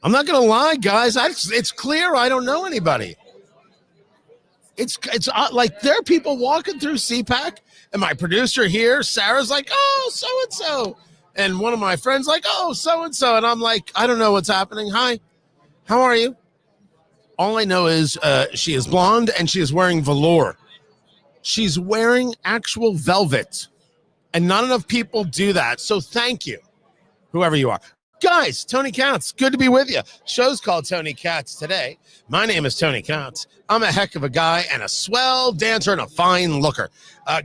I'm not going to lie, guys. It's clear I don't know anybody. It's like there are people walking through CPAC, and my producer here, Sarah's like, oh, so-and-so. And one of my friends like, oh, so-and-so. And I'm like, I don't know what's happening. Hi, how are you? All I know is she is blonde and she is wearing velour. She's wearing actual velvet. And not enough people do that. So thank you, whoever you are. Guys, Tony Katz, good to be with you. Show's called Tony Katz today. My name is Tony Katz. I'm a heck of a guy and a swell dancer and a fine looker.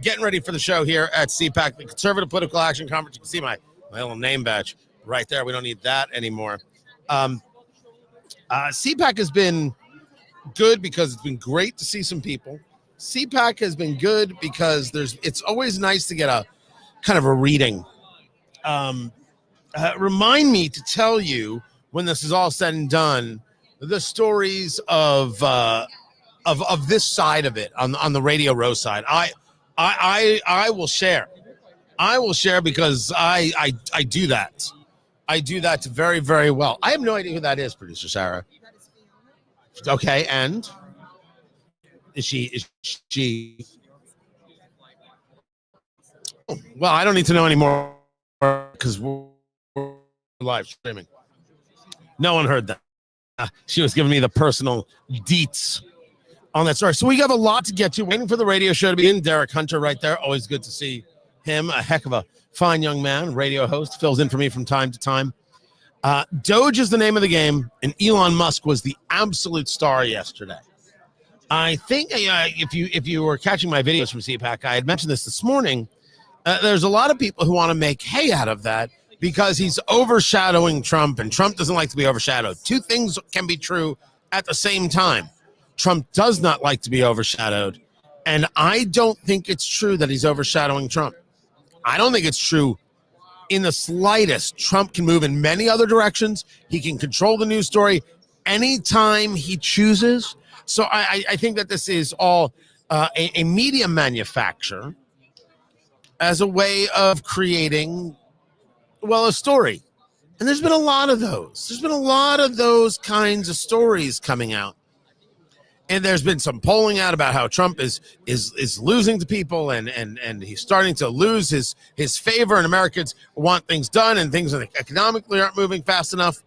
Getting ready for the show here at CPAC, the Conservative Political Action Conference. You can see my little name badge right there. We don't need that anymore. CPAC has been good because it's been great to see some people. CPAC has been good because it's always nice to get a kind of a reading. Remind me to tell you when this is all said and done, the stories of this side of it on the Radio Row side. I will share. I will share because I do that. I do that very, very well. I have no idea who that is, producer Sarah. Okay, and is she? Oh, well, I don't need to know anymore because we're live streaming. No one heard that. She was giving me the personal deets on that story. So we have a lot to get to. Waiting for the radio show to be in. Derek Hunter right there. Always good to see him. A heck of a fine young man, radio host, fills in for me from time to time. DOGE is the name of the game, and Elon Musk was the absolute star yesterday. I think if you were catching my videos from CPAC, I had mentioned this morning. There's a lot of people who want to make hay out of that because he's overshadowing Trump, and Trump doesn't like to be overshadowed. Two things can be true at the same time. Trump does not like to be overshadowed, and I don't think it's true that he's overshadowing Trump. I don't think it's true in the slightest. Trump can move in many other directions. He can control the news story anytime he chooses. So I think that this is all a media manufacture as a way of creating, well, a story. And there's been a lot of those. There's been a lot of those kinds of stories coming out. And there's been some polling out about how Trump is losing to people and he's starting to lose his favor, and Americans want things done and things economically aren't moving fast enough.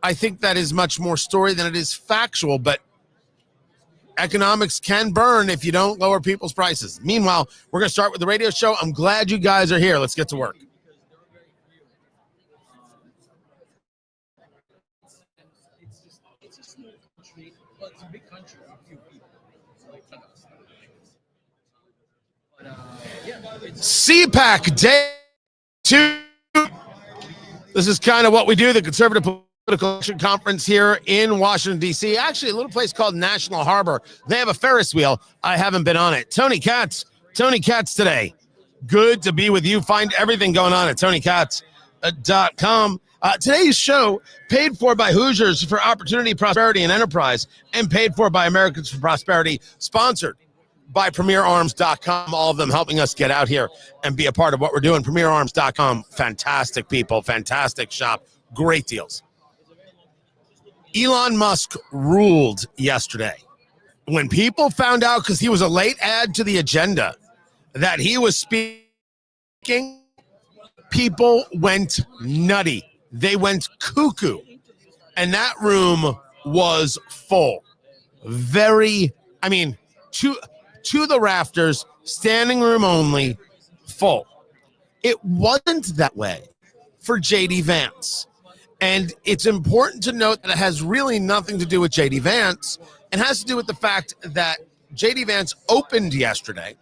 I think that is much more story than it is factual, but economics can burn if you don't lower people's prices. Meanwhile, we're going to start with the radio show. I'm glad you guys are here. Let's get to work. CPAC Day 2. This is kind of what we do, the Conservative Political Action Conference here in Washington, D.C. Actually, a little place called National Harbor. They have a Ferris wheel. I haven't been on it. Tony Katz today. Good to be with you. Find everything going on at TonyKatz.com. Today's show paid for by Hoosiers for Opportunity, Prosperity, and Enterprise, and paid for by Americans for Prosperity, sponsored by PremierArms.com, all of them helping us get out here and be a part of what we're doing. PremierArms.com, fantastic people, fantastic shop, great deals. Elon Musk ruled yesterday. When people found out, because he was a late add to the agenda, that he was speaking, people went nutty. They went cuckoo. And that room was full. To the rafters, standing room only, full. It wasn't that way for J.D. Vance. And it's important to note that it has really nothing to do with J.D. Vance. It has to do with the fact that J.D. Vance opened yesterday,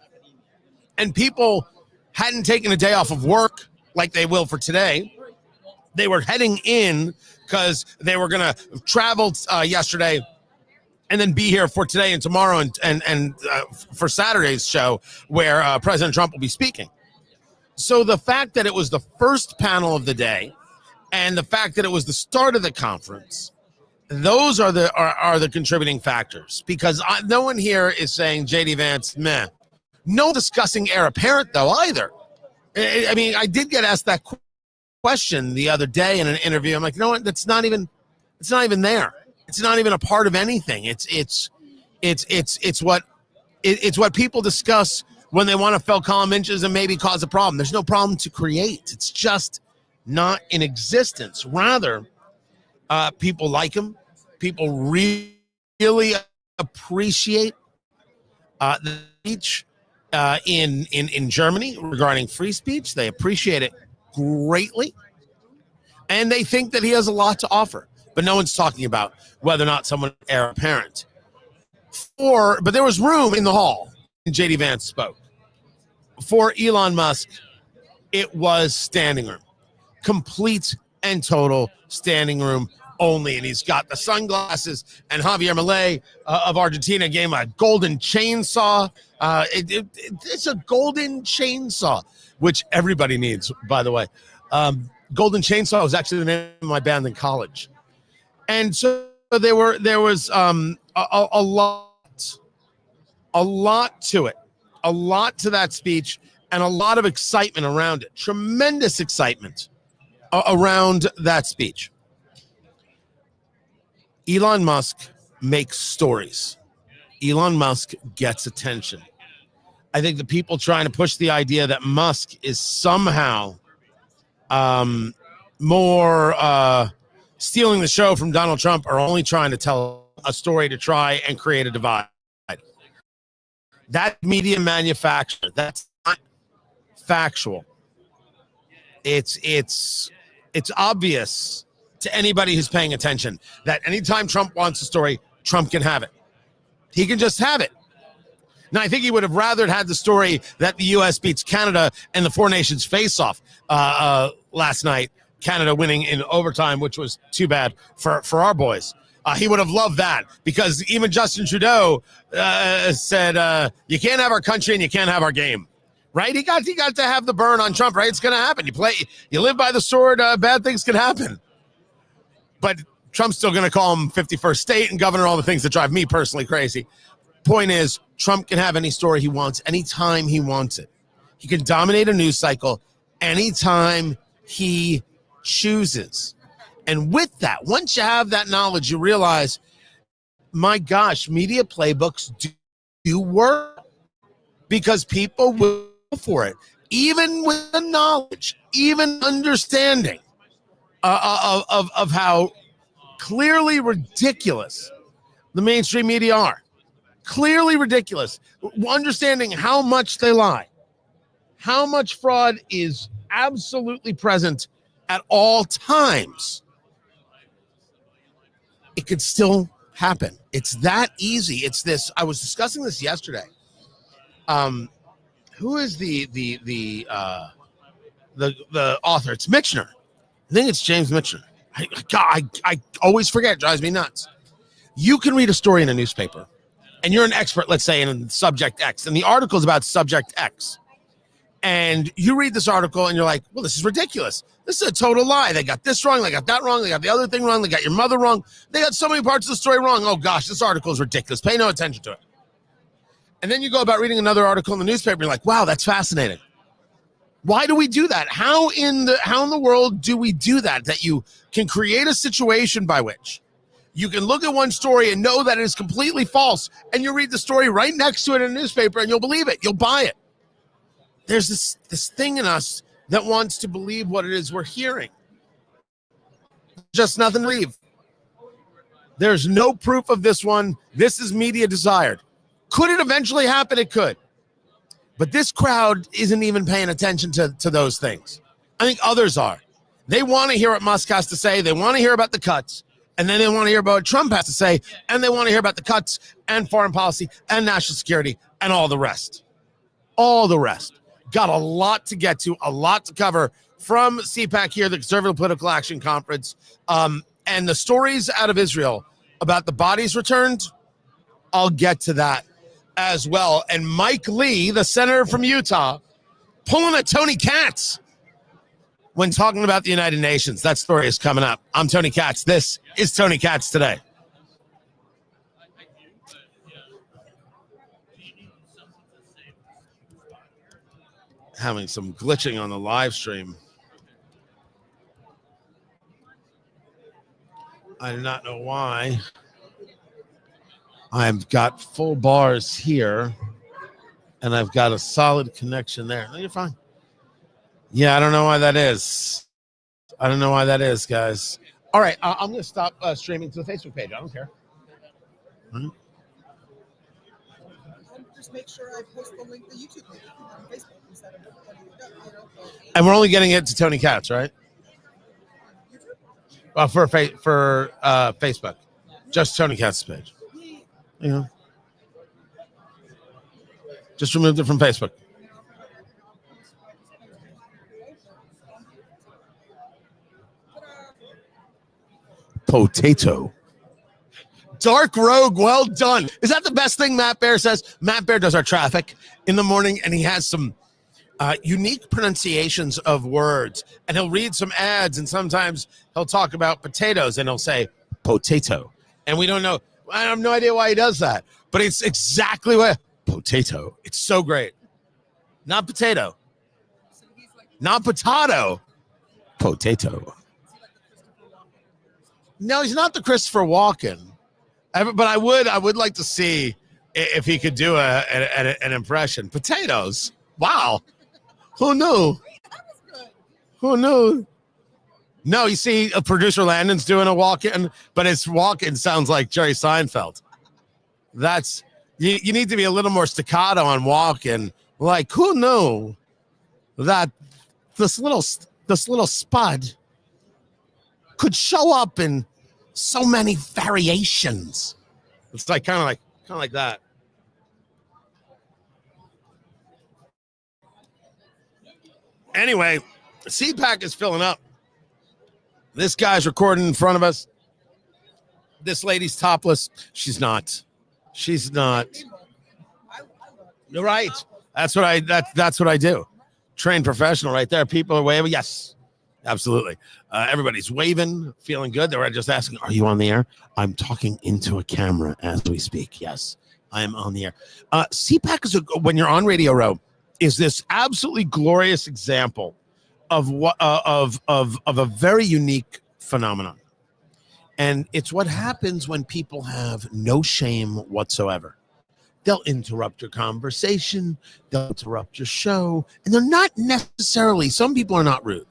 and people hadn't taken a day off of work like they will for today. They were heading in because they were going to travel yesterday and then be here for today and tomorrow and for Saturday's show where President Trump will be speaking. So the fact that it was the first panel of the day and the fact that it was the start of the conference, those are the contributing factors, because no one here is saying J.D. Vance, meh. No discussing heir apparent, though, either. I mean, I did get asked that question the other day in an interview. I'm like, you know what? That's not even It's not even there. It's not even a part of anything. It's what people discuss when they want to fill column inches and maybe cause a problem. There's no problem to create. It's just not in existence. Rather, people like him. People really appreciate the speech in Germany regarding free speech. They appreciate it greatly, and they think that he has a lot to offer. But no one's talking about whether or not someone heir apparent. But there was room in the hall. And J.D. Vance spoke. For Elon Musk, it was standing room. Complete and total standing room only. And he's got the sunglasses. And Javier Milei of Argentina gave him a golden chainsaw. It's a golden chainsaw, which everybody needs, by the way. Golden Chainsaw was actually the name of my band in college. And so there was a lot to it, a lot to that speech, and a lot of excitement around it. Tremendous excitement around that speech. Elon Musk makes stories. Elon Musk gets attention. I think the people trying to push the idea that Musk is somehow more stealing the show from Donald Trump are only trying to tell a story to try and create a divide. That media manufacture, that's not factual. It's obvious to anybody who's paying attention that anytime Trump wants a story, Trump can have it. He can just have it. Now, I think he would have rather had the story that the U.S. beats Canada and the four nations face-off last night, Canada winning in overtime, which was too bad for our boys. He would have loved that because even Justin Trudeau said, you can't have our country and you can't have our game, right? He got to have the burn on Trump, right? It's going to happen. You live by the sword, bad things can happen. But Trump's still going to call him 51st state and governor, all the things that drive me personally crazy. Point is, Trump can have any story he wants anytime he wants it. He can dominate a news cycle anytime he chooses. And with that, once you have that knowledge, you realize, my gosh, media playbooks do work because people will go for it. Even with the knowledge, even understanding of how clearly ridiculous the mainstream media are. Clearly ridiculous. Understanding how much they lie. How much fraud is absolutely present at all times. It could still happen. It's that easy. It's this. I was discussing this yesterday. Who is the author? It's Michener. I think it's James Michener. I always forget. It drives me nuts. You can read a story in a newspaper, and you're an expert, let's say, in subject X, and the article is about subject X. And you read this article, and you're like, well, this is ridiculous. This is a total lie. They got this wrong. They got that wrong. They got the other thing wrong. They got your mother wrong. They got so many parts of the story wrong. Oh, gosh, this article is ridiculous. Pay no attention to it. And then you go about reading another article in the newspaper. You're like, wow, that's fascinating. Why do we do that? How in the world do we do that? That you can create a situation by which you can look at one story and know that it is completely false, and you read the story right next to it in a newspaper, and you'll believe it. You'll buy it. There's this thing in us that wants to believe what it is we're hearing. Just nothing to believe. There's no proof of this one. This is media desired. Could it eventually happen? It could. But this crowd isn't even paying attention to those things. I think others are. They want to hear what Musk has to say. They want to hear about the cuts. And then they want to hear about what Trump has to say. And they want to hear about the cuts and foreign policy and national security and all the rest. All the rest. Got a lot to get to, a lot to cover from CPAC here, the Conservative Political Action Conference. And the stories out of Israel about the bodies returned, I'll get to that as well. And Mike Lee, the senator from Utah, pulling a Tony Katz when talking about the United Nations. That story is coming up. I'm Tony Katz. This is Tony Katz Today. Having some glitching on the live stream. I do not know why. I've got full bars here, and I've got a solid connection there. No, you're fine. Yeah, I don't know why that is. I don't know why that is, guys. All right, I'm going to stop streaming to the Facebook page. I don't care. And just make sure I post the link to the YouTube page on Facebook instead of putting it up, you know. And we're only getting it to Tony Katz, right? Well, for Facebook, just Tony Katz's page. You know, just removed it from Facebook. Potato. Dark Rogue, well done. Is that the best thing Matt Bear says? Matt Bear does our traffic in the morning, and he has some unique pronunciations of words. And he'll read some ads, and sometimes he'll talk about potatoes, and he'll say potato. And we don't know. I have no idea why he does that, but it's exactly what potato. It's so great. Not potato. Not potato. Potato. No, he's not the Christopher Walken. But I would like to see if he could do an impression. Potatoes. Wow. Who knew? Who knew? No, you see, producer Landon's doing a walk-in, but his walk-in sounds like Jerry Seinfeld. That's you need to be a little more staccato on walk-in. Like, who knew that this little spud could show up in so many variations? It's like kind of like that. Anyway, CPAC is filling up. This guy's recording in front of us. This lady's topless. She's not. She's not. You're right. That's what I do. Trained professional right there. People are waving. Yes, absolutely. Everybody's waving, feeling good. They were just asking, are you on the air? I'm talking into a camera as we speak. Yes, I am on the air. CPAC is when you're on Radio Row, is this absolutely glorious example of what of a very unique phenomenon. And it's what happens when people have no shame whatsoever. They'll interrupt your conversation, they'll interrupt your show, and they're not necessarily, some people are not rude.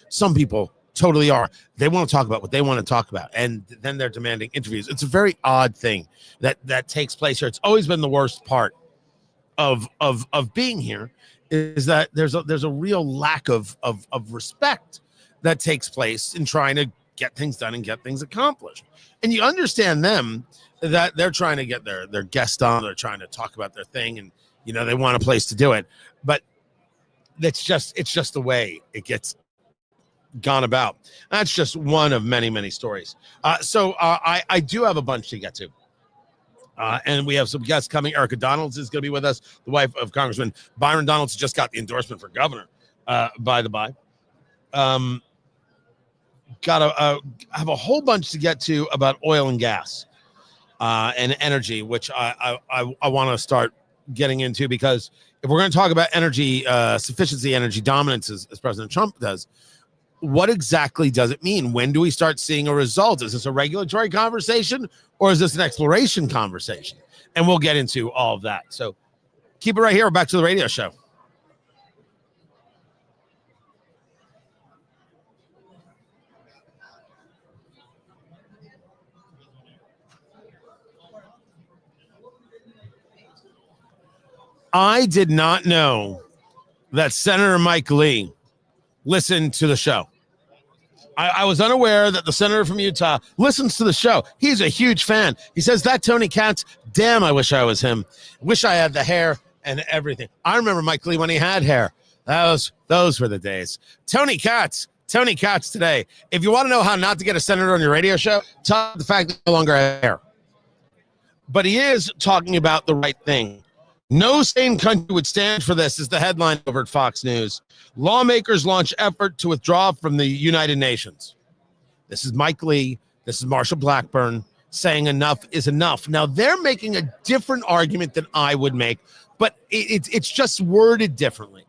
Some people totally are. They want to talk about what they want to talk about, and then they're demanding interviews. It's a very odd thing that takes place here. It's always been the worst part of being here, is that there's a real lack of respect that takes place in trying to get things done and get things accomplished. And you understand them, that they're trying to get their guest on, they're trying to talk about their thing, and you know they want a place to do it. But it's just the way it gets gone about. That's just one of many, many stories. So I do have a bunch to get to. And we have some guests coming. Erica Donalds is going to be with us, the wife of Congressman Byron Donalds, just got the endorsement for governor, by the by. Got to have a whole bunch to get to about oil and gas and energy, which I want to start getting into, because if we're going to talk about energy sufficiency, energy dominance, as President Trump does, what exactly does it mean? When do we start seeing a result? Is this a regulatory conversation, or is this an exploration conversation? And we'll get into all of that. So keep it right here. We're back to the radio show. I did not know that Senator Mike Lee listened to the show. I was unaware that the senator from Utah listens to the show. He's a huge fan. He says, that Tony Katz, damn, I wish I was him. Wish I had the hair and everything. I remember Mike Lee when he had hair. Those were the days. Tony Katz today. If you want to know how not to get a senator on your radio show, talk about the fact that he no longer has hair. But he is talking about the right thing. No sane country would stand for this, is the headline over at Fox News. Lawmakers launch effort to withdraw from the United Nations. This is Mike Lee. This is Marshall Blackburn saying enough is enough. Now, they're making a different argument than I would make, but it's just worded differently.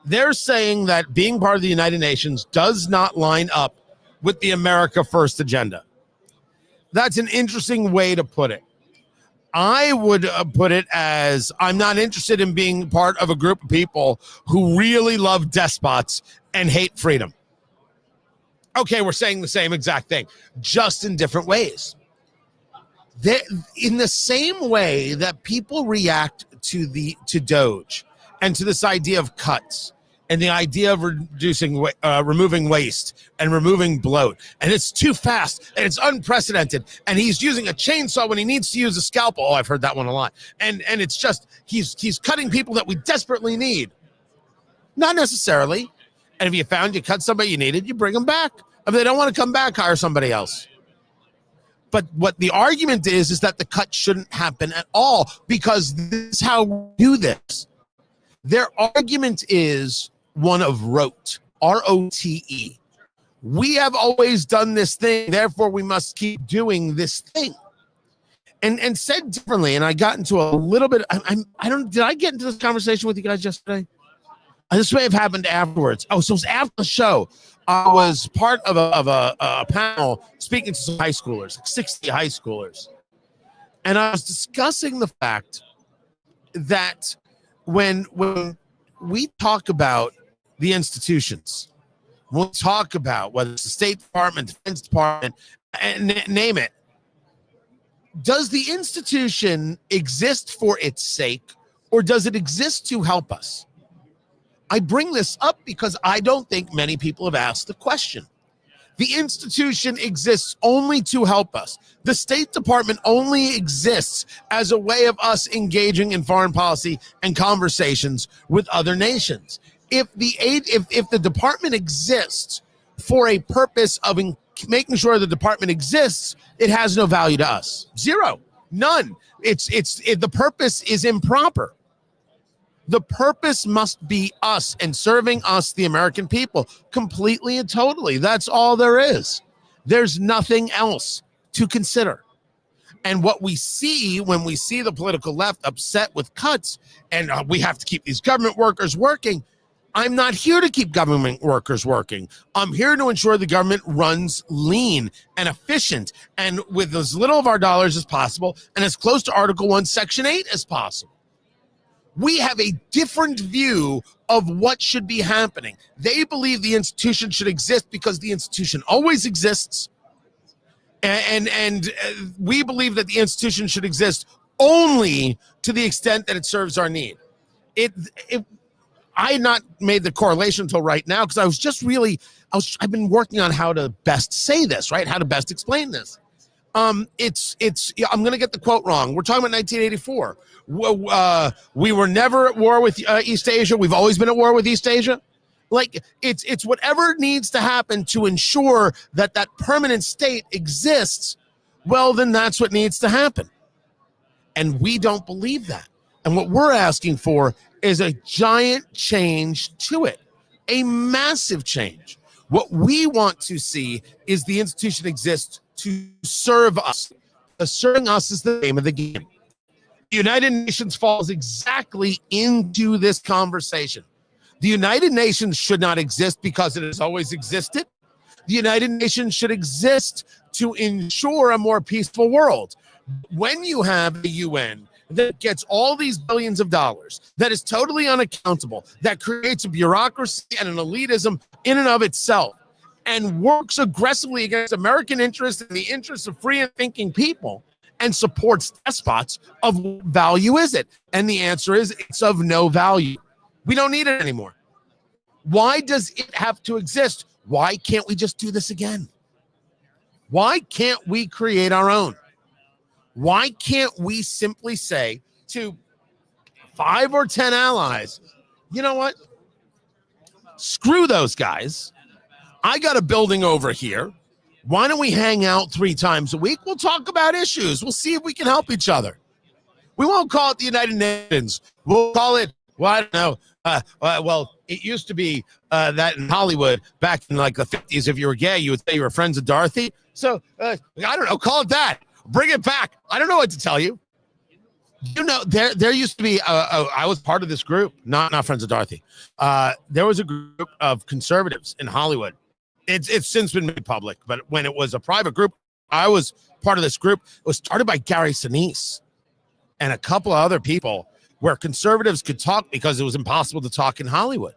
They're saying that being part of the United Nations does not line up with the America First agenda. That's an interesting way to put it. I would put it as I'm not interested in being part of a group of people who really love despots and hate freedom. Okay, we're saying the same exact thing, just in different ways. In the same way that people react to DOGE and to this idea of cuts and the idea of removing waste and removing bloat, and it's too fast and it's unprecedented, and he's using a chainsaw when he needs to use a scalpel. Oh, I've heard that one a lot. And it's just he's cutting people that we desperately need. Not necessarily. And if you found you cut somebody you needed, you bring them back. If they don't want to come back, hire somebody else. But what the argument is that the cut shouldn't happen at all because this is how we do this. Their argument is one of rote, R-O-T-E. We have always done this thing, therefore we must keep doing this thing. And said differently, and I got into a little bit, did I get into this conversation with you guys yesterday? This may have happened afterwards. Oh, so it was after the show. I was part of a panel speaking to some high schoolers, like 60 high schoolers. And I was discussing the fact that when we talk about the institutions, we'll talk about whether it's the State Department, Defense Department, and name it. Does the institution exist for its sake, or does it exist to help us? I bring this up because I don't think many people have asked the question. The institution exists only to help us. The State Department only exists as a way of us engaging in foreign policy and conversations with other nations. If the department exists for a purpose of making sure the department exists, it has no value to us. Zero, none. The purpose is improper. The purpose must be us and serving us, the American people, completely and totally. That's all there is. There's nothing else to consider. And what we see when we see the political left upset with cuts and we have to keep these government workers working, I'm not here to keep government workers working. I'm here to ensure the government runs lean and efficient and with as little of our dollars as possible and as close to Article 1, Section 8 as possible. We have a different view of what should be happening. They believe the institution should exist because the institution always exists. And we believe that the institution should exist only to the extent that it serves our need. I had not made the correlation until right now because I've been working on how to best say this, right? How to best explain this. I'm going to get the quote wrong. We're talking about 1984. We were never at war with East Asia. We've always been at war with East Asia. Like it's whatever needs to happen to ensure that permanent state exists. Well, then that's what needs to happen. And we don't believe that. And what we're asking for is a giant change to it, a massive change. What we want to see is the institution exist to serve us. Serving us is the name of the game. The United Nations falls exactly into this conversation. The United Nations should not exist because it has always existed. The United Nations should exist to ensure a more peaceful world. When you have the UN that gets all these billions of dollars, that is totally unaccountable, that creates a bureaucracy and an elitism in and of itself, and works aggressively against American interests and the interests of free and thinking people and supports despots, of what value is it? And the answer is it's of no value. We don't need it anymore. Why does it have to exist? Why can't we just do this again? Why can't we create our own? Why can't we simply say to 5 or 10 allies, you know what? Screw those guys. I got a building over here. Why don't we hang out 3 times a week? We'll talk about issues. We'll see if we can help each other. We won't call it the United Nations. We'll call it, well, I don't know. Well, it used to be that in Hollywood back in like the 50s, if you were gay, you would say you were friends of Dorothy. So I don't know, call it that. Bring it back. I don't know what to tell you. You know, there used to be, I was part of this group, not Friends of Dorothy. There was a group of conservatives in Hollywood. It's since been made public, but when it was a private group, I was part of this group. It was started by Gary Sinise and a couple of other people, where conservatives could talk because it was impossible to talk in Hollywood.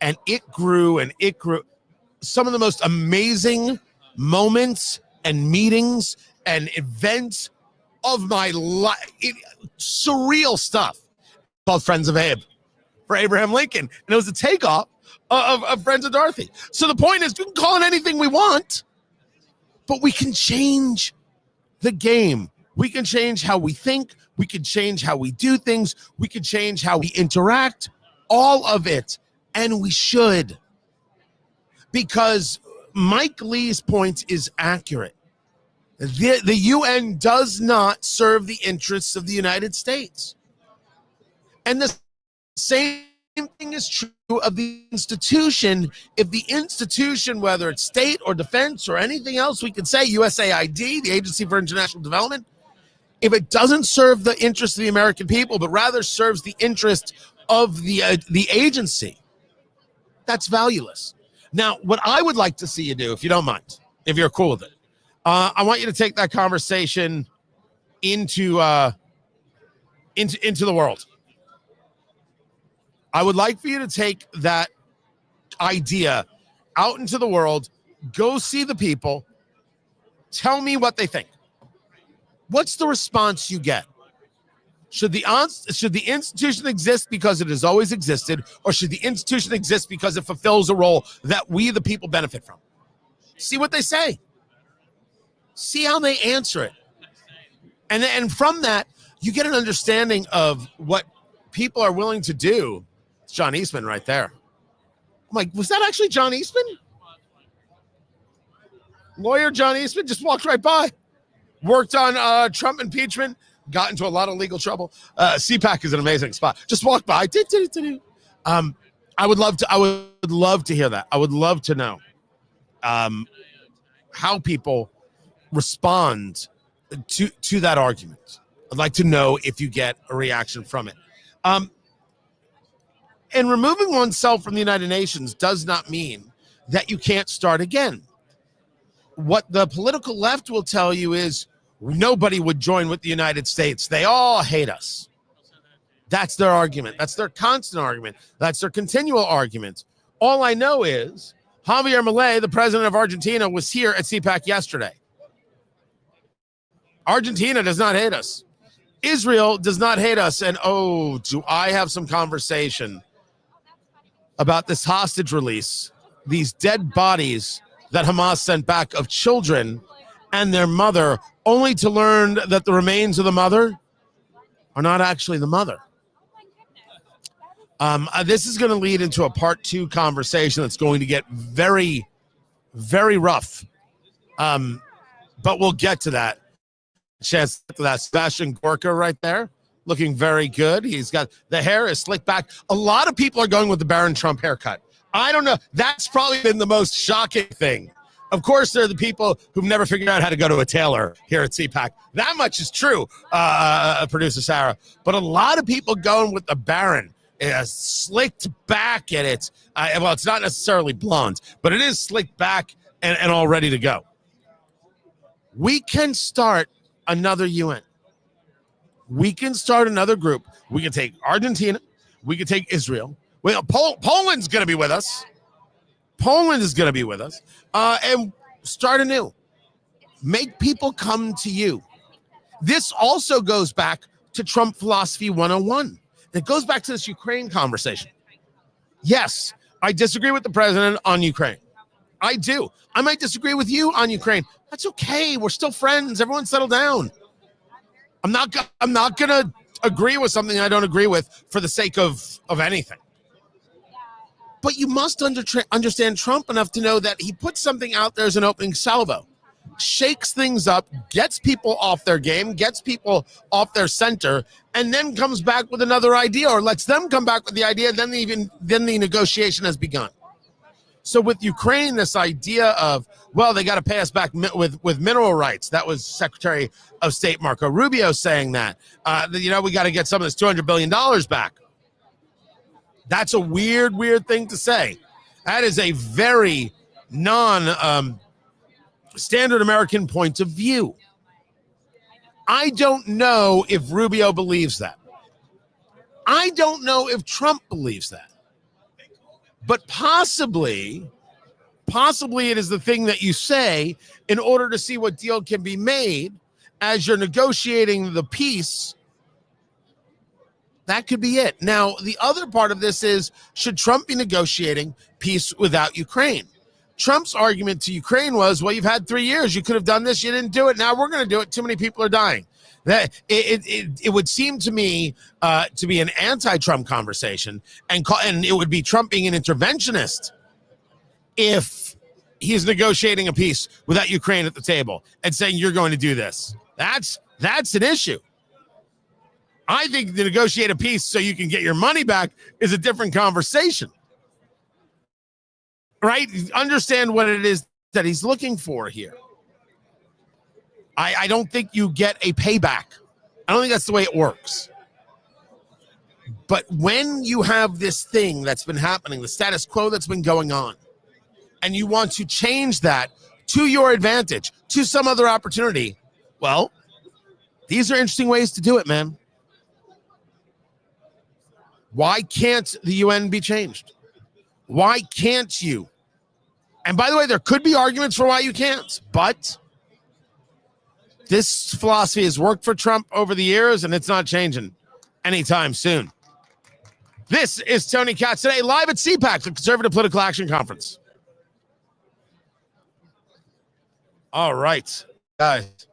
And it grew and it grew. Some of the most amazing moments and meetings and events of my life, surreal stuff, called Friends of Abe for Abraham Lincoln. And it was a takeoff of Friends of Dorothy. So the point is, we can call it anything we want, but we can change the game. We can change how we think. We can change how we do things. We can change how we interact, all of it. And we should. Because Mike Lee's point is accurate. The UN does not serve the interests of the United States. And the same thing is true of the institution. If the institution, whether it's state or defense or anything else, we could say USAID, the Agency for International Development, if it doesn't serve the interests of the American people, but rather serves the interest of the agency, that's valueless. Now, what I would like to see you do, if you don't mind, if you're cool with it, I want you to take that conversation into the world. I would like for you to take that idea out into the world, go see the people, tell me what they think. What's the response you get? Should the institution exist because it has always existed, or should the institution exist because it fulfills a role that we, the people, benefit from? See what they say. See how they answer it. And from that, you get an understanding of what people are willing to do. It's John Eastman right there. I'm like, was that actually John Eastman? Lawyer John Eastman just walked right by. Worked on Trump impeachment. Got into a lot of legal trouble. CPAC is an amazing spot. Just walk by. I would love to hear that. I would love to know how people respond to that argument. I'd like to know if you get a reaction from it. And removing oneself from the United Nations does not mean that you can't start again. What the political left will tell you is nobody would join with the United States. They all hate us. That's their argument. That's their constant argument. That's their continual argument. All I know is Javier Milei, the president of Argentina, was here at CPAC yesterday. Argentina does not hate us. Israel does not hate us. And oh, do I have some conversation about this hostage release, these dead bodies that Hamas sent back of children and their mother, only to learn that the remains of the mother are not actually the mother. This is going to lead into a part 2 conversation that's going to get very, very rough. But we'll get to that. Chance to that. Sebastian Gorka right there, looking very good. He's got the hair is slicked back. A lot of people are going with the Barron Trump haircut. I don't know. That's probably been the most shocking thing. Of course, there are the people who've never figured out how to go to a tailor here at CPAC. That much is true, producer Sarah. But a lot of people going with the Barron. Slicked back, and it's well, it's not necessarily blonde, but it is slicked back and all ready to go. We can start another UN. We can start another group. We can take Argentina. We can take Israel. Well, Poland's going to be with us. Poland is going to be with us. And start anew. Make people come to you. This also goes back to Trump Philosophy 101. It goes back to this Ukraine conversation. Yes, I disagree with the president on Ukraine. I do. I might disagree with you on Ukraine. That's okay. We're still friends. Everyone settle down. I'm not going to agree with something I don't agree with for the sake of anything. But you must understand Trump enough to know that he puts something out there as an opening salvo, shakes things up, gets people off their game, gets people off their center, and then comes back with another idea, or lets them come back with the idea. Then the negotiation has begun. So with Ukraine, this idea of, well, they got to pay us back with mineral rights. That was Secretary of State Marco Rubio saying that. We got to get some of this $200 billion back. That's a weird thing to say. That is a very standard American point of view. I don't know if Rubio believes that. I don't know if Trump believes that. But possibly it is the thing that you say in order to see what deal can be made as you're negotiating the peace. That could be it. Now, the other part of this is, should Trump be negotiating peace without Ukraine? Trump's argument to Ukraine was, well, you've had 3 years. You could have done this. You didn't do it. Now we're going to do it. Too many people are dying. That it would seem to me to be an anti-Trump conversation, and it would be Trump being an interventionist if he's negotiating a peace without Ukraine at the table and saying you're going to do this. That's an issue. I think to negotiate a peace so you can get your money back is a different conversation. Right? Understand what it is that he's looking for here. I don't think you get a payback. I don't think that's the way it works. But when you have this thing that's been happening, the status quo that's been going on, and you want to change that to your advantage, to some other opportunity, well, these are interesting ways to do it, man. Why can't the UN be changed? Why can't you? And by the way, there could be arguments for why you can't, but this philosophy has worked for Trump over the years, and it's not changing anytime soon. This is Tony Katz today, live at CPAC, the Conservative Political Action Conference. All right, guys,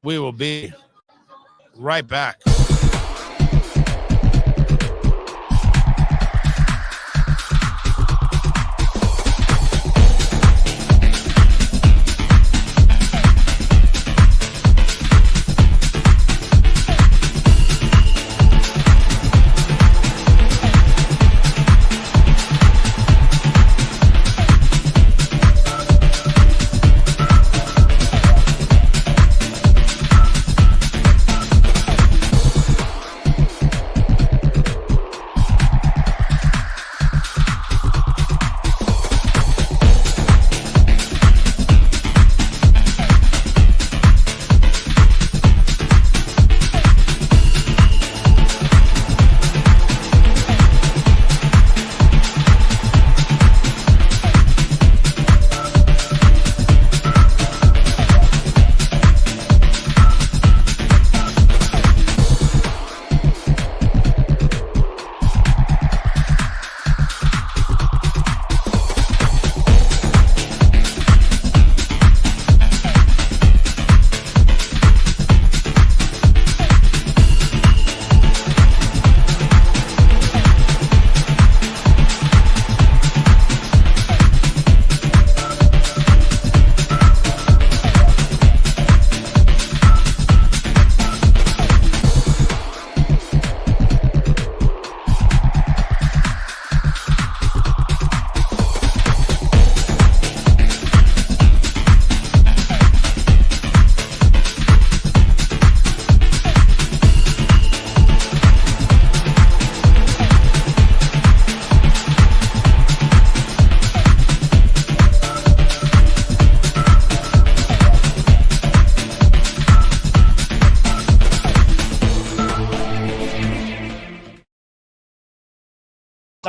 we will be right back.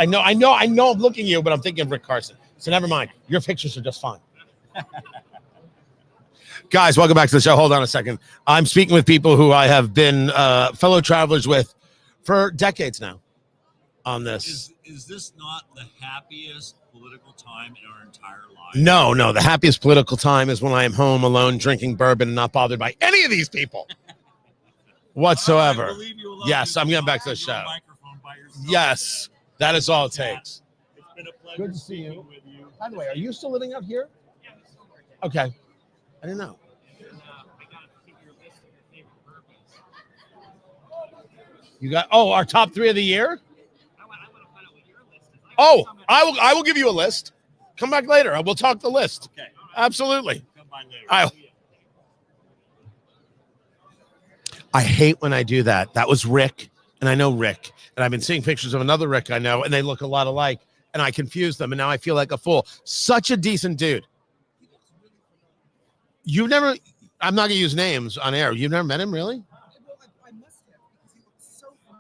I know I'm looking at you, but I'm thinking of Rick Carson. So never mind. Your pictures are just fine. Guys, welcome back to the show. Hold on a second. I'm speaking with people who I have been fellow travelers with for decades now on this. Is this not the happiest political time in our entire life? No. The happiest political time is when I am home alone drinking bourbon and not bothered by any of these people whatsoever. Yes, I'm getting back to the show. Yes, that is all it takes. It's been a pleasure. Good to see you. With you. By the way, are you still living out here? Yeah, I'm still working. Okay. I didn't know. And, I got to keep your list of your favorite bourbons. You got our top 3 of the year? I want to find out what your list is. I will give you a list. Come back later. We'll talk the list. Okay. Absolutely. Come by later. I hate when I do that. That was Rick, and I know Rick, and I've been seeing pictures of another Rick I know, and they look a lot alike, and I confuse them, and now I feel like a fool. Such a decent dude. I'm not gonna use names on air. You've never met him, really? Well, I must have because he looks so fun.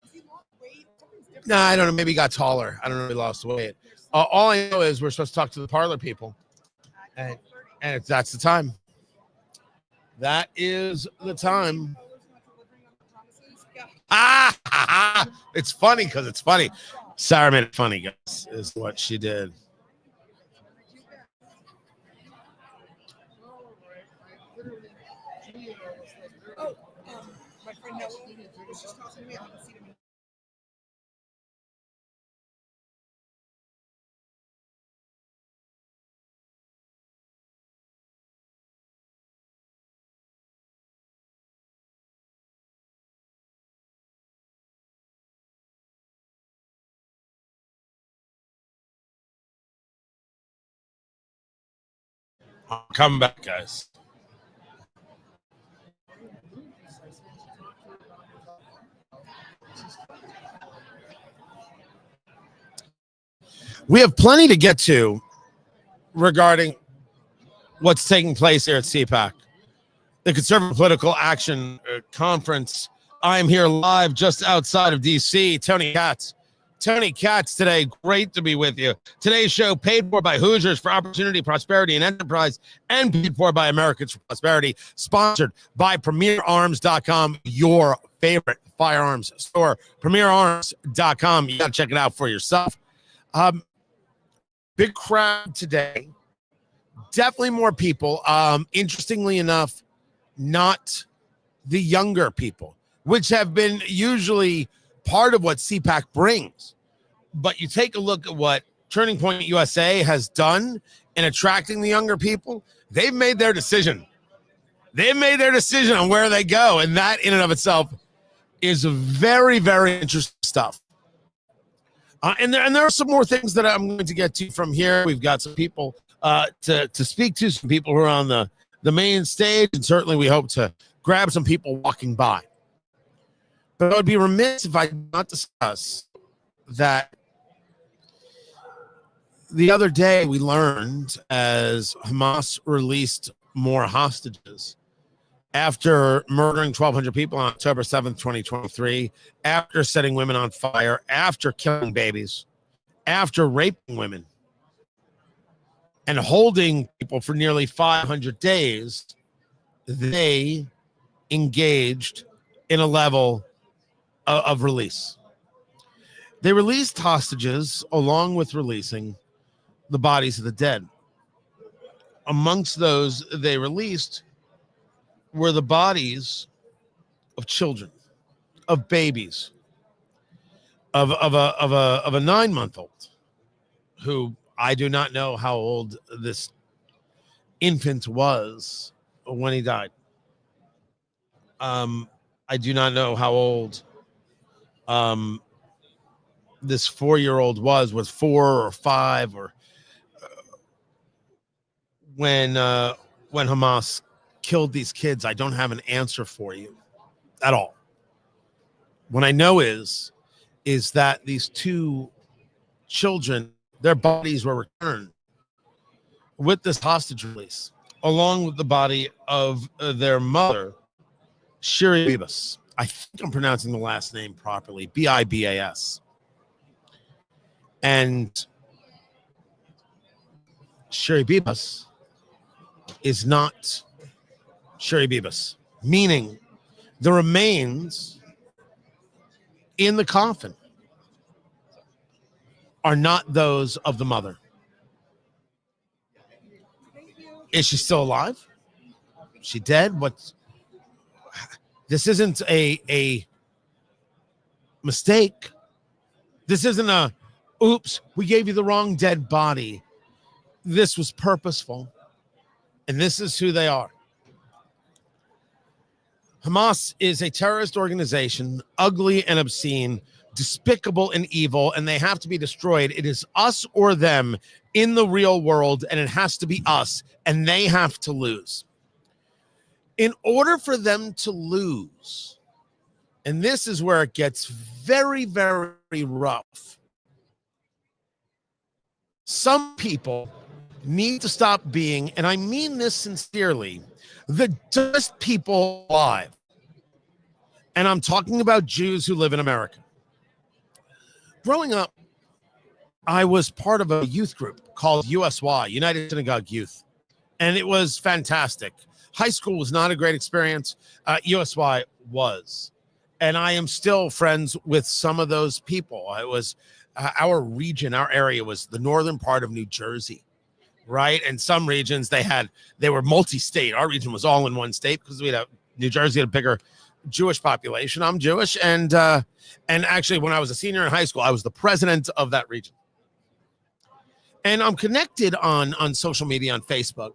Has he lost weight? Something's different. No, I don't know. Maybe he got taller. I don't know if he lost weight. All I know is we're supposed to talk to the Parler people, and that's the time. That is the time. Ah, it's funny because it's funny. Sarah made it funny, guys, is what she did. Oh, my friend Noah was just talking to me. I haven't seen him in I'll come back, guys. We have plenty to get to regarding what's taking place here at CPAC, the Conservative Political Action Conference. I'm here live just outside of DC. Tony Katz. Tony Katz today. Great to be with you. Today's show paid for by Hoosiers for Opportunity, Prosperity, and Enterprise, and paid for by Americans for Prosperity. Sponsored by PremierArms.com, your favorite firearms store. PremierArms.com. You got to check it out for yourself. Big crowd today. Definitely more people. Interestingly enough, not the younger people, which have been usually part of what CPAC brings. But you take a look at what Turning Point USA has done in attracting the younger people. They've made their decision. They've made their decision on where they go. And that in and of itself is very, very interesting stuff. And there are some more things that I'm going to get to from here. We've got some people to speak to, some people who are on the main stage, and certainly we hope to grab some people walking by. But I would be remiss if I did not discuss that the other day we learned as Hamas released more hostages after murdering 1,200 people on October 7th, 2023, after setting women on fire, after killing babies, after raping women, and holding people for nearly 500 days, they engaged in a level of release. They released hostages along with releasing the bodies of the dead. Amongst those they released were the bodies of children, of babies, of a 9-month-old who I do not know how old this infant was when he died. I do not know how old this 4-year-old was 4 or 5, or when Hamas killed these kids. I don't have an answer for you at all. What I know is that these 2 children, their bodies were returned with this hostage release, along with the body of their mother, Shiri Bibas. I think I'm pronouncing the last name properly, Bibas. And Shiri Bibas is not Shiri Bibas, meaning the remains in the coffin are not those of the mother. Is she still alive? Is she dead? This isn't a mistake. This isn't a, oops, we gave you the wrong dead body. This was purposeful. And this is who they are. Hamas is a terrorist organization, ugly and obscene, despicable and evil, and they have to be destroyed. It is us or them in the real world, and it has to be us, and they have to lose. In order for them to lose, and this is where it gets very, very rough, some people need to stop being, and I mean this sincerely, the dumbest people alive, and I'm talking about Jews who live in America. Growing up, I was part of a youth group called USY, United Synagogue Youth, and it was fantastic. High school was not a great experience. USY was. And I am still friends with some of those people. It was our region, our area was the northern part of New Jersey, right? And some regions they were multi-state. Our region was all in one state because New Jersey had a bigger Jewish population. I'm Jewish, and actually, when I was a senior in high school, I was the president of that region. And I'm connected on social media, on Facebook,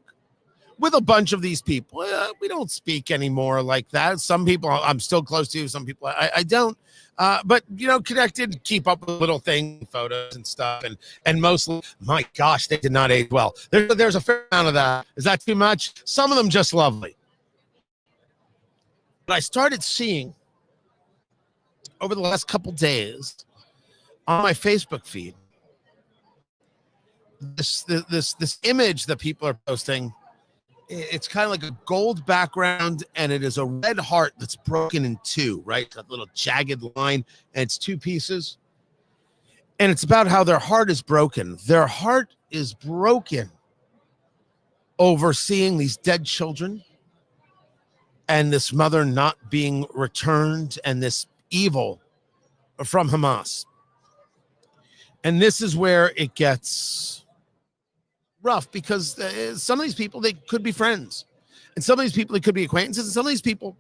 with a bunch of these people. We don't speak anymore like that. Some people I'm still close to, some people I don't. But connected, keep up with little things, photos and stuff, and mostly, my gosh, they did not age well. There's a fair amount of that. Is that too much? Some of them just lovely. But I started seeing over the last couple days on my Facebook feed this image that people are posting. It's kind of like a gold background, and it is a red heart that's broken in two, right? That little jagged line, and it's two pieces. And it's about how their heart is broken. Their heart is broken over seeing these dead children and this mother not being returned and this evil from Hamas. And this is where it gets rough, because some of these people, they could be friends, and some of these people, they could be acquaintances, and some of these people,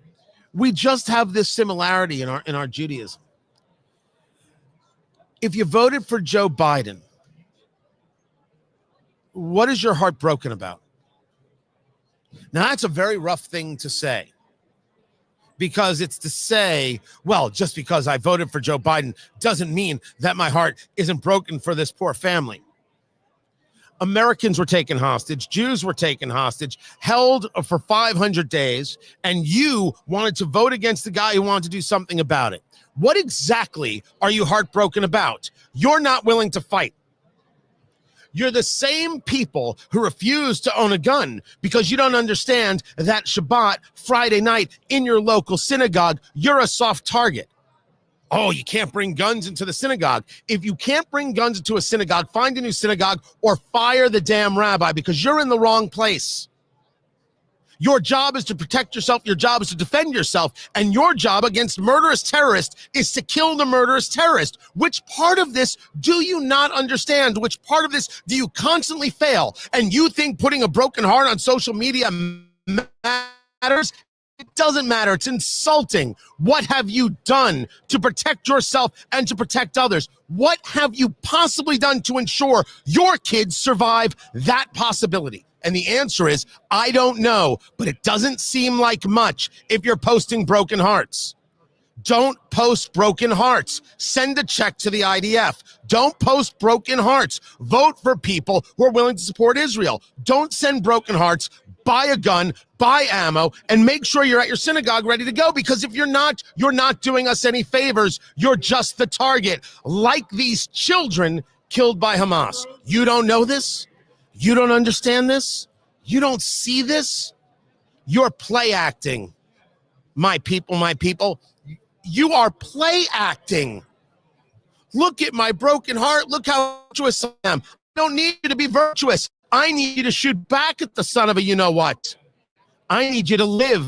we just have this similarity in our Judaism. If you voted for Joe Biden, what is your heart broken about? Now, that's a very rough thing to say, because it's to say, well, just because I voted for Joe Biden doesn't mean that my heart isn't broken for this poor family. Americans were taken hostage. Jews were taken hostage, held for 500 days, and you wanted to vote against the guy who wanted to do something about it. What exactly are you heartbroken about? You're not willing to fight. You're the same people who refuse to own a gun because you don't understand that Shabbat, Friday night, in your local synagogue, you're a soft target. Oh, you can't bring guns into the synagogue. If you can't bring guns into a synagogue, find a new synagogue or fire the damn rabbi, because you're in the wrong place. Your job is to protect yourself. Your job is to defend yourself. And your job against murderous terrorists is to kill the murderous terrorist. Which part of this do you not understand? Which part of this do you constantly fail? And you think putting a broken heart on social media matters? It doesn't matter. It's insulting. What have you done to protect yourself and to protect others? What have you possibly done to ensure your kids survive that possibility? And the answer is, I don't know, but it doesn't seem like much if you're posting broken hearts. Don't post broken hearts. Send a check to the IDF. Don't post broken hearts. Vote for people who are willing to support Israel. Don't send broken hearts. Buy a gun, buy ammo, and make sure you're at your synagogue ready to go, because if you're not doing us any favors. You're just the target, like these children killed by Hamas. You don't know this? You don't understand this? You don't see this? You're play acting. My people. You are play acting. Look at my broken heart. Look how virtuous I am. I don't need you to be virtuous. I need you to shoot back at the son of a you-know-what. I need you to live.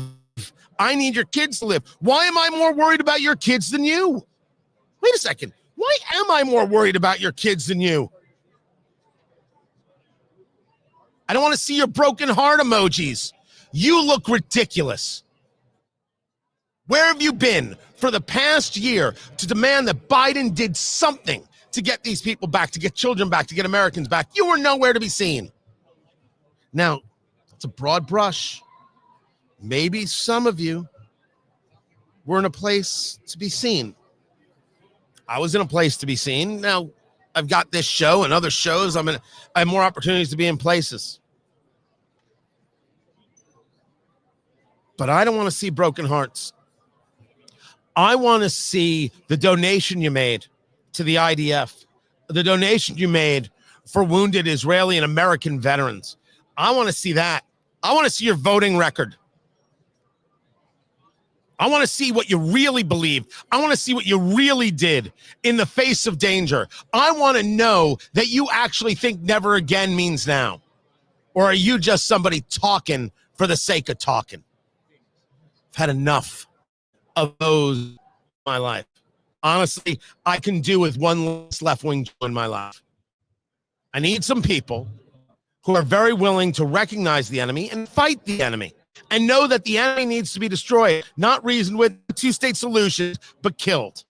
I need your kids to live. Why am I more worried about your kids than you? Wait a second. Why am I more worried about your kids than you? I don't want to see your broken heart emojis. You look ridiculous. Where have you been for the past year to demand that Biden did something to get these people back, to get children back, to get Americans back? You were nowhere to be seen. Now, it's a broad brush. Maybe some of you were in a place to be seen. I was in a place to be seen. Now, I've got this show and other shows. I have more opportunities to be in places. But I don't want to see broken hearts. I want to see the donation you made to the IDF, the donation you made for wounded Israeli and American veterans. I want to see that. I want to see your voting record. I want to see what you really believed. I want to see what you really did in the face of danger. I want to know that you actually think never again means now. Or are you just somebody talking for the sake of talking? I've had enough of those in my life. Honestly, I can do with one less left-wing in my life. I need some people who are very willing to recognize the enemy and fight the enemy and know that the enemy needs to be destroyed, not reasoned with two-state solutions, but killed.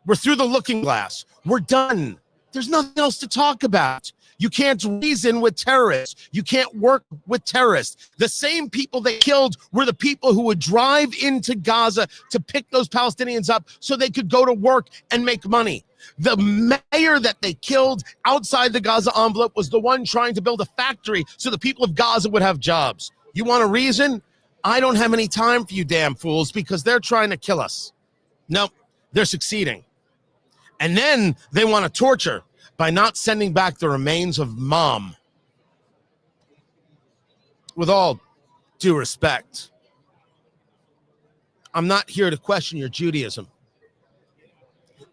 We're through the looking glass. We're done. There's nothing else to talk about. You can't reason with terrorists. You can't work with terrorists. The same people that killed were the people who would drive into Gaza to pick those Palestinians up so they could go to work and make money. The mayor that they killed outside the Gaza envelope was the one trying to build a factory so the people of Gaza would have jobs. You want a reason? I don't have any time for you damn fools because they're trying to kill us. Nope, they're succeeding. And then they want to torture by not sending back the remains of mom. With all due respect, I'm not here to question your Judaism.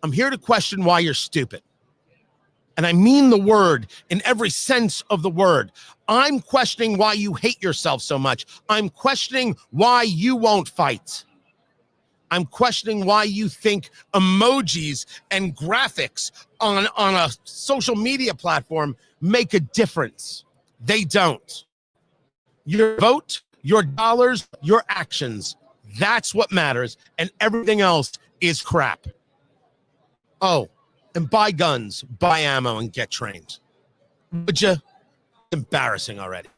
I'm here to question why you're stupid. And I mean the word in every sense of the word. I'm questioning why you hate yourself so much. I'm questioning why you won't fight. I'm questioning why you think emojis and graphics on a social media platform make a difference. They don't. Your vote, your dollars, your actions, that's what matters. And everything else is crap. Oh, and buy guns, buy ammo, and get trained. Would you? Embarrassing already.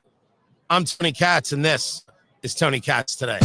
I'm Tony Katz, and this is Tony Katz Today.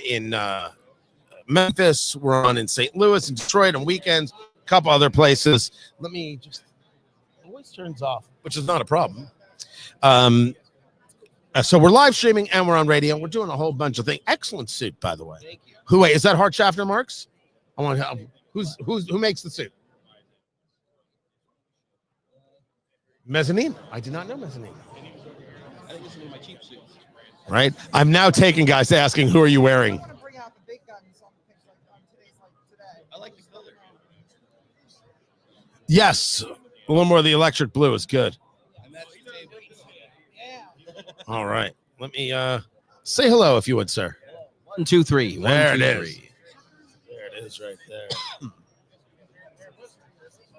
In Memphis, we're on in St. Louis and Detroit on weekends, a couple other places. Let me just, it always turns off, which is not a problem. So we're live streaming and we're on radio. We're doing a whole bunch of things. Excellent suit, by the way. Thank you. Who, wait, is that Hart Schaffner Marks? I want to, who makes the suit? Mezzanine? I did not know Mezzanine. I think this will be my cheap suit. Right? I'm now taking guys asking, who are you wearing? I want to bring out the big guns on things on today's like today. I like the color. Yes. A little more of the electric blue is good. I matched the table. Yeah. All right. Let me say hello if you would, sir. 1, 2, 3. There it is. There it is right there.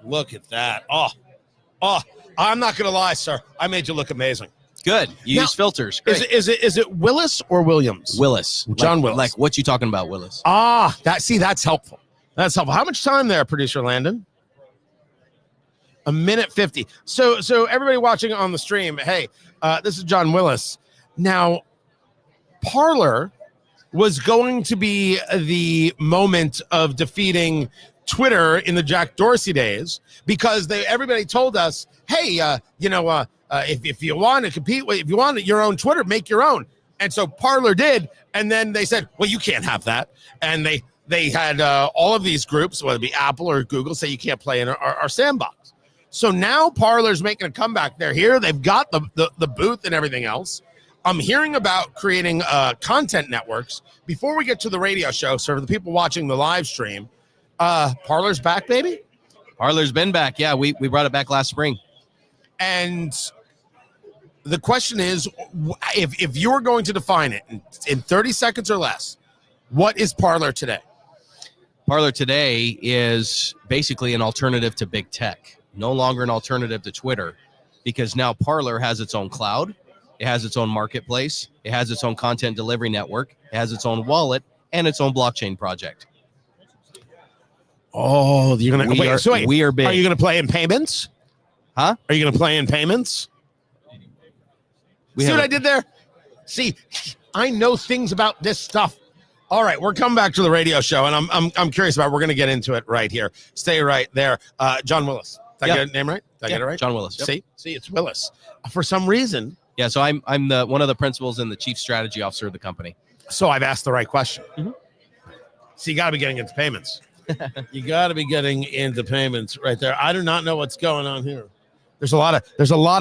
Look at that. Oh, I'm not going to lie, sir. I made you look amazing. Good. You Now, use filters. Great. Is it Willis or Williams? Willis. John Willis. Like what you talking about, Willis? That's helpful. That's helpful. How much time there, producer Landon? A minute 50. So everybody watching on the stream, hey, this is John Willis. Now, Parler was going to be the moment of defeating Twitter in the Jack Dorsey days because everybody told us, hey, if you want to compete with, if you want your own Twitter, make your own. And so Parler did, and then they said, well, you can't have that. And they had all of these groups, whether it be Apple or Google, say you can't play in our sandbox. So now Parler's making a comeback. They're here. They've got the booth and everything else. I'm hearing about creating content networks. Before we get to the radio show, so for the people watching the live stream, Parler's back, baby? Parler's been back. Yeah, we brought it back last spring. And the question is, if you were going to define it in 30 seconds or less, what is Parler today? Parler today is basically an alternative to big tech, no longer an alternative to Twitter, because now Parler has its own cloud, it has its own marketplace, it has its own content delivery network, it has its own wallet, and its own blockchain project. Oh, you're gonna wait. We are big. Are you gonna play in payments? Huh? Are you gonna play in payments? See what I did there? See, I know things about this stuff. All right, we're coming back to the radio show, and I'm curious about. We're gonna get into it right here. Stay right there, John Willis. Did I get the name right? Did I get it right? John Willis. Yep. See, it's Willis. For some reason. Yeah, so I'm one of the principals and the chief strategy officer of the company. So I've asked the right question. Mm-hmm. So you got to be getting into payments. You got to be getting into payments right there. I do not know what's going on here. There's a lot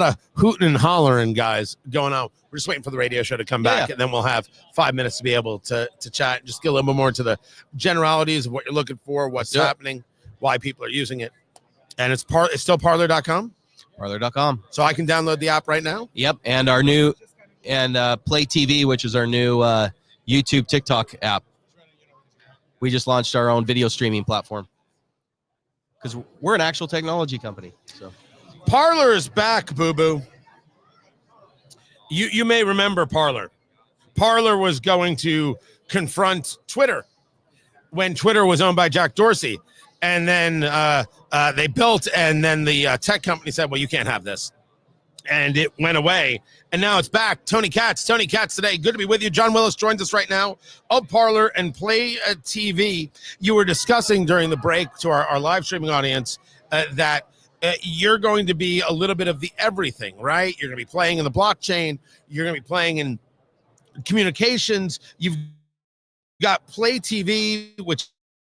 of hooting and hollering, guys, going on. We're just waiting for the radio show to come back, and then we'll have 5 minutes to be able to chat and just get a little bit more into the generalities of what you're looking for, what's happening, why people are using it. And it's still Parler.com? Parler.com. So I can download the app right now? Yep, and our new Play TV, which is our new YouTube TikTok app. We just launched our own video streaming platform because we're an actual technology company. So Parler is back, boo-boo. You may remember Parler. Parler was going to confront Twitter when Twitter was owned by Jack Dorsey. And then they built, and then the tech company said, well, you can't have this. And it went away. And now it's back. Tony Katz today. Good to be with you. John Willis joins us right now of Parler and Play TV. You were discussing during the break to our live streaming audience that you're going to be a little bit of the everything, right? You're going to be playing in the blockchain. You're going to be playing in communications. You've got Play TV, which is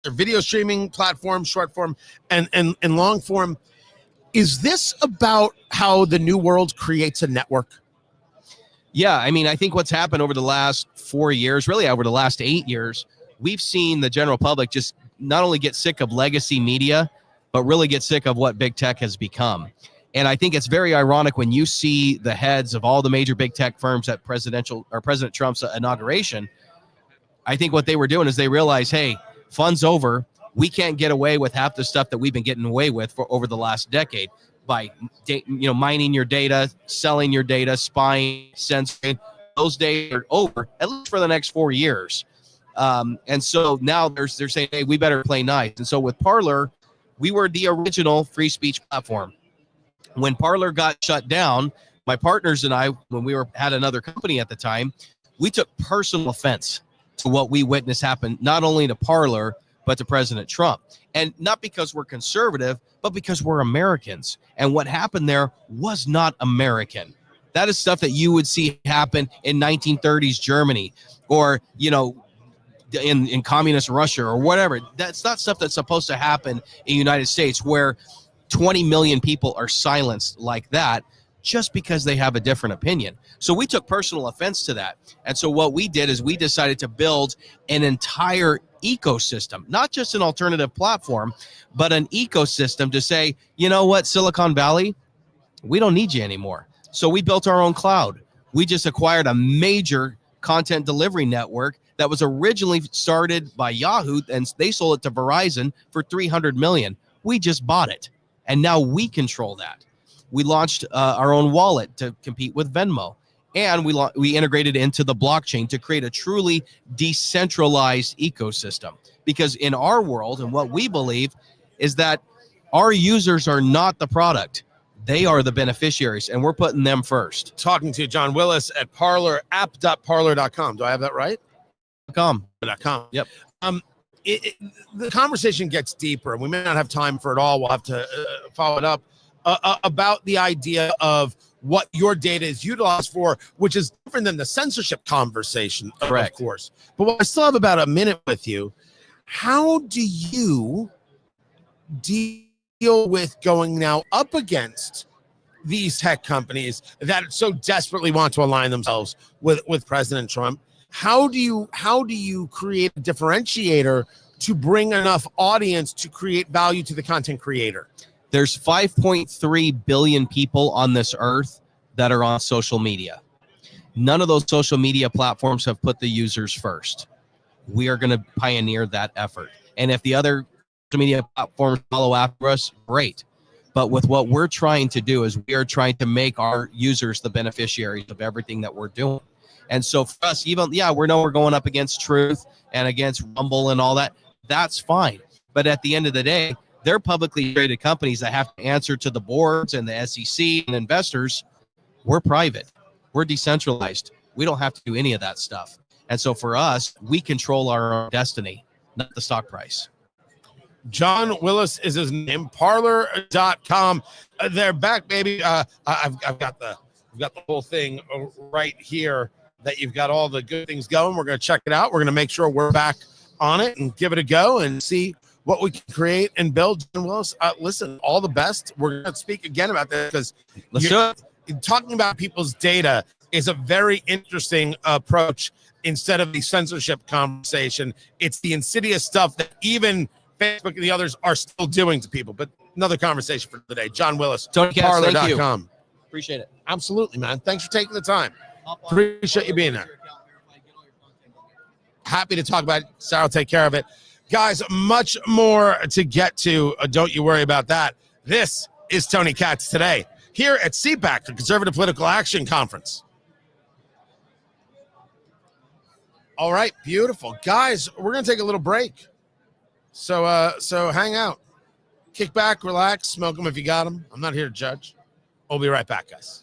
a video streaming platform, short form and long form. Is this about how the new world creates a network? Yeah, I mean, I think what's happened over the last 4 years, really over the last 8 years, we've seen the general public just not only get sick of legacy media, but really get sick of what big tech has become. And I think it's very ironic when you see the heads of all the major big tech firms at President Trump's inauguration. I think what they were doing is they realized, hey, fun's over. We can't get away with half the stuff that we've been getting away with for over the last decade by mining your data, selling your data, spying, censoring. Those days are over, at least for the next 4 years. And so now they're saying, hey, we better play nice. And so with Parler, we were the original free speech platform. When Parler got shut down, my partners and I, when we had another company at the time, we took personal offense to what we witnessed happen, not only to Parler, but to President Trump. And not because we're conservative, but because we're Americans. And what happened there was not American. That is stuff that you would see happen in 1930s Germany or, in communist Russia or whatever. That's not stuff that's supposed to happen in the United States where 20 million people are silenced like that just because they have a different opinion. So we took personal offense to that. And so what we did is we decided to build an entire ecosystem, not just an alternative platform, but an ecosystem to say, you know what, Silicon Valley, we don't need you anymore. So we built our own cloud. We just acquired a major content delivery network that was originally started by Yahoo, and they sold it to Verizon for $300 million. We just bought it, and now we control that. We launched our own wallet to compete with Venmo. And we integrated into the blockchain to create a truly decentralized ecosystem. Because in our world, and what we believe is that our users are not the product. They are the beneficiaries, and we're putting them first. Talking to John Willis at Parler, app.parler.com. Do I have that right? .com. .com. Yep. The conversation gets deeper, and we may not have time for it all. We'll have to follow it up about the idea of what your data is utilized for, which is different than the censorship conversation, Correct. Of course. But I still have about a minute with you. How do you deal with going now up against these tech companies that so desperately want to align themselves with President Trump? How do you create a differentiator to bring enough audience to create value to the content creator? There's 5.3 billion people on this earth that are on social media. None of those social media platforms have put the users first. We are going to pioneer that effort. And if the other social media platforms follow after us, great. But with what we're trying to do is we are trying to make our users the beneficiaries of everything that we're doing. And so for us, even, we're going up against Truth and against Rumble and all that. That's fine. But at the end of the day, they're publicly traded companies that have to answer to the boards and the SEC and investors. We're private. We're decentralized. We don't have to do any of that stuff. And so for us, we control our own destiny, not the stock price. John Willis is his name. Parler.com. They're back, baby. I've got the whole thing right here that you've got all the good things going. We're going to check it out. We're going to make sure we're back on it and give it a go and see what we can create and build. John Willis, listen, all the best. We're going to speak again about this because Let's do it. Talking about people's data is a very interesting approach. Instead of the censorship conversation, it's the insidious stuff that even Facebook and the others are still doing to people. But another conversation for today. John Willis, Tony Katz, thank you. Parler.com. Appreciate it. Absolutely, man. Thanks for taking the time. Appreciate you being there. Happy to talk about it. Sarah will take care of it. Guys, much more to get to. Don't you worry about that. This is Tony Katz today here at CPAC, the Conservative Political Action Conference. All right, beautiful. Guys, we're going to take a little break. So hang out. Kick back, relax, smoke them if you got them. I'm not here to judge. We'll be right back, guys.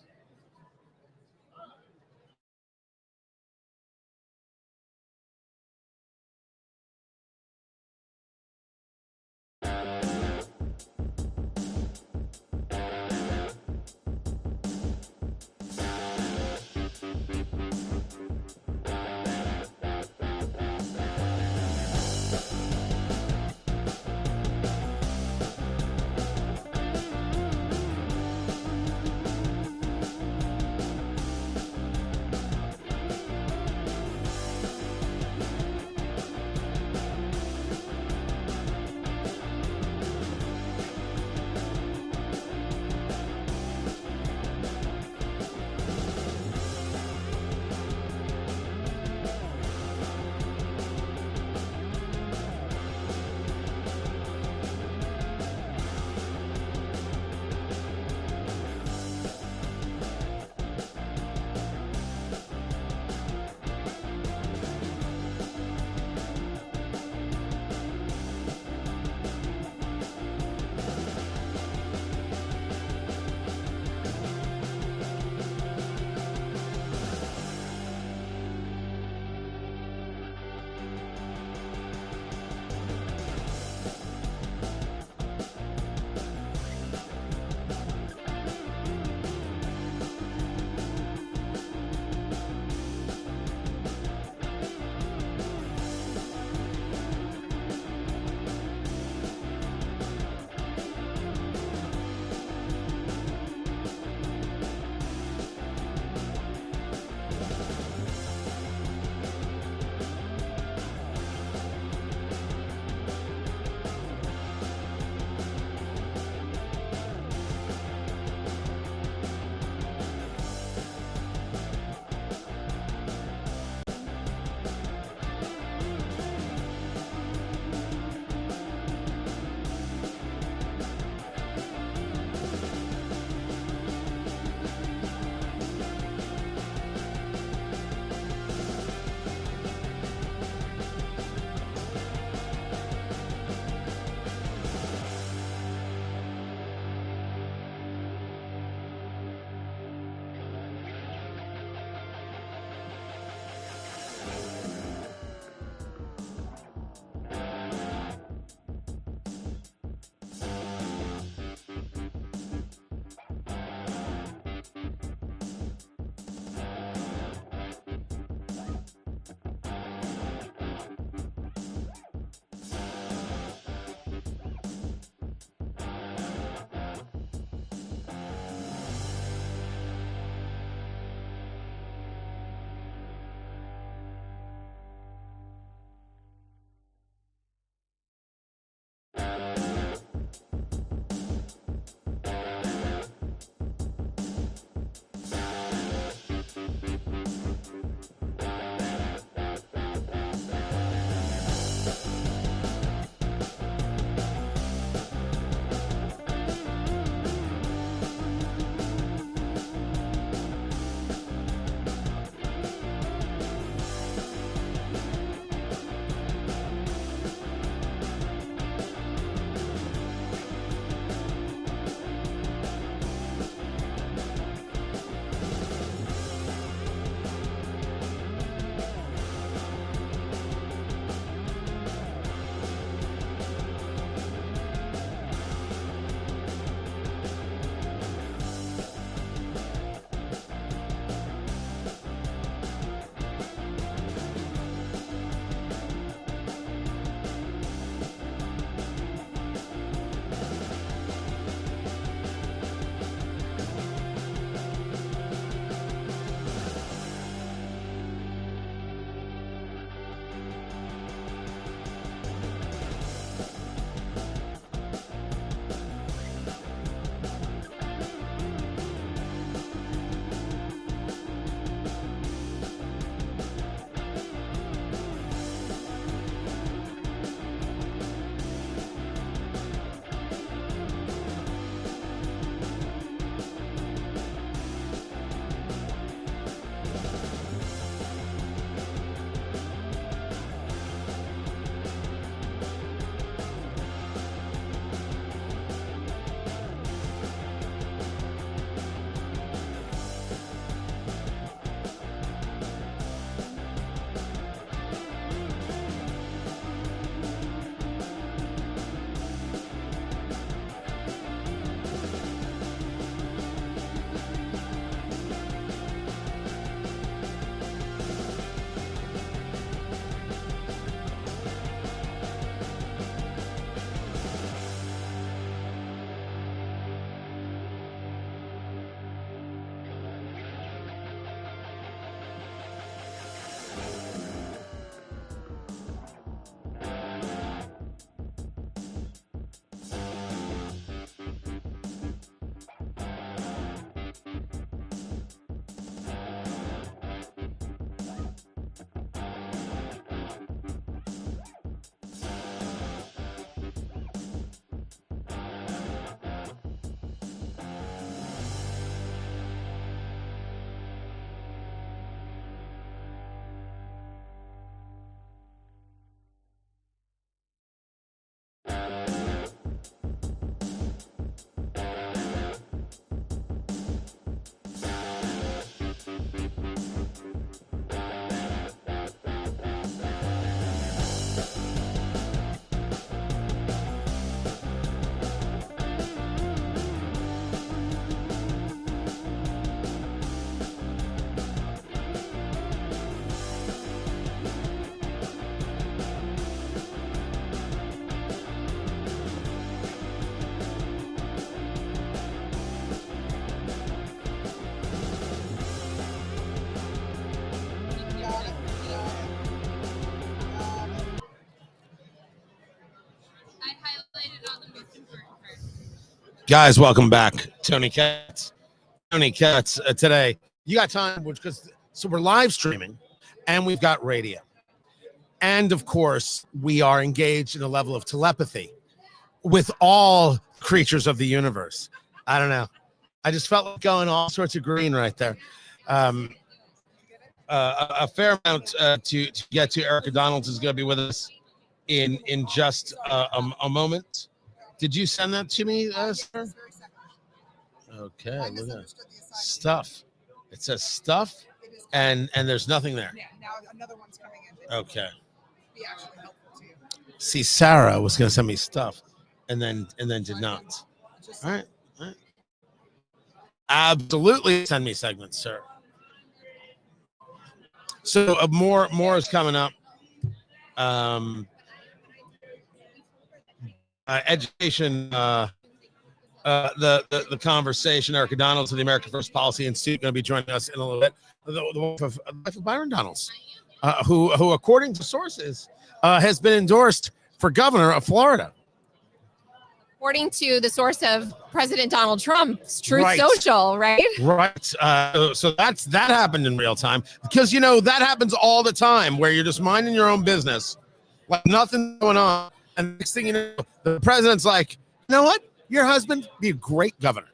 Guys, welcome back. Tony Katz. Tony Katz today. You got time, so we're live streaming and we've got radio. And of course, we are engaged in a level of telepathy with all creatures of the universe. I don't know. I just felt like going all sorts of green right there. A fair amount to get to. Erica Donalds is going to be with us in just a moment. Did you send that to me, sir? Okay, look at that. Stuff. It says stuff, and there's nothing there. Yeah, now another one's coming in. Okay. Be actually helpful to you. See, Sarah was going to send me stuff, and then did not. All right. Absolutely, send me segments, sir. So more is coming up. Education, the conversation. Erica Donalds of the American First Policy Institute going to be joining us in a little bit. The wife of Byron Donalds, who according to sources has been endorsed for governor of Florida. According to the source of President Donald Trump's Truth Right. Social, right? Right. So that happened in real time, because that happens all the time where you're just minding your own business, like nothing going on, and next thing you know, the president's like, you know what? Your husband be a great governor.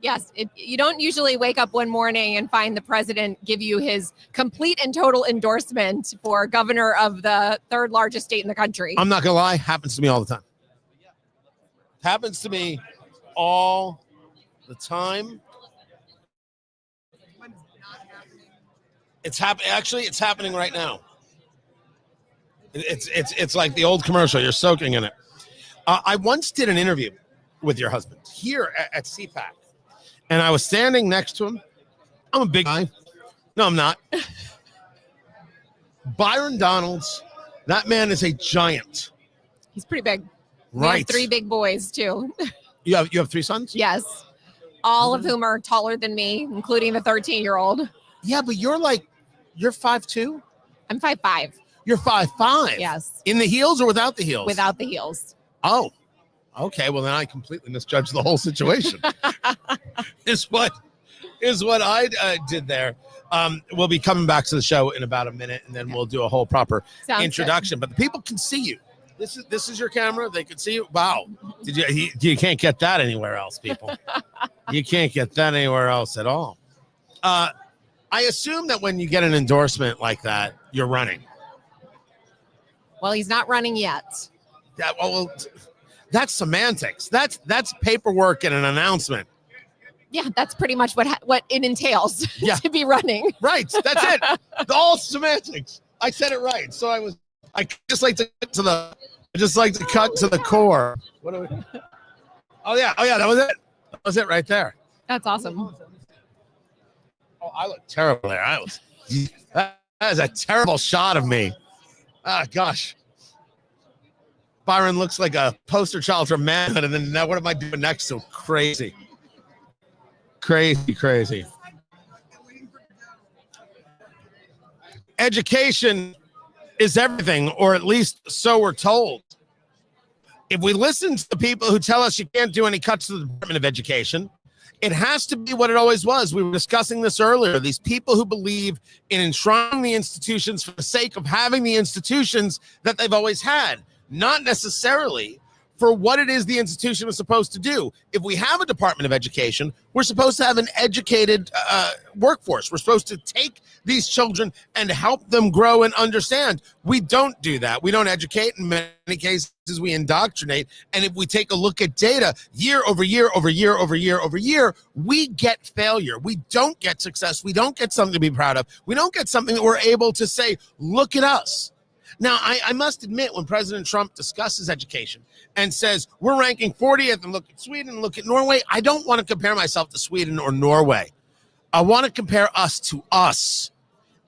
Yes. You don't usually wake up one morning and find the president give you his complete and total endorsement for governor of the third largest state in the country. I'm not gonna lie, happens to me all the time. Happens to me all the time. It's happening right now. It's like the old commercial. You're soaking in it. I once did an interview with your husband here at CPAC, and I was standing next to him. I'm a big guy. No, I'm not. Byron Donalds, that man is a giant. He's pretty big. We have Right. 3 big boys too. You have 3 sons? Yes. All of whom are taller than me, including the 13-year-old. Yeah, but you're 5'2"? I'm 5'5". You're 5'5". Yes. In the heels or without the heels? Without the heels. Oh, okay. Well, then I completely misjudged the whole situation. is what I did there. We'll be coming back to the show in about a minute, and then we'll do a whole proper Sounds introduction. But the people can see you. This is your camera. They can see you. Wow. You can't get that anywhere else, people. You can't get that anywhere else at all. I assume that when you get an endorsement like that, you're running. Well, he's not running yet. Well, that's semantics. That's paperwork and an announcement. Yeah, that's pretty much what it entails Yeah. to be running. Right. That's it. All semantics. I said it right. So I just like to cut to the core. What do we? Oh yeah. That was it. That was it right there. That's awesome. Oh, I look terrible there. That is a terrible shot of me. Ah, gosh. Byron looks like a poster child for manhood, and then now what am I doing next to him? Crazy. Education is everything, or at least so we're told. If we listen to the people who tell us you can't do any cuts to the Department of Education, it has to be what it always was. We were discussing this earlier. These people who believe in enshrining the institutions for the sake of having the institutions that they've always had, not necessarily for what it is the institution was supposed to do. If we have a Department of Education, we're supposed to have an educated workforce. We're supposed to take these children and help them grow and understand. We don't do that. We don't educate. In many cases, we indoctrinate. And if we take a look at data year over year, we get failure. We don't get success. We don't get something to be proud of. We don't get something that we're able to say, look at us. Now, I must admit, when President Trump discusses education and says we're ranking 40th and look at Sweden and look at Norway, I don't want to compare myself to Sweden or Norway. I want to compare us to us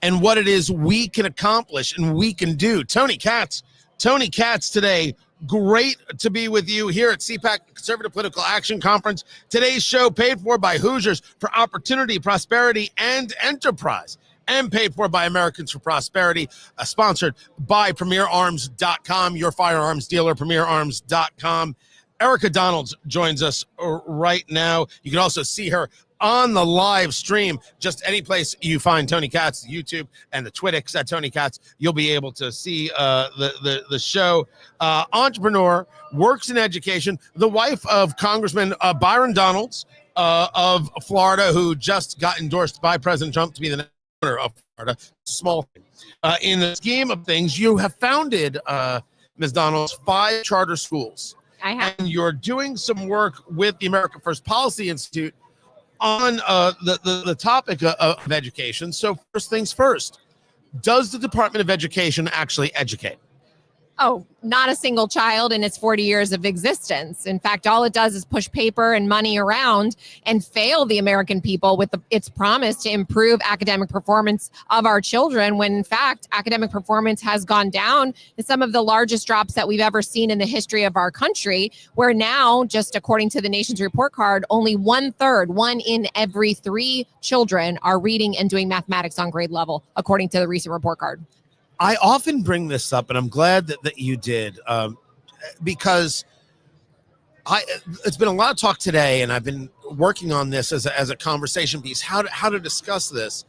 and what it is we can accomplish and we can do. Tony Katz today. Great to be with you here at CPAC, Conservative Political Action Conference. Today's show paid for by Hoosiers for Opportunity, Prosperity, and Enterprise, and paid for by Americans for Prosperity, sponsored by PremierArms.com, your firearms dealer, PremierArms.com. Erica Donalds joins us right now. You can also see her on the live stream. Just any place you find Tony Katz, YouTube, and the Twittix at Tony Katz, you'll be able to see the show. Entrepreneur, works in education, the wife of Congressman Byron Donalds of Florida, who just got endorsed by President Trump to be the governor of Florida. Small thing. In the scheme of things, you have founded, Ms. Donalds, 5 charter schools. I have. And you're doing some work with the America First Policy Institute on the topic of education. So first things first, does the Department of Education actually educate? Oh, not a single child in its 40 years of existence. In fact, all it does is push paper and money around and fail the American people with its promise to improve academic performance of our children, when in fact, academic performance has gone down to some of the largest drops that we've ever seen in the history of our country, where now, just according to the nation's report card, only 1/3, 1 in every 3 children are reading and doing mathematics on grade level, according to the recent report card. I often bring this up, and I'm glad that you did, because it's been a lot of talk today, and I've been working on this as a conversation piece, how to discuss this.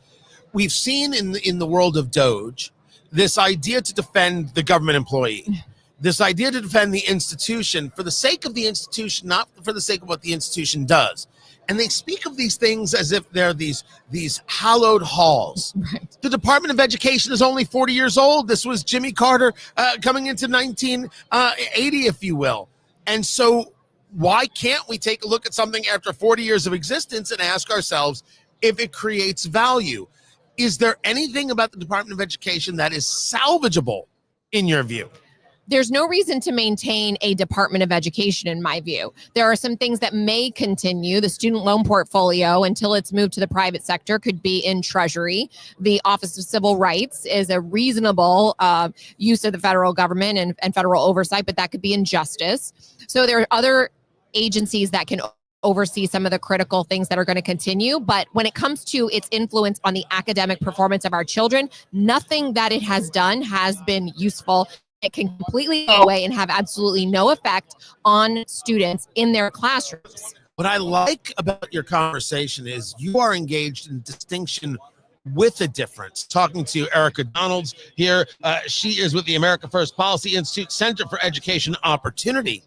We've seen in the world of DOGE this idea to defend the government employee, this idea to defend the institution for the sake of the institution, not for the sake of what the institution does. And they speak of these things as if they're these hallowed halls. Right. The Department of Education is only 40 years old. This was Jimmy Carter coming into 1980, if you will. And so why can't we take a look at something after 40 years of existence and ask ourselves if it creates value? Is there anything about the Department of Education that is salvageable in your view? There's no reason to maintain a Department of Education, in my view. There are some things that may continue. The student loan portfolio, until it's moved to the private sector, could be in Treasury. The Office of Civil Rights is a reasonable use of the federal government and federal oversight, but that could be in Justice. So there are other agencies that can oversee some of the critical things that are going to continue. But when it comes to its influence on the academic performance of our children, nothing that it has done has been useful. It can completely go away and have absolutely no effect on students in their classrooms. What I like about your conversation is you are engaged in distinction with a difference. Talking to Erica Donalds here, she is with the America First Policy Institute Center for Education Opportunity.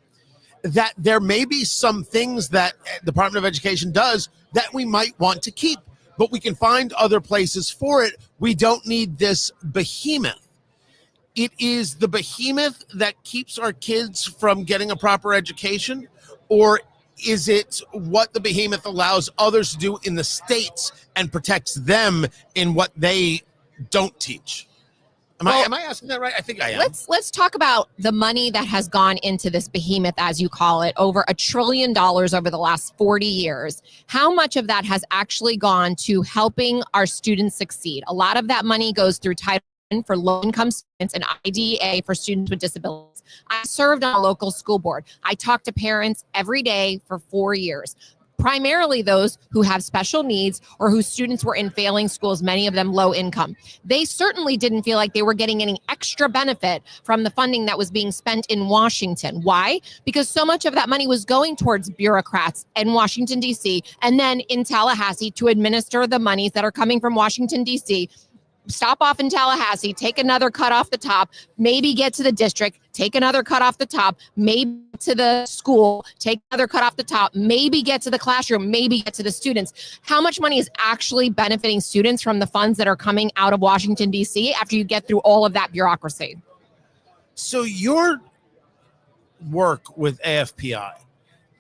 That there may be some things that the Department of Education does that we might want to keep, but we can find other places for it. We don't need this behemoth. It is the behemoth that keeps our kids from getting a proper education, or is it what the behemoth allows others to do in the states and protects them in what they don't teach? Am I asking that right? I think I am. Let's talk about the money that has gone into this behemoth, as you call it, over $1 trillion over the last 40 years. How much of that has actually gone to helping our students succeed? A lot of that money goes through Title for low-income students and IDEA for students with disabilities. I served on a local school board. I talked to parents every day for 4 years, primarily those who have special needs or whose students were in failing schools, many of them low income. They certainly didn't feel like they were getting any extra benefit from the funding that was being spent in Washington. Why? Because so much of that money was going towards bureaucrats in Washington, D.C., and then in Tallahassee to administer the monies that are coming from Washington, D.C., stop off in Tallahassee, take another cut off the top, maybe get to the district, take another cut off the top, maybe to the school, take another cut off the top, maybe get to the classroom, maybe get to the students. How much money is actually benefiting students from the funds that are coming out of Washington, D.C. after you get through all of that bureaucracy? So your work with AFPI,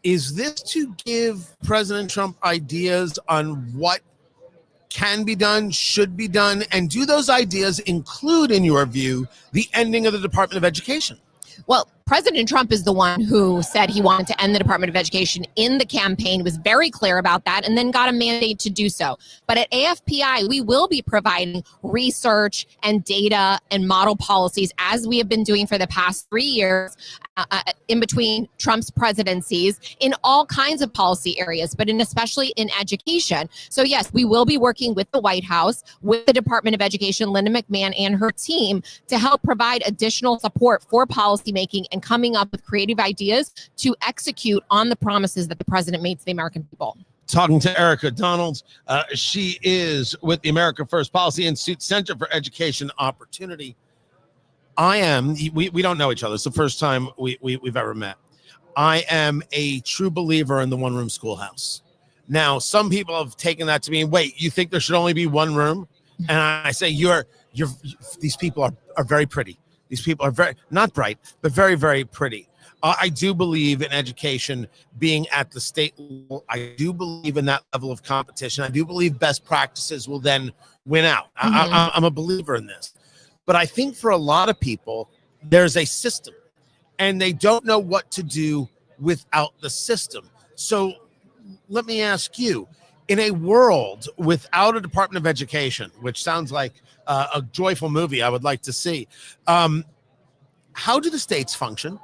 is this to give President Trump ideas on what can be done, should be done, and do those ideas include, in your view, the ending of the Department of Education? Well, President Trump is the one who said he wanted to end the Department of Education in the campaign, was very clear about that, and then got a mandate to do so. But at AFPI, we will be providing research and data and model policies, as we have been doing for the past 3 years, in between Trump's presidencies, in all kinds of policy areas, but especially in education. So yes, we will be working with the White House, with the Department of Education, Linda McMahon and her team, to help provide additional support for policymaking and and coming up with creative ideas to execute on the promises that the president made to the American people. Talking to Erica Donalds. She is with the America First Policy Institute Center for Education Opportunity. We don't know each other. It's the first time we've ever met. I am a true believer in the one-room schoolhouse. Now, some people have taken that to mean, wait, you think there should only be one room? And I say, these people are very pretty. These people are very, not bright, but very, very pretty. I do believe in education being at the state level. I do believe in that level of competition. I do believe best practices will then win out. I'm a believer in this. But I think for a lot of people, there's a system and they don't know what to do without the system. So let me ask you, in a world without a Department of Education, which sounds like a joyful movie I would like to see, how do the states function?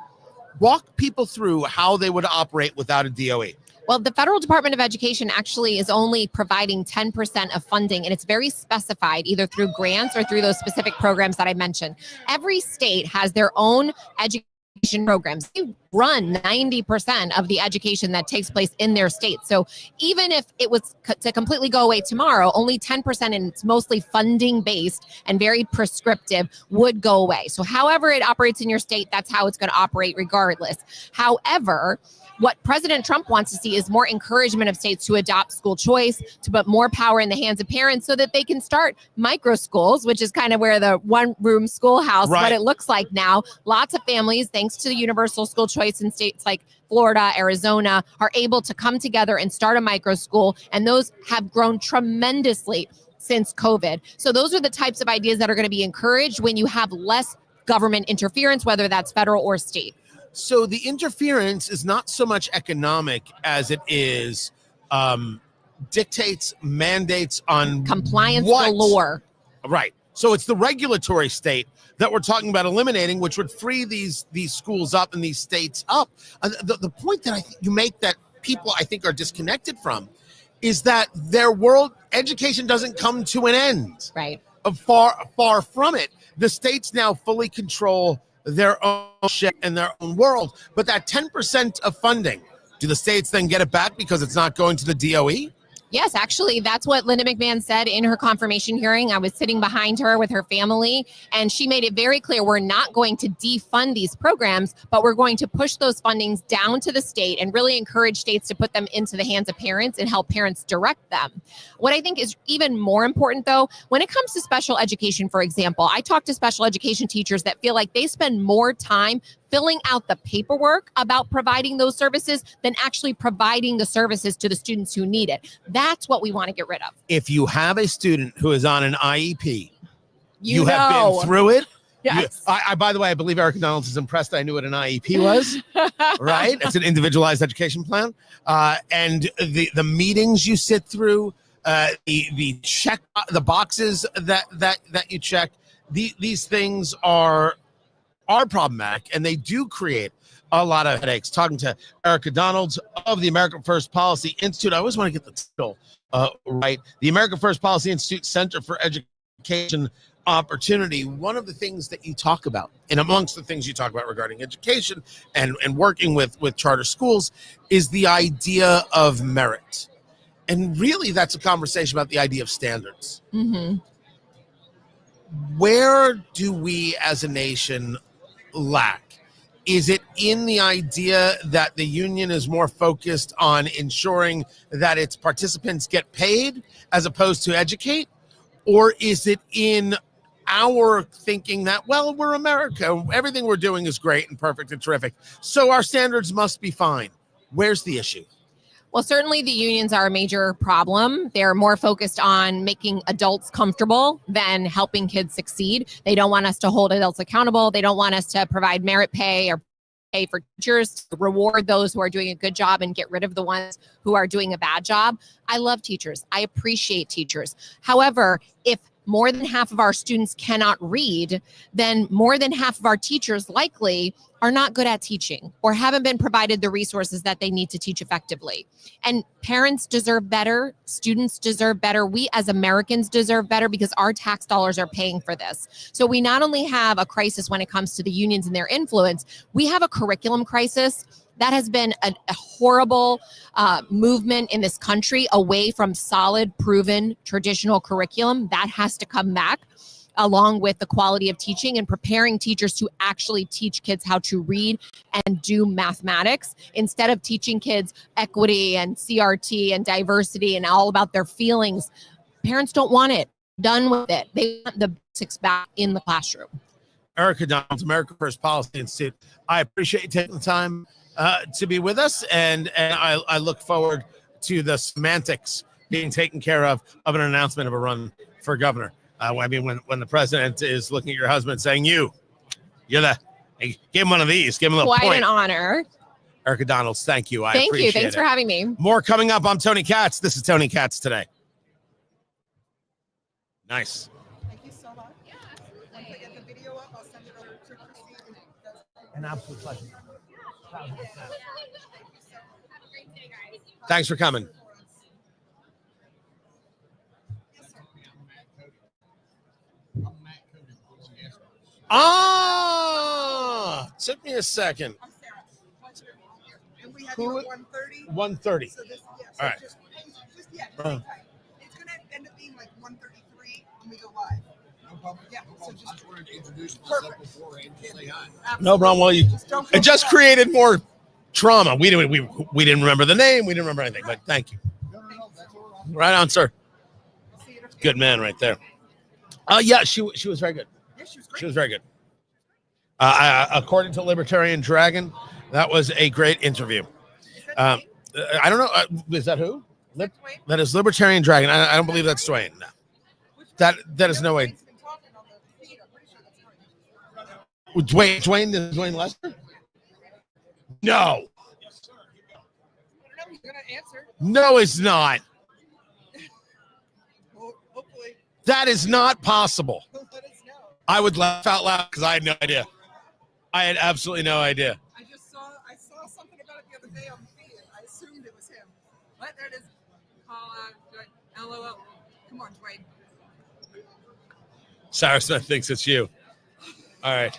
Walk people through how they would operate without a DOE. Well, the Federal Department of Education actually is only providing 10% of funding, and it's very specified either through grants or through those specific programs that I mentioned. Every state has their own education programs. They run 90% of the education that takes place in their state. So even if it was to completely go away tomorrow, only 10%, and it's mostly funding based and very prescriptive, would go away. So however it operates in your state, that's how it's going to operate regardless. However, what President Trump wants to see is more encouragement of states to adopt school choice, to put more power in the hands of parents so that they can start micro schools, which is kind of where the one-room schoolhouse, what it looks like now. Lots of families, thanks to the universal school choice in states like Florida, Arizona, are able to come together and start a micro school, and those have grown tremendously since COVID. So those are the types of ideas that are going to be encouraged when you have less government interference, whether that's federal or state. So the interference is not so much economic as it is dictates, mandates on compliance galore. Right. So it's the regulatory state that we're talking about eliminating, which would free these schools up and these states up. The point that I think you make that people I think are disconnected from is that their world education doesn't come to an end. Right. Far from it. The states now fully control their own shit and their own world. But that 10% of funding, do the states then get it back because it's not going to the DOE? Yes, actually, that's what Linda McMahon said in her confirmation hearing. I was sitting behind her with her family, and she made it very clear we're not going to defund these programs, but we're going to push those fundings down to the state and really encourage states to put them into the hands of parents and help parents direct them. What I think is even more important, though, when it comes to special education, for example, I talk to special education teachers that feel like they spend more time filling out the paperwork about providing those services than actually providing the services to the students who need it. That's what we want to get rid of. If you have a student who is on an IEP, you have been through it. Yes. By the way, I believe Erica Donalds is impressed I knew what an IEP was, right? It's an individualized education plan. And the meetings you sit through, the check, the boxes that you check, these things are problematic, and they do create a lot of headaches. Talking to Erica Donalds of the America First Policy Institute. I always want to get the title right. The America First Policy Institute Center for Education Opportunity. One of the things that you talk about, and amongst the things you talk about regarding education and working with charter schools, is the idea of merit. And really, that's a conversation about the idea of standards. Mm-hmm. Where do we as a nation lack? Is it in the idea that the union is more focused on ensuring that its participants get paid as opposed to educate? Or is it in our thinking that, well, we're America, everything we're doing is great and perfect and terrific, so our standards must be fine? Where's the issue? Well, certainly the unions are a major problem. They're more focused on making adults comfortable than helping kids succeed. They don't want us to hold adults accountable. They don't want us to provide merit pay or pay for teachers, to reward those who are doing a good job and get rid of the ones who are doing a bad job. I love teachers. I appreciate teachers. However, if more than half of our students cannot read, then more than half of our teachers likely are not good at teaching or haven't been provided the resources that they need to teach effectively. And parents deserve better. Students deserve better. We as Americans deserve better because our tax dollars are paying for this. So we not only have a crisis when it comes to the unions and their influence, we have a curriculum crisis. That has been a horrible movement in this country away from solid, proven, traditional curriculum. That has to come back, along with the quality of teaching and preparing teachers to actually teach kids how to read and do mathematics instead of teaching kids equity and CRT and diversity and all about their feelings. Parents don't want it. Done with it. They want the basics back in the classroom. Erica Donald, America First Policy Institute. I appreciate you taking the time to be with us, and I look forward to the semantics being taken care of an announcement of a run for governor. I mean, when the president is looking at your husband saying, you're the, hey, give him one of these, give him a little Quite point. an honor. Erica Donalds, thank you. I Thank appreciate you. Thanks it. for having me. More coming up. I'm Tony Katz. This is Tony Katz Today. Nice. Thank you so much. Yeah, once I get the video up, I'll send it over to Christine. An absolute pleasure. Thanks for coming. Took me a second. I'm Sarah. And we have Who- you at 1:30. 1:30. So this, yeah, so All right. just hang tight. It's going to end up being like 1:33 when we go live. Yeah, so just wanted to introduce Perfect. beforehand to say hi. No problem. Well, don't feel it just bad. created more trauma. We didn't remember the name. We didn't remember anything. But thank you. No, that's all right. Right on, sir. We'll see you in a few. Good man, right there. Yeah, she was very good. Yeah, she was great. She was very good. According to Libertarian Dragon, that was a great interview. I don't know. Is that who? Dwayne? That is Libertarian Dragon. I don't believe that's Dwayne. No. That is no way. Dwayne's been talking on the feed. I'm pretty sure that's Dwayne. Dwayne Lester? No. I don't know. He's going to answer. No, it's not. Well, hopefully, That is not possible. he'll let us know. I would laugh out loud because I had no idea. I had absolutely no idea. I saw something about it the other day on the feed. I assumed it was him. But there it is. Call LOL. Come on, Dwayne. Sarah Smith thinks it's you. All right.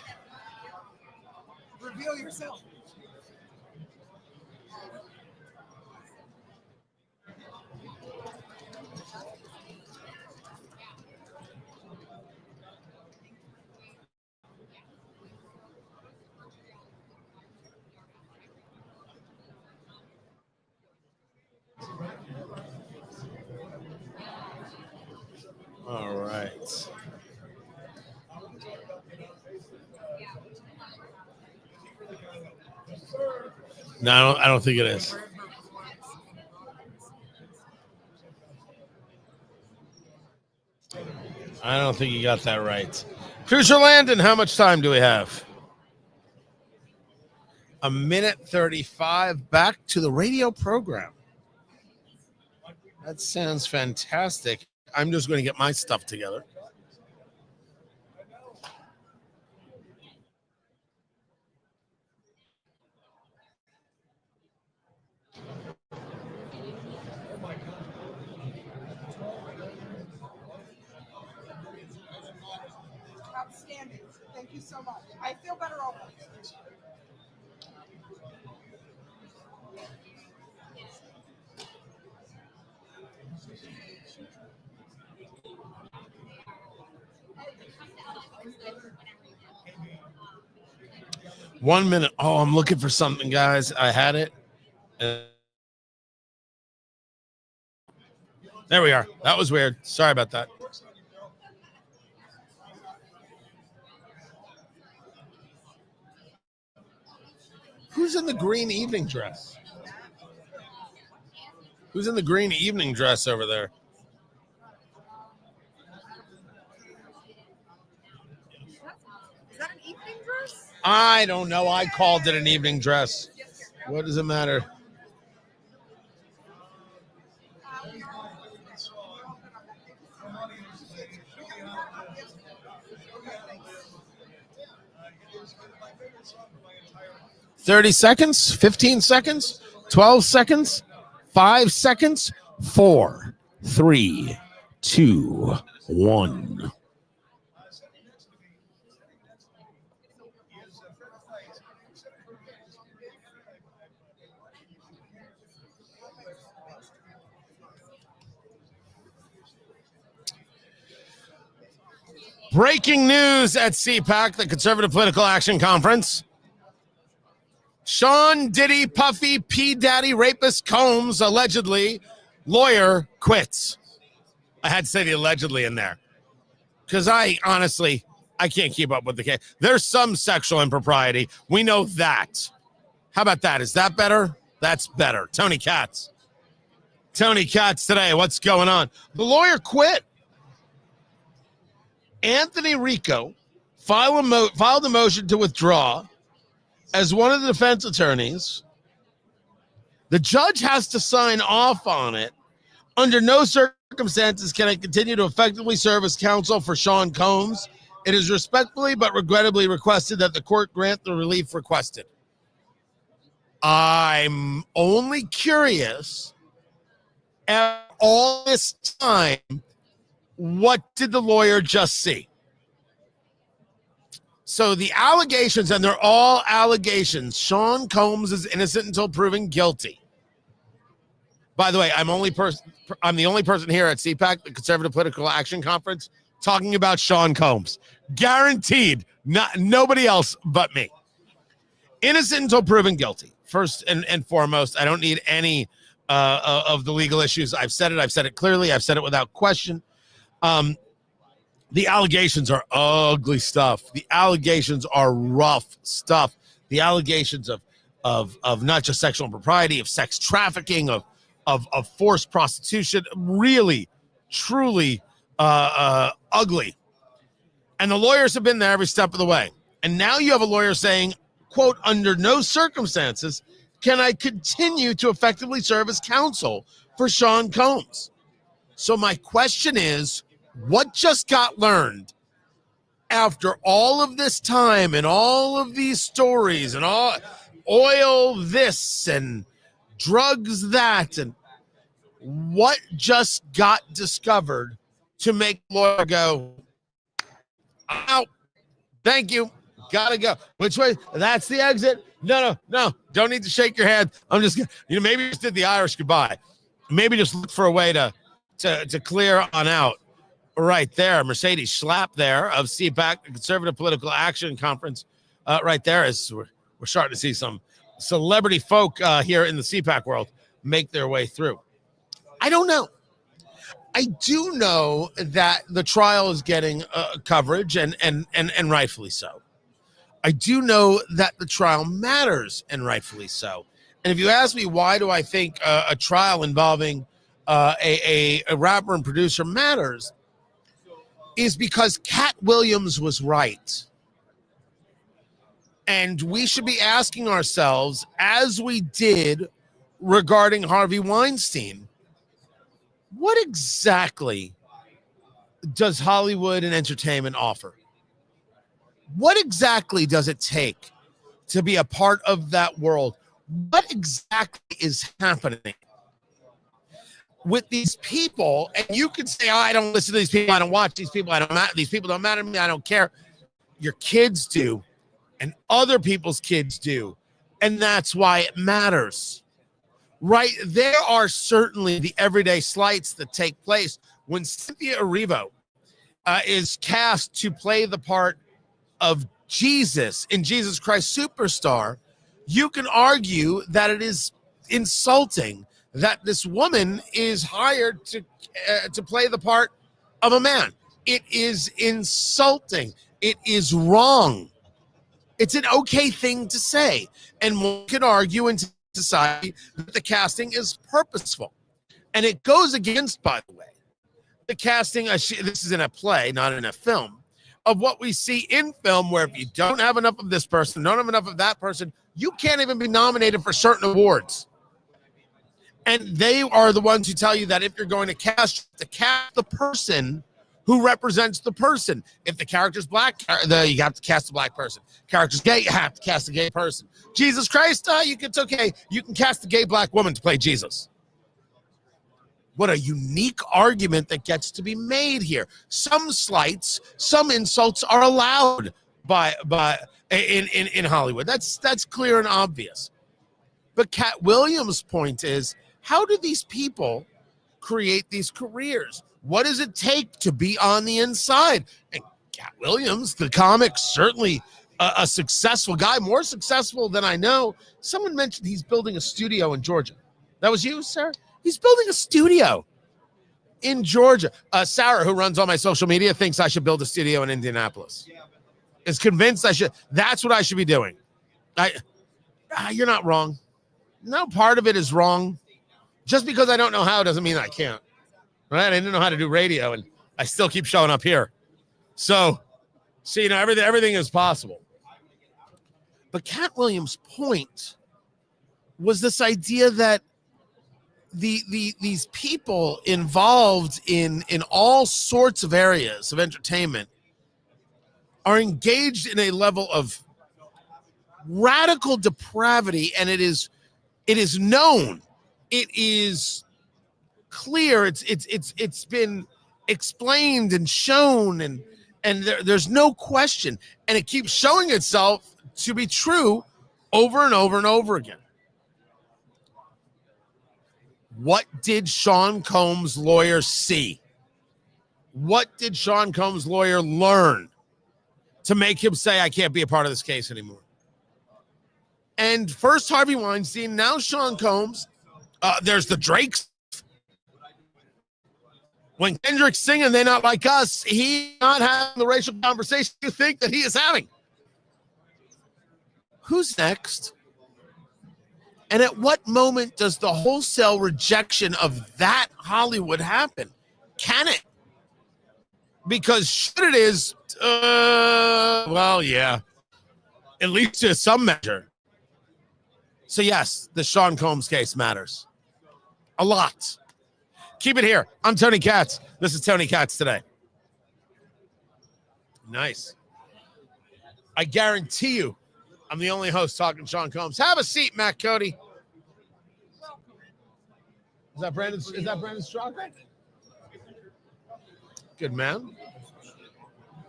Reveal yourself. All right. No, I don't think it is. I don't think you got that right. Cruiser Landon, how much time do we have? 1:35. Back to the radio program. That sounds fantastic. I'm just going to get my stuff together. Outstanding. Thank you so much. I feel better already. One minute. Oh, I'm looking for something, guys. I had it. There we are. That was weird. Sorry about that. Who's in the green evening dress? Who's in the green evening dress over there? Is that an evening dress? I don't know. I called it an evening dress. What does it matter? "30 seconds, 15 seconds, 12 seconds, 5 seconds, 4, 3, 2, 1. Breaking news at CPAC, the Conservative Political Action Conference. Sean Diddy, Puffy, P. Daddy, rapist Combs, allegedly, lawyer quits. I had to say the allegedly in there because I can't keep up with the case. There's some sexual impropriety. We know that. How about that? Is that better? That's better. Tony Katz. Tony Katz today. What's going on? The lawyer quit. Anthony Rico filed a motion to withdraw as one of the defense attorneys. The judge has to sign off on it. Under no circumstances can I continue to effectively serve as counsel for Sean Combs. It is respectfully but regrettably requested that the court grant the relief requested. I'm only curious, at all this time, what did the lawyer just see? So the allegations, and they're all allegations, Sean Combs is innocent until proven guilty. By the way, I'm the only person here at CPAC, the Conservative Political Action Conference, talking about Sean Combs. Guaranteed, nobody else but me. Innocent until proven guilty. First and foremost, I don't need any of the legal issues. I've said it clearly. I've said it without question. The allegations are ugly stuff. The allegations are rough stuff. The allegations of not just sexual impropriety, of sex trafficking, of forced prostitution, really, truly ugly. And the lawyers have been there every step of the way. And now you have a lawyer saying, quote, under no circumstances can I continue to effectively serve as counsel for Sean Combs. So my question is, what just got learned after all of this time and all of these stories and all oil this and drugs that, and what just got discovered to make the lawyer go, I'm out, thank you, gotta go. Which way? That's the exit. No, don't need to shake your hand. I'm just, maybe just did the Irish goodbye. Maybe just look for a way to clear on out. Right there, Mercedes Schlapp there of CPAC, the Conservative Political Action Conference. Right there is we're starting to see some celebrity folk here in the CPAC world make their way through. I don't know. I do know that the trial is getting coverage and rightfully so. I do know that the trial matters and rightfully so. And if you ask me why do I think a trial involving a rapper and producer matters, is because Cat Williams was right. And we should be asking ourselves, as we did regarding Harvey Weinstein, what exactly does Hollywood and entertainment offer? What exactly does it take to be a part of that world? What exactly is happening with these people? And you can say, I don't listen to these people, I don't watch these people, these people don't matter to me, I don't care. Your kids do, and other people's kids do, and that's why it matters. Right? There are certainly the everyday slights that take place when Cynthia Erivo is cast to play the part of Jesus in Jesus Christ Superstar. You can argue that it is insulting that this woman is hired to play the part of a man. It is insulting. It is wrong. It's an okay thing to say. And one can argue in society that the casting is purposeful. And it goes against, by the way, the casting, this is in a play, not in a film, of what we see in film, where if you don't have enough of this person, don't have enough of that person, you can't even be nominated for certain awards. And they are the ones who tell you that if you're going to cast the person who represents the person. If the character's black, you have to cast a black person. Character's gay, you have to cast a gay person. Jesus Christ, it's okay. You can cast a gay black woman to play Jesus. What a unique argument that gets to be made here. Some slights, some insults are allowed in Hollywood. That's clear and obvious. But Cat Williams' point is, how do these people create these careers? What does it take to be on the inside? And Cat Williams, the comic, certainly a successful guy, more successful than I know. Someone mentioned he's building a studio in Georgia. That was you, sir? He's building a studio in Georgia. Sarah, who runs all my social media, thinks I should build a studio in Indianapolis. Is convinced I should. That's what I should be doing. You're not wrong. No part of it is wrong. Just because I don't know how doesn't mean I can't. Right? I didn't know how to do radio, and I still keep showing up here. So everything is possible. But Cat Williams' point was this idea that these people involved in all sorts of areas of entertainment are engaged in a level of radical depravity, and it is known, it is clear, it's been explained and shown, and there's no question, and it keeps showing itself to be true over and over and over again. What did Sean Combs' lawyer see? What did Sean Combs' lawyer learn to make him say, I can't be a part of this case anymore? And first Harvey Weinstein, now Sean Combs. There's the Drakes. When Kendrick's singing They Not Like Us, he's not having the racial conversation you think that he is having. Who's next? And at what moment does the wholesale rejection of that Hollywood happen? Can it? Because shit it is, well, yeah, at least to some measure. So yes, the Sean Combs case matters a lot. Keep it here. I'm Tony Katz. This is Tony Katz Today. Nice. I guarantee you, I'm the only host talking Sean Combs. Have a seat, Matt Cody. Is that Brandon Strawberry? Good man.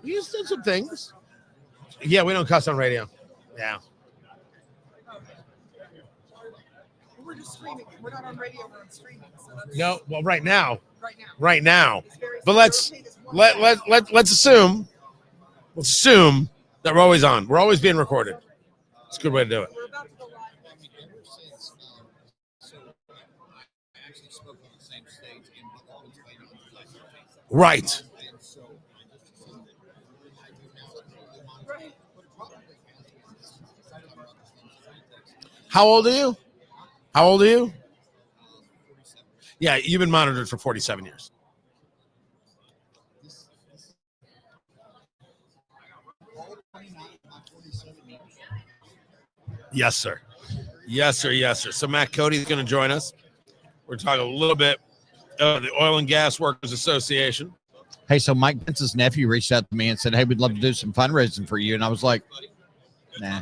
You just did some things. Yeah, we don't cuss on radio. Yeah. We're just streaming. We're not on radio. We're on streaming. So that's No, well, right now. right now. But let's assume that we're always on. We're always being recorded. It's a good way to do it. We're about to go live. Right. Right. How old are you? Yeah, you've been monitored for 47 years. Yes, sir. So Matt Cody's going to join us. We're talking a little bit of the Oil and Gas Workers Association. Hey, so Mike Pence's nephew reached out to me and said, hey, we'd love to do some fundraising for you. And I was like, nah.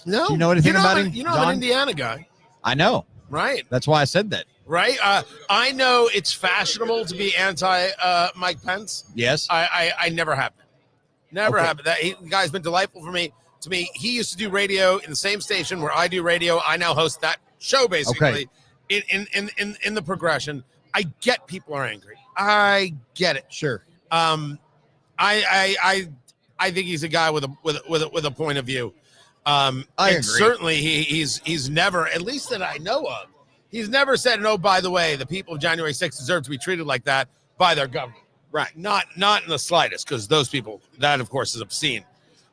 No. Do you know anything about him? I'm an Indiana guy. I know. Right. That's why I said that. Right. I know it's fashionable to be anti Mike Pence. Yes. I never have been. Never Okay. have been. The guy's been delightful for me. To me, he used to do radio in the same station where I do radio. I now host that show, basically. Okay. In the progression. I get people are angry. I get it. Sure. I think he's a guy with a point of view. I agree. Certainly he's never, at least that I know of, he's never said, no, by the way, the people of January 6th deserve to be treated like that by their government. Right. Not in the slightest, because those people, that of course is obscene.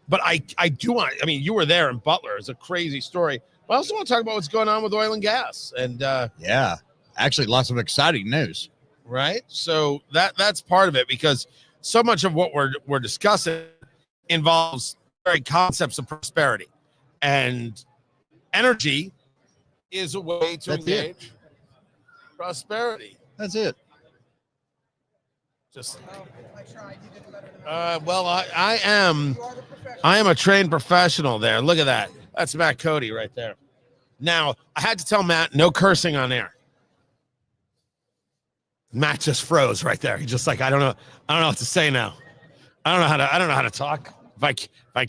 But I do want, you were there in Butler. It's a crazy story. But I also want to talk about what's going on with oil and gas. And yeah, actually lots of exciting news. Right. So that's part of it, because so much of what we're discussing involves very concepts of prosperity, and energy is a way to engage prosperity. That's it. Just I tried. You did better than well, I am You are the professional. I am a trained professional there. Look at that. That's Matt Cody right there. Now, I had to tell Matt no cursing on air. Matt just froze right there. He's just like, I don't know what to say now. I don't know how to talk. If I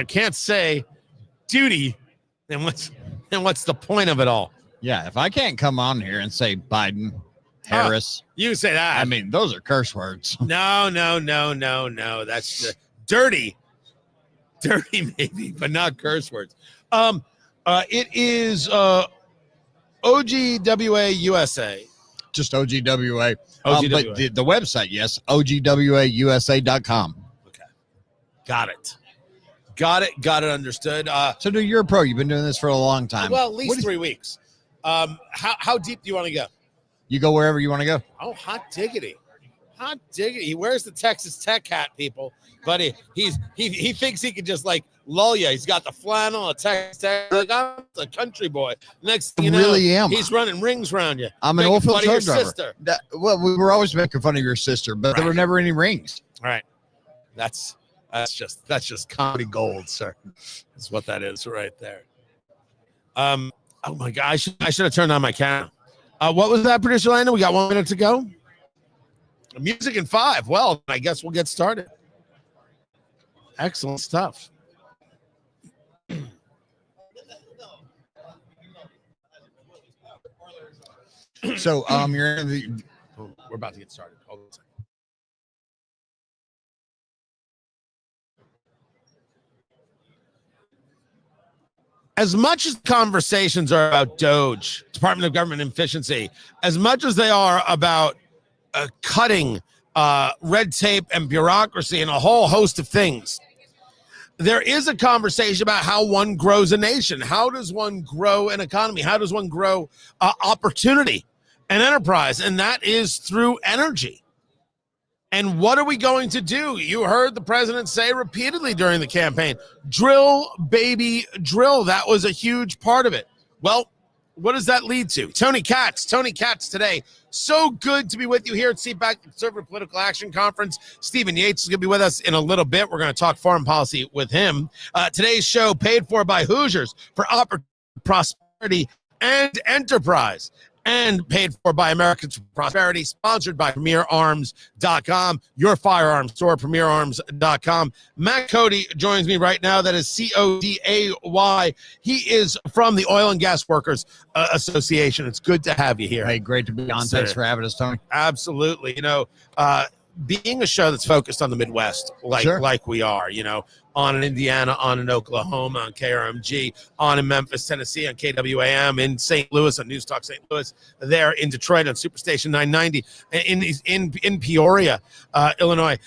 can't say duty, then what's the point of it all? Yeah, if I can't come on here and say Biden, Harris, You say that. I mean, those are curse words. No. That's dirty maybe, but not curse words. It is OGWA USA. Just OGWA. OGWA. But the website, yes, OGWAUSA.com. Okay, got it. Understood. So, dude, you're a pro. You've been doing this for a long time. Well, at least 3 weeks. How deep do you want to go? You go wherever you want to go. Oh, hot diggity. He wears the Texas Tech hat, people, but he thinks he can just like lull you. He's got the flannel, a Texas Tech. Like, I'm a country boy. Next thing you know, really am. He's running rings around you. I'm an Making old field fun of your truck driver. sister. Well, we were always making fun of your sister, but there were never any rings. All right. That's just comedy gold, sir. That's what that is right there. Oh my God, I should have turned on my camera. What was that, producer Landon? We got 1 minute to go. Music in 5. Well, I guess we'll get started. Excellent stuff. So, you're in the. We're about to get started. Hold on a second. As much as conversations are about DOGE, Department of Government Efficiency, as much as they are about cutting red tape and bureaucracy and a whole host of things, there is a conversation about how one grows a nation. How does one grow an economy? How does one grow opportunity and enterprise? And that is through energy. And what are we going to do? You heard the president say repeatedly during the campaign, drill, baby, drill. That was a huge part of it. Well, what does that lead to? Tony Katz today. So good to be with you here at CPAC, Conservative Political Action Conference. Stephen Yates is going to be with us in a little bit. We're going to talk foreign policy with him. Today's show paid for by Hoosiers for prosperity and enterprise, and paid for by Americans for Prosperity, sponsored by PremierArms.com, your firearms store, PremierArms.com. Matt Cody joins me right now. That is Coday. He is from the Oil and Gas Workers Association. It's good to have you here. Hey, great to be on. Thanks for having us, Tony. Absolutely. Being a show that's focused on the Midwest, like we are, on in Indiana, on in Oklahoma, on KRMG, on in Memphis, Tennessee, on KWAM, in St. Louis, on News Talk St. Louis, there in Detroit on Superstation 990, in Peoria, Illinois.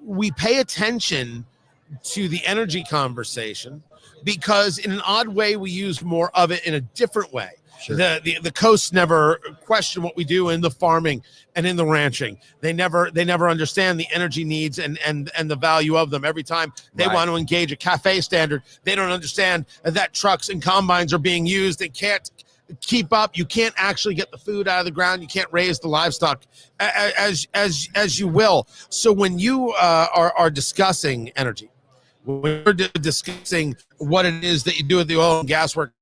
We pay attention to the energy conversation because in an odd way, we use more of it in a different way. Sure. The coasts never question what we do in the farming and in the ranching. They never understand the energy needs and the value of them. Every time they want to engage a cafe standard, they don't understand that trucks and combines are being used. They can't keep up. You can't actually get the food out of the ground. You can't raise the livestock as you will. So when you are discussing energy, when we're discussing what it is that you do at the Oil and Gas Workers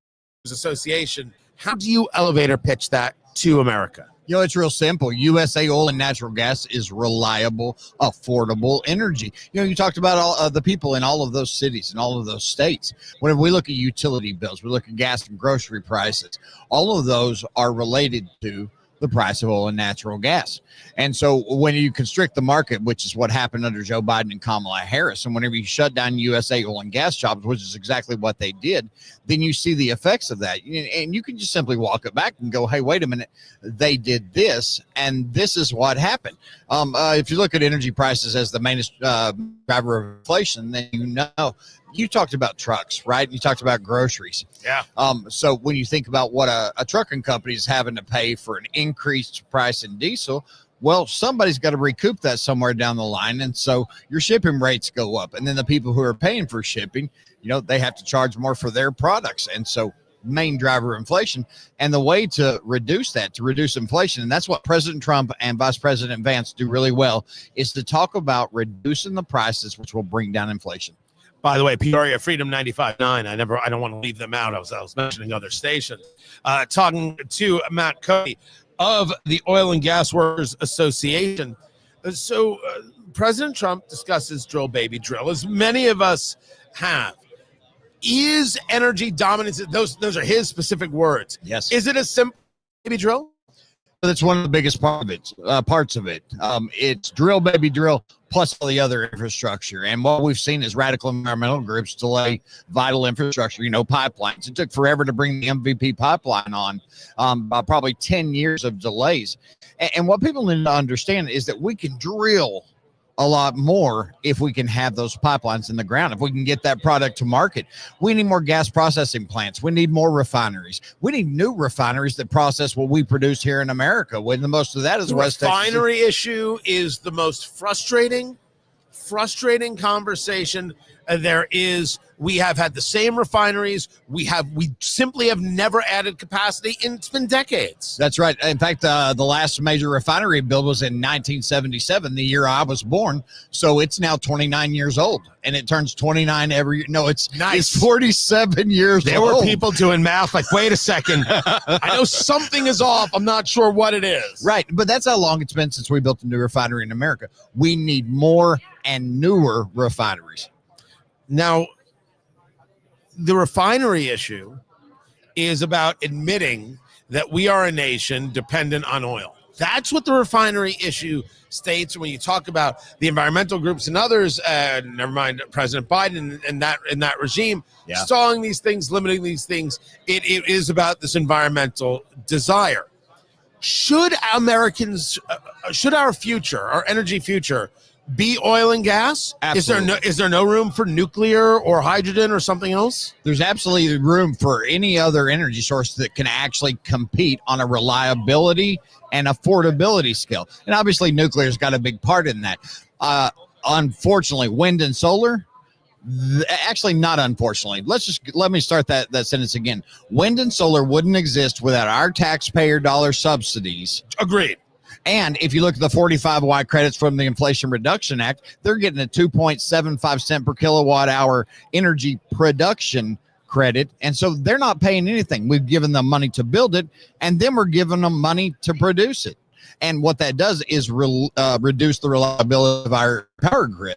Association, how do you elevator pitch that to America? It's real simple. USA oil and natural gas is reliable, affordable energy. You talked about all the people in all of those cities and all of those states. Whenever we look at utility bills, we look at gas and grocery prices, all of those are related to the price of oil and natural gas. And so when you constrict the market, which is what happened under Joe Biden and Kamala Harris, and whenever you shut down USA oil and gas jobs, which is exactly what they did, then you see the effects of that. And you can just simply walk it back and go, hey, wait a minute, they did this, and this is what happened. If you look at energy prices as the main driver of inflation, then you talked about trucks, right? You talked about groceries. Yeah. So when you think about what a trucking company is having to pay for an increased price in diesel, well, somebody's got to recoup that somewhere down the line. And so your shipping rates go up. And then the people who are paying for shipping, they have to charge more for their products. And so main driver of inflation. And the way to reduce that, to reduce inflation, and that's what President Trump and Vice President Vance do really well, is to talk about reducing the prices, which will bring down inflation. By the way, Peoria Freedom 95.9. I don't want to leave them out. I was mentioning other stations. Talking to Matt Cody of the Oil and Gas Workers Association. So President Trump discusses drill, baby, drill, as many of us have. Is energy dominance? Those are his specific words. Yes. Is it a simple baby drill? That's one of the biggest parts of it. It's drill, baby, drill, plus all the other infrastructure. And what we've seen is radical environmental groups delay vital infrastructure, pipelines. It took forever to bring the MVP pipeline on, probably 10 years of delays. And what people need to understand is that we can drill a lot more if we can have those pipelines in the ground, if we can get that product to market. We need more gas processing plants. We need more refineries. We need new refineries that process what we produce here in America, when the most of that is The West Texas. refinery issue is the most frustrating conversation there is. We have had the same refineries. We simply have never added capacity, and it's been decades. That's right. In fact, the last major refinery build was in 1977, the year I was born. So it's now 29 years old, and it turns 29 every year. No, it's Nice. It's 47 years There old. were people doing math like, wait a second. I know something is off. I'm not sure what it is. Right, but that's how long it's been since we built a new refinery in America. We need more and newer refineries. Now, the refinery issue is about admitting that we are a nation dependent on oil. That's what the refinery issue states. When you talk about the environmental groups and others, never mind President Biden and that regime, stalling these things, limiting these things, it is about this environmental desire. Should Americans, should our future, our energy future, be oil and gas? Absolutely. Is there no room for nuclear or hydrogen or something else? There's absolutely room for any other energy source that can actually compete on a reliability and affordability scale. And obviously nuclear's got a big part in that. Unfortunately, wind and solar, actually not unfortunately. Let me start that sentence again. Wind and solar wouldn't exist without our taxpayer dollar subsidies. Agreed. And if you look at the 45Y credits from the Inflation Reduction Act, they're getting a 2.75 cent per kilowatt hour energy production credit. And so they're not paying anything. We've given them money to build it, and then we're giving them money to produce it. And what that does is reduce the reliability of our power grid.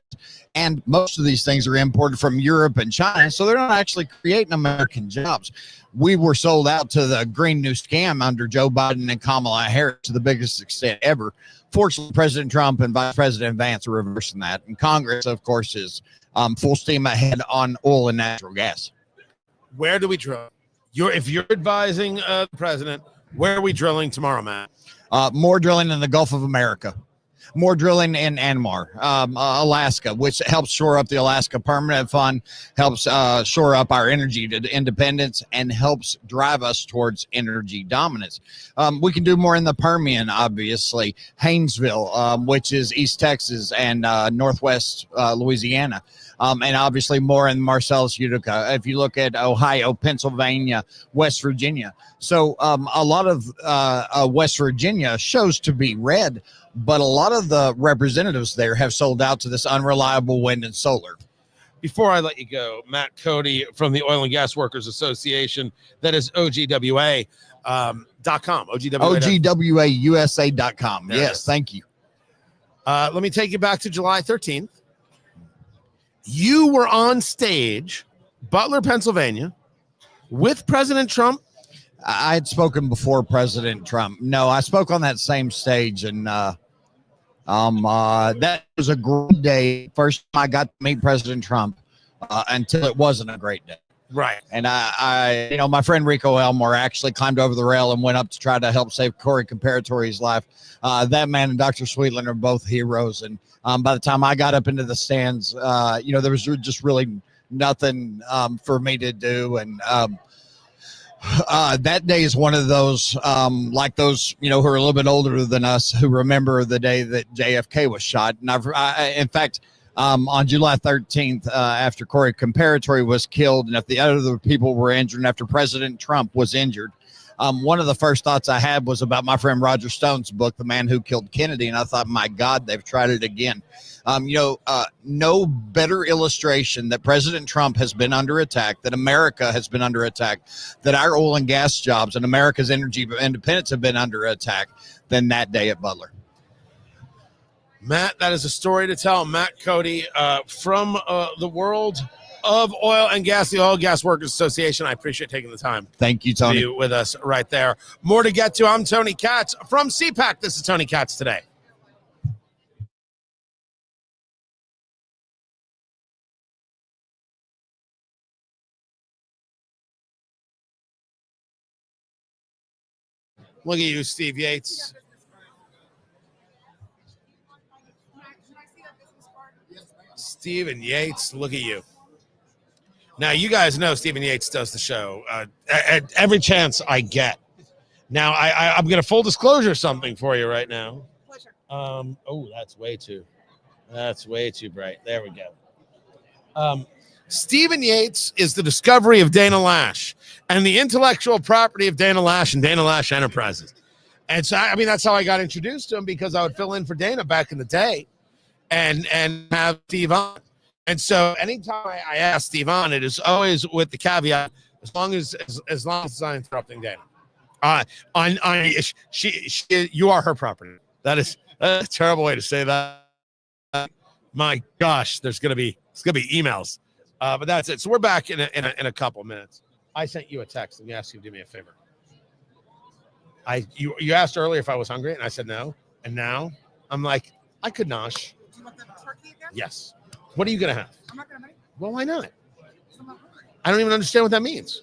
And most of these things are imported from Europe and China, so they're not actually creating American jobs. We were sold out to the Green New Scam under Joe Biden and Kamala Harris to the biggest extent ever. Fortunately, President Trump and Vice President Vance are reversing that. And Congress, of course, is full steam ahead on oil and natural gas. Where do we drill? If you're advising the president, where are we drilling tomorrow, Matt? More drilling in the Gulf of America. More drilling in Anmar, Alaska, which helps shore up the Alaska Permanent Fund, helps shore up our energy independence, and helps drive us towards energy dominance. We can do more in the Permian, obviously. Haynesville, which is East Texas and Northwest Louisiana. And obviously more in Marcellus Utica. If you look at Ohio, Pennsylvania, West Virginia. So a lot of West Virginia shows to be red, but a lot of the representatives there have sold out to this unreliable wind and solar. Before I let you go, Matt Cody from the Oil and Gas Workers Association, that is OGWA.com. OGWAUSA.com. Yes, thank you. Let me take you back to July 13th. You were on stage, Butler, Pennsylvania, with President Trump. I had spoken before President Trump. No, I spoke on that same stage, and that was a great day. First time I got to meet President Trump until it wasn't a great day. Right. And I my friend Rico Elmore actually climbed over the rail and went up to try to help save Corey Comparatori's life. That man and Dr. Sweetland are both heroes. And by the time I got up into the stands, there was just really nothing for me to do. And that day is one of those, like those, who are a little bit older than us, who remember the day that JFK was shot. And in fact, on July 13th, after Corey Comparatori was killed, and if the other people were injured, and after President Trump was injured, one of the first thoughts I had was about my friend Roger Stone's book, The Man Who Killed Kennedy. And I thought, my God, they've tried it again. No better illustration that President Trump has been under attack, that America has been under attack, that our oil and gas jobs and America's energy independence have been under attack than that day at Butler. Matt, that is a story to tell. Matt Cody from the world of oil and gas, the Oil and Gas Workers Association. I appreciate taking the time. Thank you, Tony. To be with us right there. More to get to. I'm Tony Katz from CPAC. This is Tony Katz Today. Look at you, Steve Yates. Stephen Yates, look at you. Now, you guys know Stephen Yates does the show at every chance I get. Now, I'm going to full disclosure something for you right now. Pleasure. That's way too bright. There we go. Stephen Yates is the discovery of Dana Lash and the intellectual property of Dana Lash and Dana Lash Enterprises. And so, I mean, that's how I got introduced to him, because I would fill in for Dana back in the day and have Steve on. And so anytime I ask Steve on, it is always with the caveat, as long as it's not interrupting Dana. You are her property. That's a terrible way to say that. My gosh, it's gonna be emails. But that's it. So we're back in a couple minutes. I sent you a text and asked you to do me a favor. You asked earlier if I was hungry, and I said no. And now I'm like, I could nosh. Do you want the turkey again? Yes. What are you gonna have? I'm not gonna have any. Well, why not? I'm not hungry. I don't even understand what that means.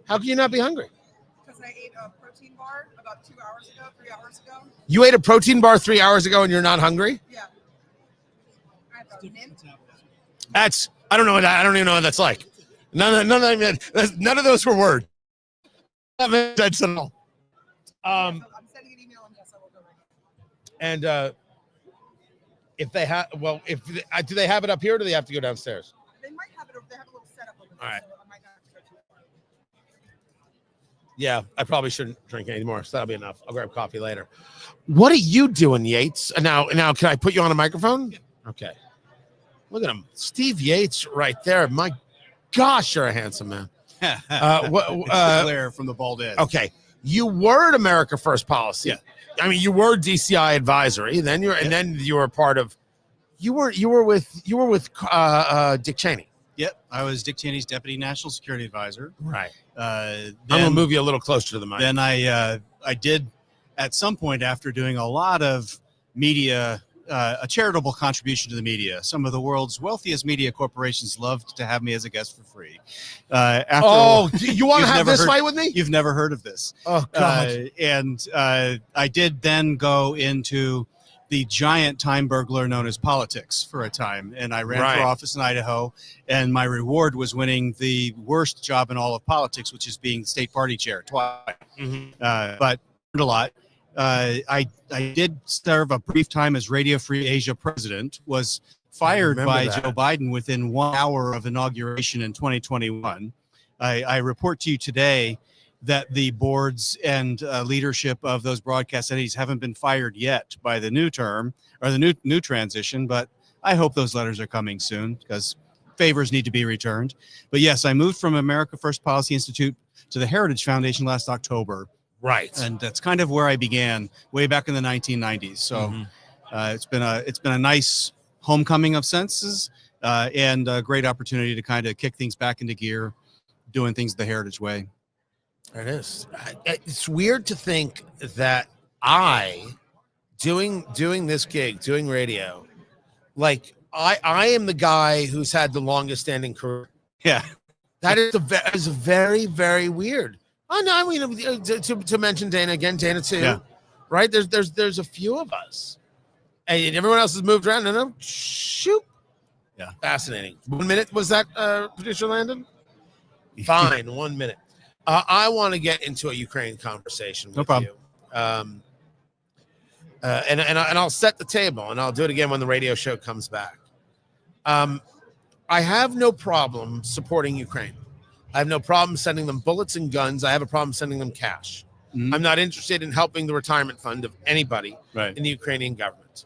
How can you not be hungry? Because I ate a protein bar about 3 hours ago. You ate a protein bar 3 hours ago and you're not hungry? Yeah. I have a mint. I don't know what that. I don't even know what that's like. None of those were words. That makes sense at all. I'm sending an email, and yes, I will go right now. And if they have, do they have it up here, or do they have to go downstairs? They might have it. They have a little setup over there. All right. So I might not have to go too far. Yeah, I probably shouldn't drink anymore, so that'll be enough. I'll grab coffee later. What are you doing, Yates? Now, can I put you on a microphone? Okay. Look at him, Steve Yates, right there. My gosh, you're a handsome man. Claire from the Bald Edge. Okay, you were at America First Policy. Yeah. I mean, you were DCI advisory. Then and then you were part of. You were with Dick Cheney. Yep, I was Dick Cheney's deputy national security advisor. Right. I'm gonna move you a little closer to the mic. Then I did, at some point after doing a lot of media, a charitable contribution to the media. Some of the world's wealthiest media corporations loved to have me as a guest for free. You want to have this fight with me? You've never heard of this. Oh, God. I did then go into the giant time burglar known as politics for a time. And I ran for office in Idaho, and my reward was winning the worst job in all of politics, which is being state party chair twice. Mm-hmm. But learned a lot. I did serve a brief time as Radio Free Asia president, was fired by Joe Biden within 1 hour of inauguration in 2021. I report to you today that the boards and leadership of those broadcast entities haven't been fired yet by the new term or the new transition, but I hope those letters are coming soon because favors need to be returned. But yes, I moved from America First Policy Institute to the Heritage Foundation last October. Right. And that's kind of where I began way back in the 1990s. So it's been a nice homecoming of senses and a great opportunity to kind of kick things back into gear, doing things the Heritage way. It is. It's weird to think that I, doing this gig, doing radio, like I am the guy who's had the longest standing career. Yeah. That is very, very weird. Oh no, I mean to mention Dana again, Dana too. Yeah. Right? There's a few of us. And everyone else has moved around. No. Shoot. Yeah. Fascinating. 1 minute was that producer Landon? Fine, 1 minute. I want to get into a Ukraine conversation with you. And I'll set the table, and I'll do it again when the radio show comes back. I have no problem supporting Ukraine. I have no problem sending them bullets and guns. I have a problem sending them cash. Mhm. I'm not interested in helping the retirement fund of anybody Right. in the Ukrainian government.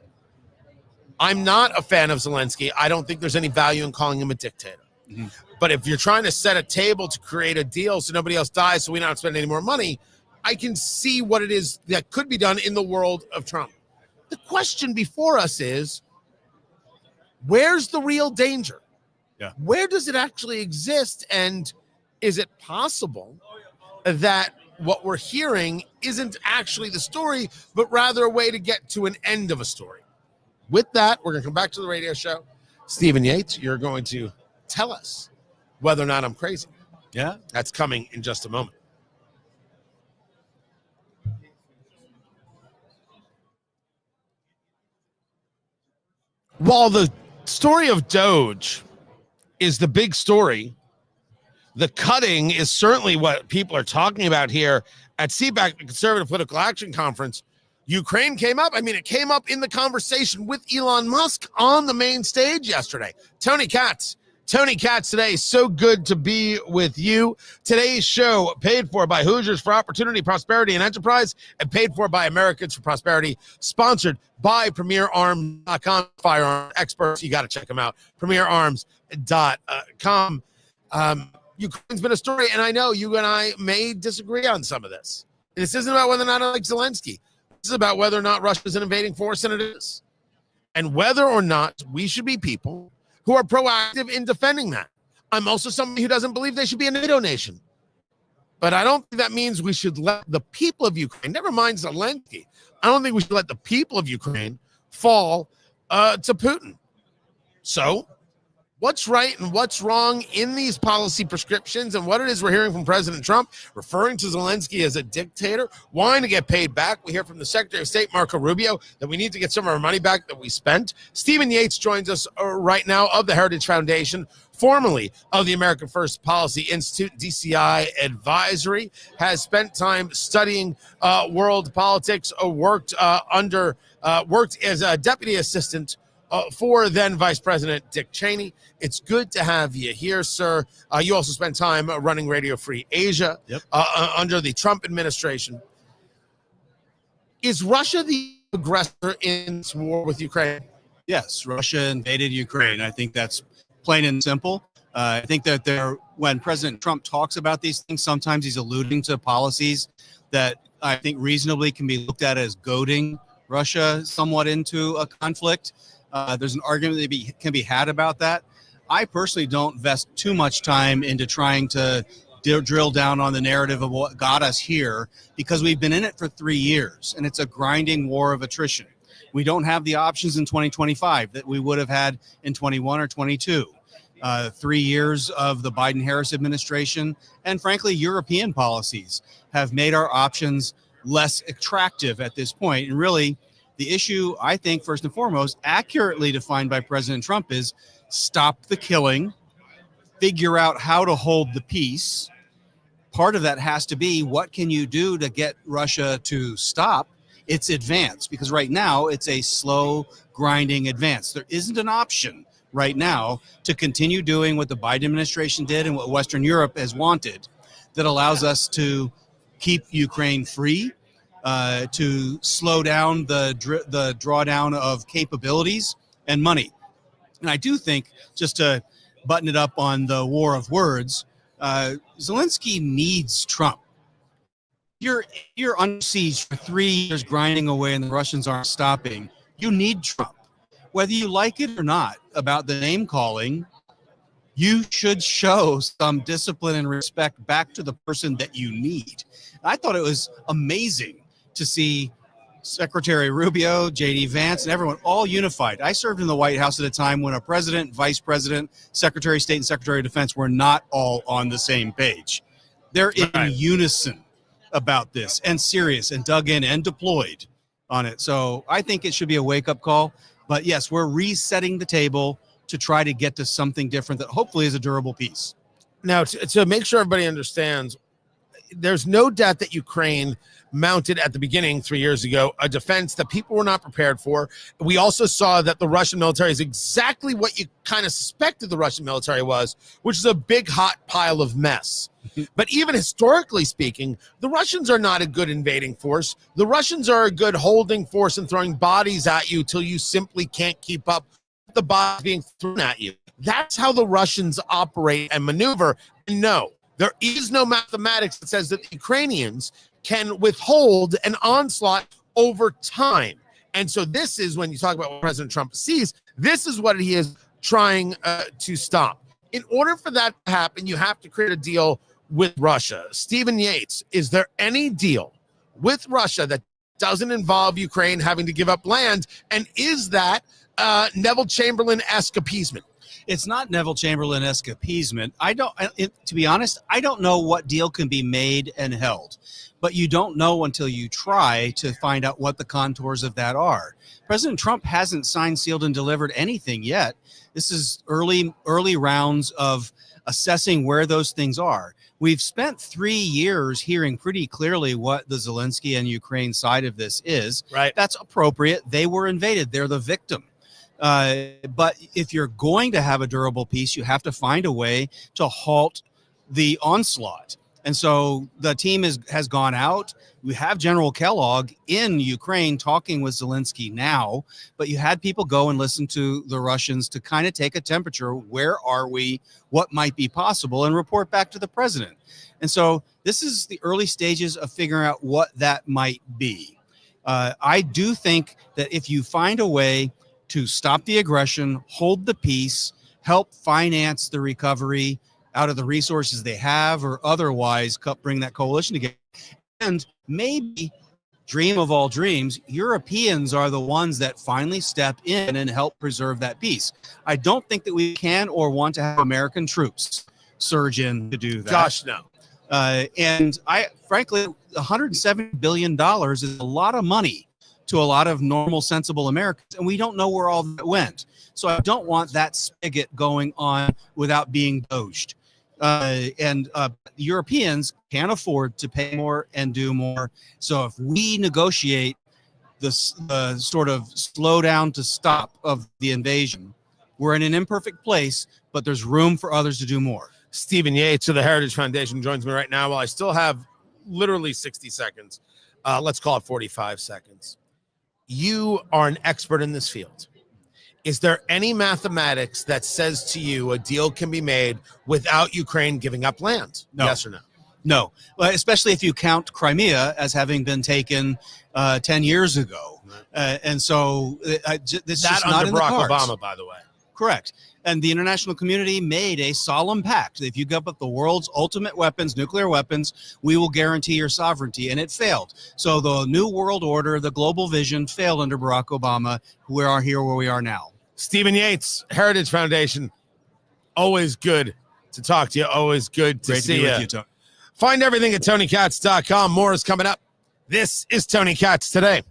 I'm not a fan of Zelensky. I don't think there's any value in calling him a dictator. Mhm. But if you're trying to set a table to create a deal so nobody else dies, so we don't spend any more money, I can see what it is that could be done in the world of Trump. The question before us is, where's the real danger? Yeah. Where does it actually exist? And is it possible that what we're hearing isn't actually the story, but rather a way to get to an end of a story? With that, we're going to come back to the radio show. Stephen Yates, you're going to tell us whether or not I'm crazy. Yeah. That's coming in just a moment. While the story of DOGE is the big story, the cutting is certainly what people are talking about here at CPAC, the Conservative Political Action Conference. Ukraine came up. I mean, it came up in the conversation with Elon Musk on the main stage yesterday. Tony Katz today. So good to be with you. Today's show paid for by Hoosiers for Opportunity, Prosperity, and Enterprise, and paid for by Americans for Prosperity, sponsored by PremierArms.com. Firearm experts. You got to check them out. PremierArms.com. Ukraine's been a story, and I know you and I may disagree on some of this. This isn't about whether or not I like Zelensky. This is about whether or not Russia is an invading force, and it is. And whether or not we should be people who are proactive in defending that. I'm also somebody who doesn't believe they should be a NATO nation. But I don't think that means we should let the people of Ukraine, never mind Zelensky, I don't think we should let the people of Ukraine fall to Putin. So what's right and what's wrong in these policy prescriptions, and what it is we're hearing from President Trump, referring to Zelensky as a dictator, wanting to get paid back. We hear from the Secretary of State, Marco Rubio, that we need to get some of our money back that we spent. Stephen Yates joins us right now of the Heritage Foundation, formerly of the American First Policy Institute, DCI Advisory, has spent time studying world politics, worked as a deputy assistant for then Vice President Dick Cheney. It's good to have you here, sir. You also spent time running Radio Free Asia under the Trump administration. Is Russia the aggressor in this war with Ukraine? Yes, Russia invaded Ukraine. I think that's plain and simple. I think that when President Trump talks about these things, sometimes he's alluding to policies that I think reasonably can be looked at as goading Russia somewhat into a conflict. There's an argument that can be had about that. I personally don't invest too much time into trying to drill down on the narrative of what got us here, because we've been in it for 3 years, and it's a grinding war of attrition. We don't have the options in 2025 that we would have had in 21 or 22. 3 years of the Biden-Harris administration and, frankly, European policies have made our options less attractive at this point. And really, the issue, I think, first and foremost, accurately defined by President Trump, is stop the killing, figure out how to hold the peace. Part of that has to be, what can you do to get Russia to stop its advance? Because right now, it's a slow, grinding advance. There isn't an option right now to continue doing what the Biden administration did and what Western Europe has wanted that allows us to keep Ukraine free, to slow down the drawdown of capabilities and money. And I do think, just to button it up on the war of words, Zelensky needs Trump. You're under siege for 3 years, grinding away, and the Russians aren't stopping. You need Trump. Whether you like it or not about the name calling, you should show some discipline and respect back to the person that you need. I thought it was amazing to see Secretary Rubio, J.D. Vance, and everyone all unified. I served in the White House at a time when a president, vice president, Secretary of State, and Secretary of Defense were not all on the same page. They're in unison about this, and serious, and dug in, and deployed on it. So I think it should be a wake-up call. But yes, we're resetting the table to try to get to something different that hopefully is a durable peace. Now, to make sure everybody understands, there's no doubt that Ukraine mounted at the beginning 3 years ago a defense that people were not prepared for. We also saw that the Russian military is exactly what you kind of suspected the Russian military was, which is a big hot pile of mess. But even historically speaking, the Russians are not a good invading force. The Russians are a good holding force and throwing bodies at you till you simply can't keep up with the bodies being thrown at you. That's how the Russians operate and maneuver. And no, there is no mathematics that says that the Ukrainians can withhold an onslaught over time. And so this is when you talk about what President Trump sees, this is what he is trying to stop. In order for that to happen, you have to create a deal with Russia. Stephen Yates, is there any deal with Russia that doesn't involve Ukraine having to give up land? And is that Neville Chamberlain-esque appeasement? It's not Neville Chamberlain-esque appeasement. To be honest, I don't know what deal can be made and held, but you don't know until you try to find out what the contours of that are. President Trump hasn't signed, sealed, and delivered anything yet. This is early rounds of assessing where those things are. We've spent 3 years hearing pretty clearly what the Zelensky and Ukraine side of this is. Right. That's appropriate. They were invaded. They're the victim. But if you're going to have a durable peace, you have to find a way to halt the onslaught. And so the team has gone out. We have General Kellogg in Ukraine talking with Zelensky now, but you had people go and listen to the Russians to kind of take a temperature. Where are we? What might be possible? And report back to the president. And so this is the early stages of figuring out what that might be. I do think that if you find a way to stop the aggression, hold the peace, help finance the recovery out of the resources they have, or otherwise bring that coalition together. And maybe, dream of all dreams, Europeans are the ones that finally step in and help preserve that peace. I don't think that we can or want to have American troops surge in to do that. Gosh, no. And frankly, $170 billion is a lot of money to a lot of normal, sensible Americans, and we don't know where all that went. So I don't want that spigot going on without being doged. Europeans can't afford to pay more and do more. So if we negotiate the sort of slow down to stop of the invasion, we're in an imperfect place, but there's room for others to do more. Stephen Yates of the Heritage Foundation joins me right now. While I still have literally 60 seconds, let's call it 45 seconds. You are an expert in this field. Is there any mathematics that says to you a deal can be made without Ukraine giving up land? No. Yes or no? No, well, especially if you count Crimea as having been taken 10 years ago. And so this is That not under in the Barack cards. Obama, by the way. Correct. And the international community made a solemn pact. If you give up the world's ultimate weapons, nuclear weapons, we will guarantee your sovereignty. And it failed. So the new world order, the global vision failed under Barack Obama. We are here where we are now. Stephen Yates, Heritage Foundation. Always good to talk to you. Always good to Great see to be you. with you, Tony. Find everything at TonyKatz.com. More is coming up. This is Tony Katz Today.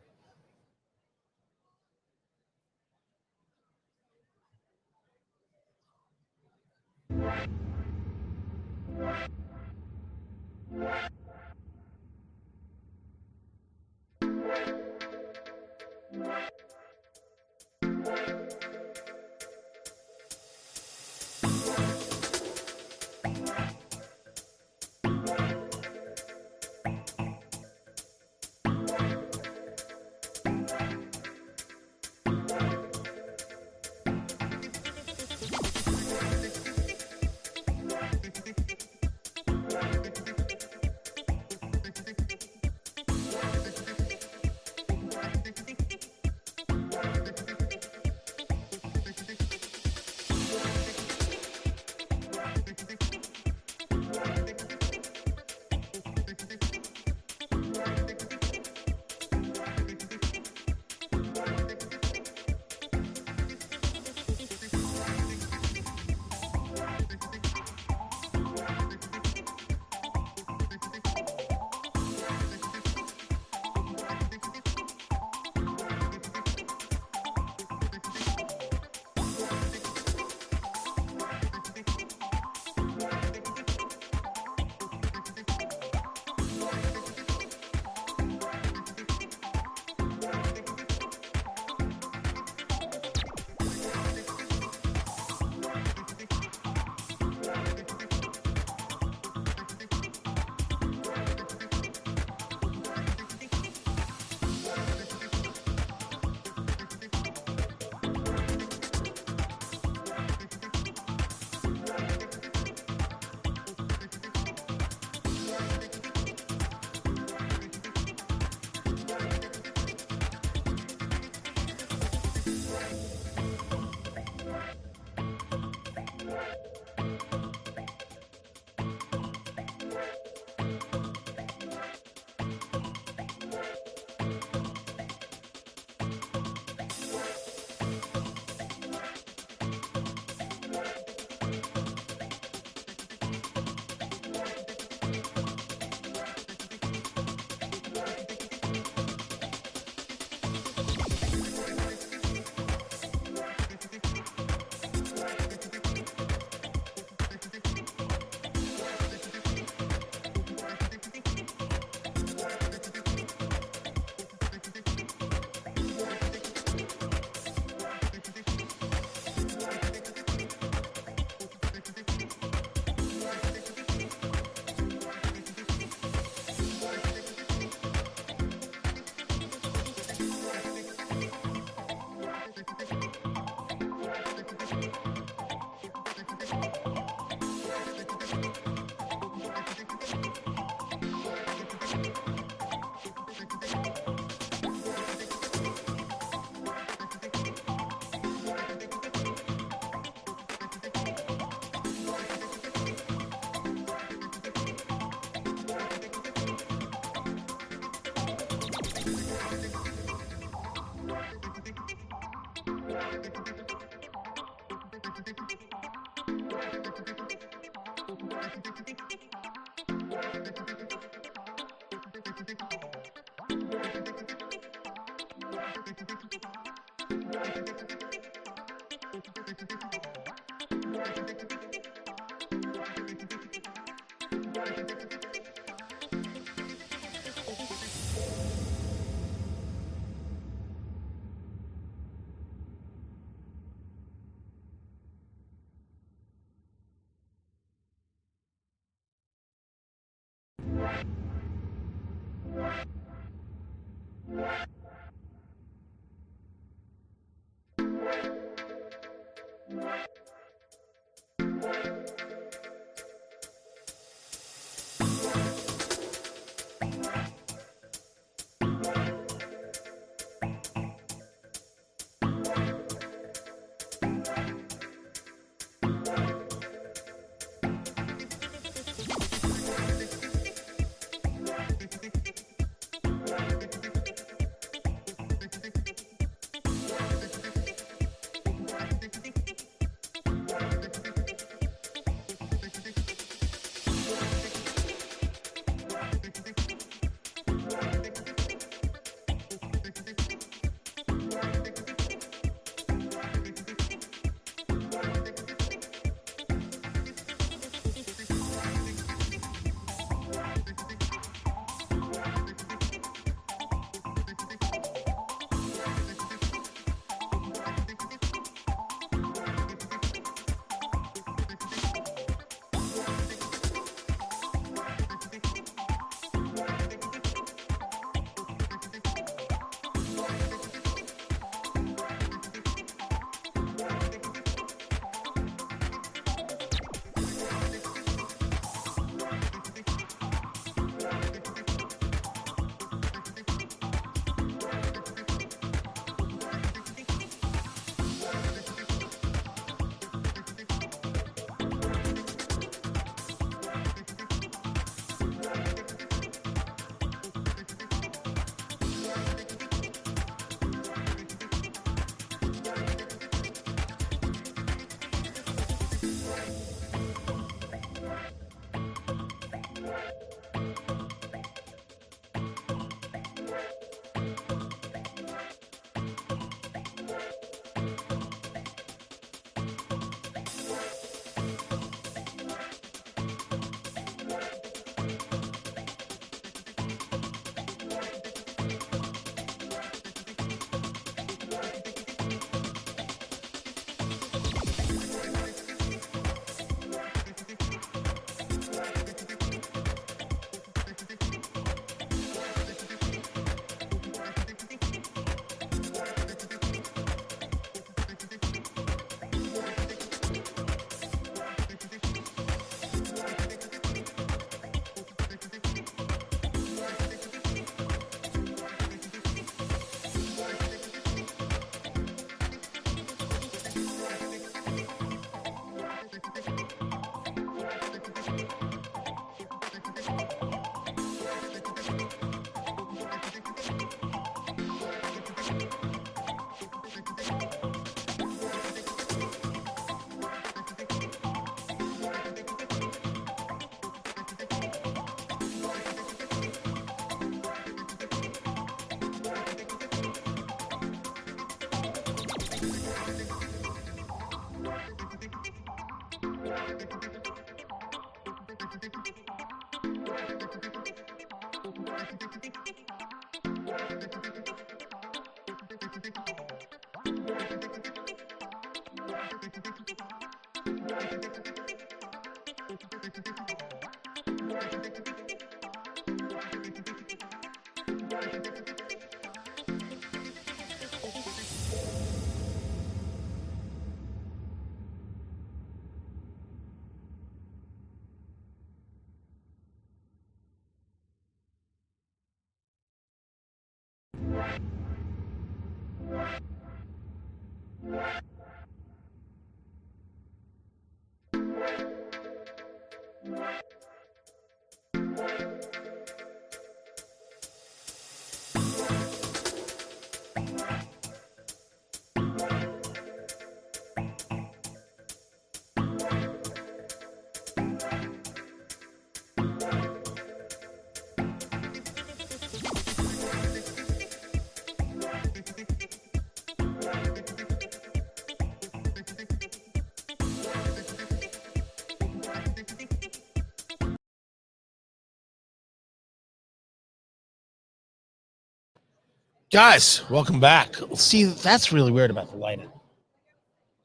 Guys, welcome back. See, that's really weird about the lighting.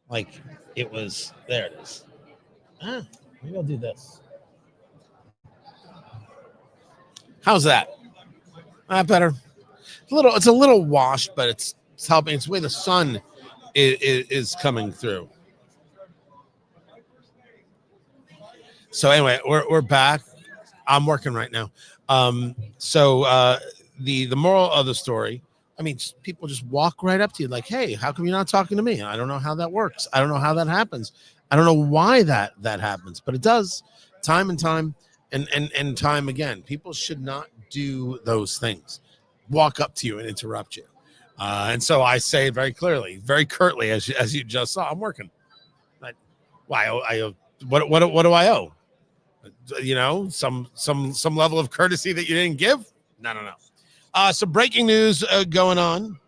Like, it was, there it is. Maybe I'll do this. How's that? Better. It's a little washed, but it's helping. It's the way the sun is coming through. So anyway, we're back. I'm working right now. The moral of the story, I mean, people just walk right up to you like, hey, how come you're not talking to me? I don't know how that works. I don't know how that happens. I don't know why that happens, but it does time and time and time again. People should not do those things. Walk up to you and interrupt you. And so I say very clearly, very curtly, as you just saw, I'm working. But why? What do I owe? You know, some level of courtesy that you didn't give? No. Some breaking news going on.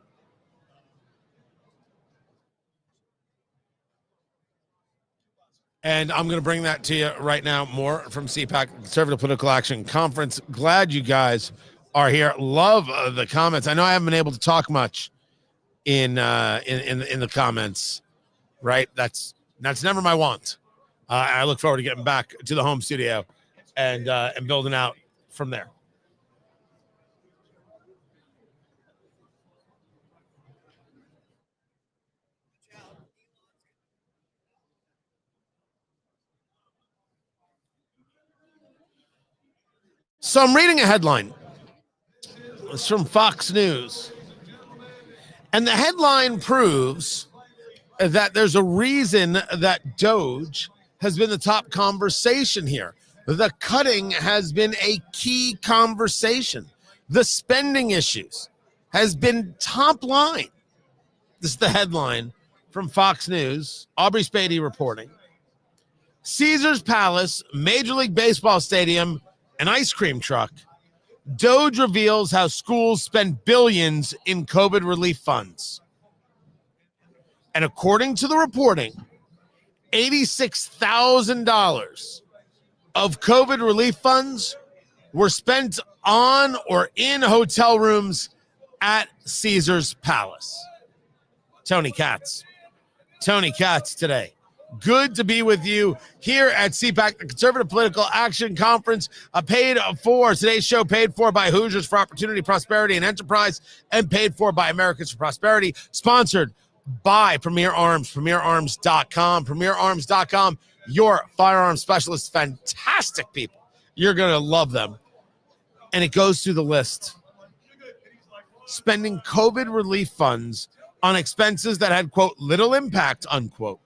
And I'm going to bring that to you right now. More from CPAC, Conservative Political Action Conference. Glad you guys are here. Love the comments. I know I haven't been able to talk much in the comments. Right? That's never my want. I look forward to getting back to the home studio and building out from there. So I'm reading a headline. It's from Fox News. And the headline proves that there's a reason that DOGE has been the top conversation here. The cutting has been a key conversation. The spending issues has been top line. This is the headline from Fox News. Aubrey Spady reporting. Caesars Palace, Major League Baseball Stadium, an ice cream truck. DOGE reveals how schools spend billions in COVID relief funds. And according to the reporting, $86,000 of COVID relief funds were spent on or in hotel rooms at Caesars Palace. Tony Katz today. Good to be with you here at CPAC, the Conservative Political Action Conference. Today's show paid for by Hoosiers for Opportunity, Prosperity, and Enterprise, and paid for by Americans for Prosperity, sponsored by Premier Arms, premierarms.com. Premierarms.com, your firearms specialists, fantastic people. You're going to love them. And it goes through the list. Spending COVID relief funds on expenses that had, quote, little impact, unquote,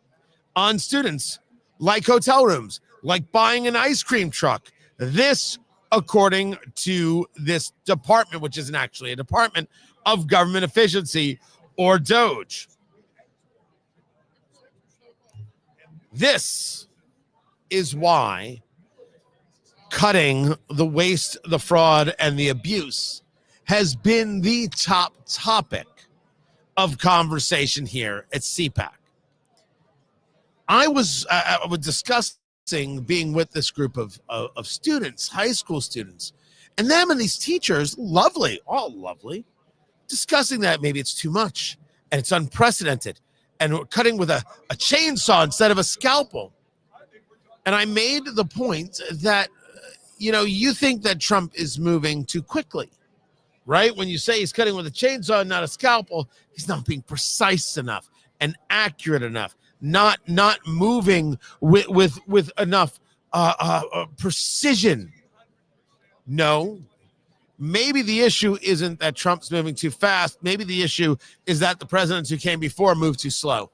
on students, like hotel rooms, like buying an ice cream truck. This, according to this department, which isn't actually a Department of Government Efficiency, or DOGE. This is why cutting the waste, the fraud, and the abuse has been the top topic of conversation here at CPAC. I was discussing being with this group of students, high school students, and them and these teachers, lovely, all lovely, discussing that maybe it's too much and it's unprecedented and we're cutting with a chainsaw instead of a scalpel. And I made the point that, you think that Trump is moving too quickly, right? When you say he's cutting with a chainsaw and not a scalpel, he's not being precise enough and accurate enough. Not moving with enough precision. No, maybe the issue isn't that Trump's moving too fast. Maybe the issue is that the presidents who came before moved too slow.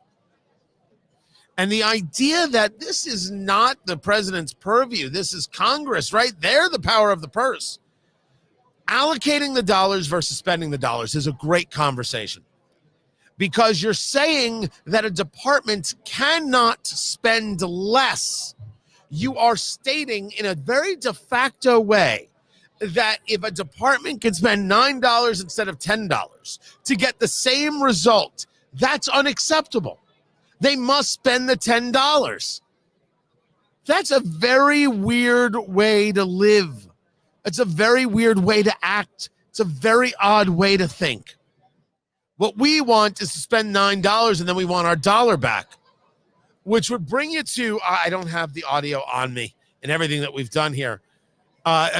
And the idea that this is not the president's purview, this is Congress, right? They're the power of the purse. Allocating the dollars versus spending the dollars is a great conversation. Because you're saying that a department cannot spend less. You are stating in a very de facto way that if a department can spend $9 instead of $10 to get the same result, that's unacceptable. They must spend the $10. That's a very weird way to live. It's a very weird way to act. It's a very odd way to think. What we want is to spend $9 and then we want our dollar back, which would bring you to, I don't have the audio on me and everything that we've done here.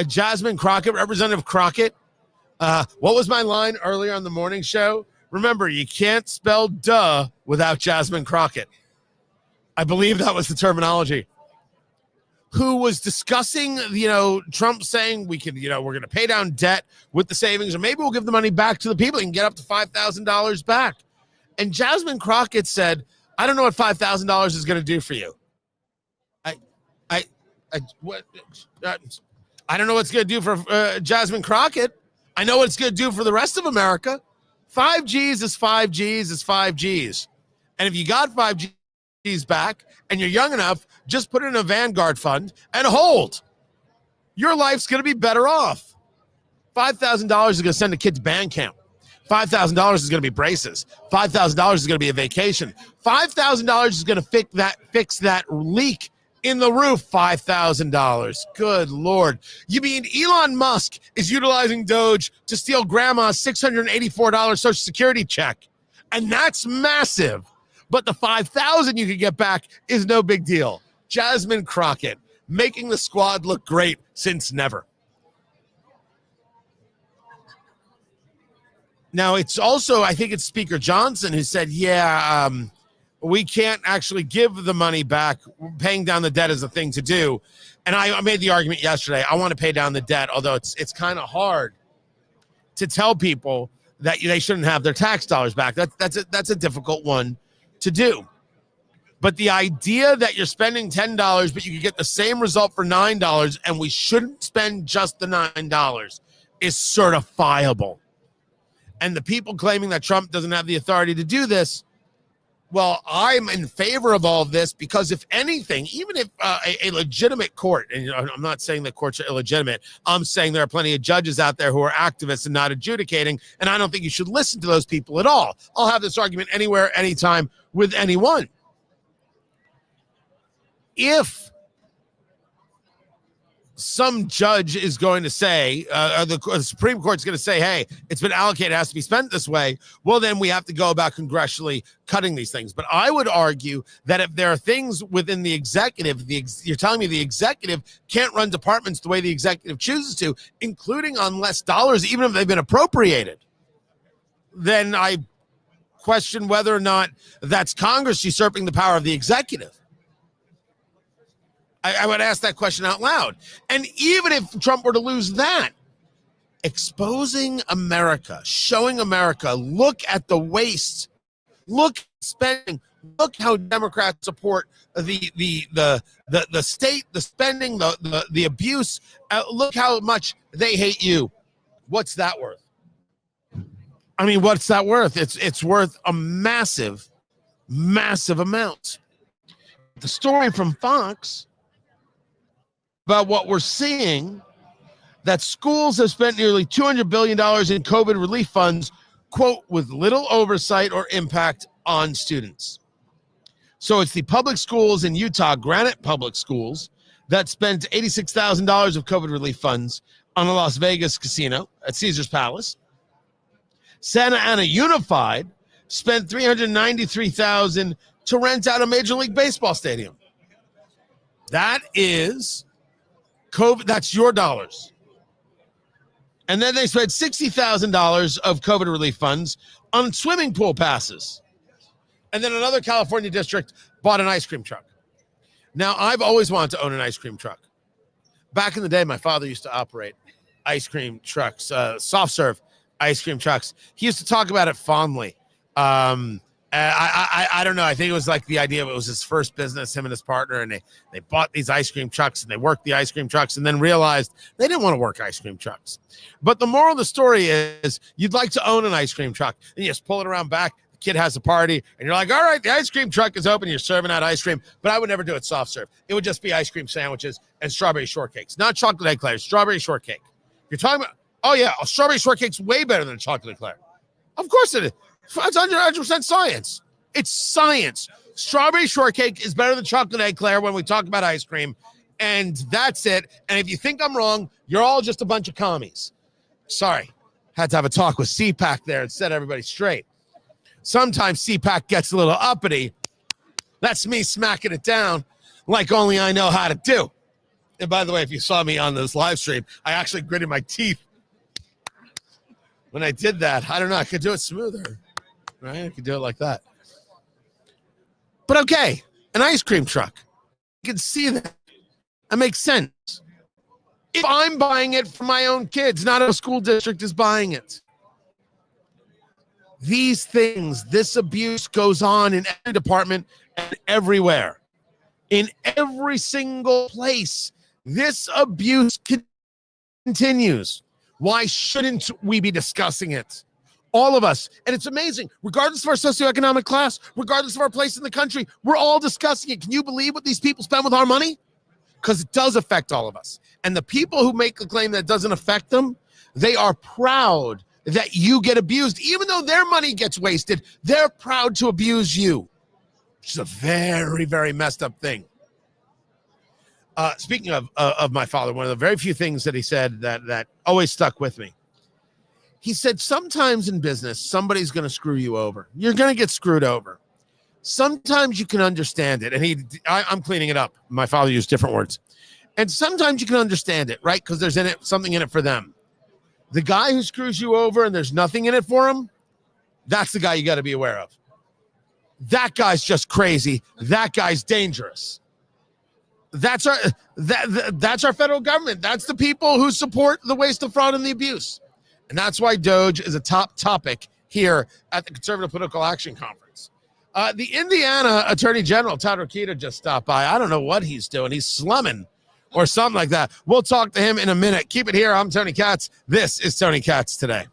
Jasmine Crockett, Representative Crockett. What was my line earlier on the morning show? Remember, you can't spell duh without Jasmine Crockett. I believe that was the terminology. Who was discussing, Trump saying we can, we're going to pay down debt with the savings, or maybe we'll give the money back to the people and get up to $5,000 back. And Jasmine Crockett said, I don't know what $5,000 is going to do for you. I don't know what's going to do for Jasmine Crockett. I know what it's going to do for the rest of America. 5Gs is 5Gs is 5Gs. And if you got 5Gs back and you're young enough, just put it in a Vanguard fund and hold. Your life's going to be better off. $5,000 is going to send a kid to band camp. $5,000 is going to be braces. $5,000 is going to be a vacation. $5,000 is going to fix that leak in the roof. $5,000. Good Lord. You mean Elon Musk is utilizing DOGE to steal grandma's $684 Social Security check? And that's massive. But the $5,000 you could get back is no big deal. Jasmine Crockett, making the squad look great since never. Now, it's also, I think it's Speaker Johnson who said, we can't actually give the money back. Paying down the debt is the thing to do. And I made the argument yesterday. I want to pay down the debt, although it's kind of hard to tell people that they shouldn't have their tax dollars back. That's a difficult one to do. But the idea that you're spending $10, but you can get the same result for $9, and we shouldn't spend just the $9 is certifiable. And the people claiming that Trump doesn't have the authority to do this, well, I'm in favor of all of this because if anything, even if a legitimate court, and I'm not saying that courts are illegitimate, I'm saying there are plenty of judges out there who are activists and not adjudicating, and I don't think you should listen to those people at all. I'll have this argument anywhere, anytime, with anyone. If some judge is going to say, the Supreme Court's going to say, hey, it's been allocated, it has to be spent this way, well, then we have to go about congressionally cutting these things. But I would argue that if there are things within the executive, you're telling me the executive can't run departments the way the executive chooses to, including on less dollars, even if they've been appropriated, then I question whether or not that's Congress usurping the power of the executive. I would ask that question out loud. And even if Trump were to lose that, exposing America, showing America, look at the waste, look at spending, look how Democrats support the state, the spending, the abuse. Look how much they hate you. What's that worth? I mean, what's that worth? It's worth a massive, massive amount. The story from Fox about what we're seeing, that schools have spent nearly $200 billion in COVID relief funds, quote, with little oversight or impact on students. So it's the public schools in Utah, Granite Public Schools, that spent $86,000 of COVID relief funds on a Las Vegas casino at Caesar's Palace. Santa Ana Unified spent $393,000 to rent out a Major League Baseball stadium. That is COVID, that's your dollars. And then they spent $60,000 of COVID relief funds on swimming pool passes. And then another California district bought an ice cream truck. Now, I've always wanted to own an ice cream truck. Back in the day, my father used to operate ice cream trucks, soft serve ice cream trucks. He used to talk about it fondly. I don't know. I think it was like the idea of it was his first business, him and his partner, and they bought these ice cream trucks and they worked the ice cream trucks and then realized they didn't want to work ice cream trucks. But the moral of the story is you'd like to own an ice cream truck and you just pull it around back. The kid has a party and you're like, all right, the ice cream truck is open. You're serving out ice cream, but I would never do it soft serve. It would just be ice cream sandwiches and strawberry shortcakes, not chocolate eclair, strawberry shortcake. You're talking about, oh yeah, a strawberry shortcake's way better than a chocolate eclair. Of course it is. It's 100% science. It's science. Strawberry shortcake is better than chocolate eclair when we talk about ice cream. And that's it. And if you think I'm wrong, you're all just a bunch of commies. Sorry. Had to have a talk with CPAC there and set everybody straight. Sometimes CPAC gets a little uppity. That's me smacking it down like only I know how to do. And by the way, if you saw me on this live stream, I actually gritted my teeth when I did that. I don't know. I could do it smoother, right? I could do it like that. But okay, an ice cream truck. You can see that. That makes sense. If I'm buying it for my own kids, not a school district is buying it. These things, this abuse goes on in every department and everywhere. In every single place, this abuse continues. Why shouldn't we be discussing it? All of us. And it's amazing. Regardless of our socioeconomic class, regardless of our place in the country, we're all discussing it. Can you believe what these people spend with our money? Because it does affect all of us. And the people who make the claim that it doesn't affect them, they are proud that you get abused. Even though their money gets wasted, they're proud to abuse you. Which is a very, very messed up thing. Speaking of my father, one of the very few things that he said that always stuck with me. He said, sometimes in business, somebody's going to screw you over. You're going to get screwed over. Sometimes you can understand it. And I'm cleaning it up. My father used different words. And sometimes you can understand it, right? Because there's something in it for them. The guy who screws you over and there's nothing in it for him, that's the guy you got to be aware of. That guy's just crazy. That guy's dangerous. That's our federal government. That's the people who support the waste, the fraud, and the abuse. And that's why DOGE is a top topic here at the Conservative Political Action Conference. The Indiana Attorney General, Todd Rokita, just stopped by. I don't know what he's doing. He's slumming or something like that. We'll talk to him in a minute. Keep it here. I'm Tony Katz. This is Tony Katz Today.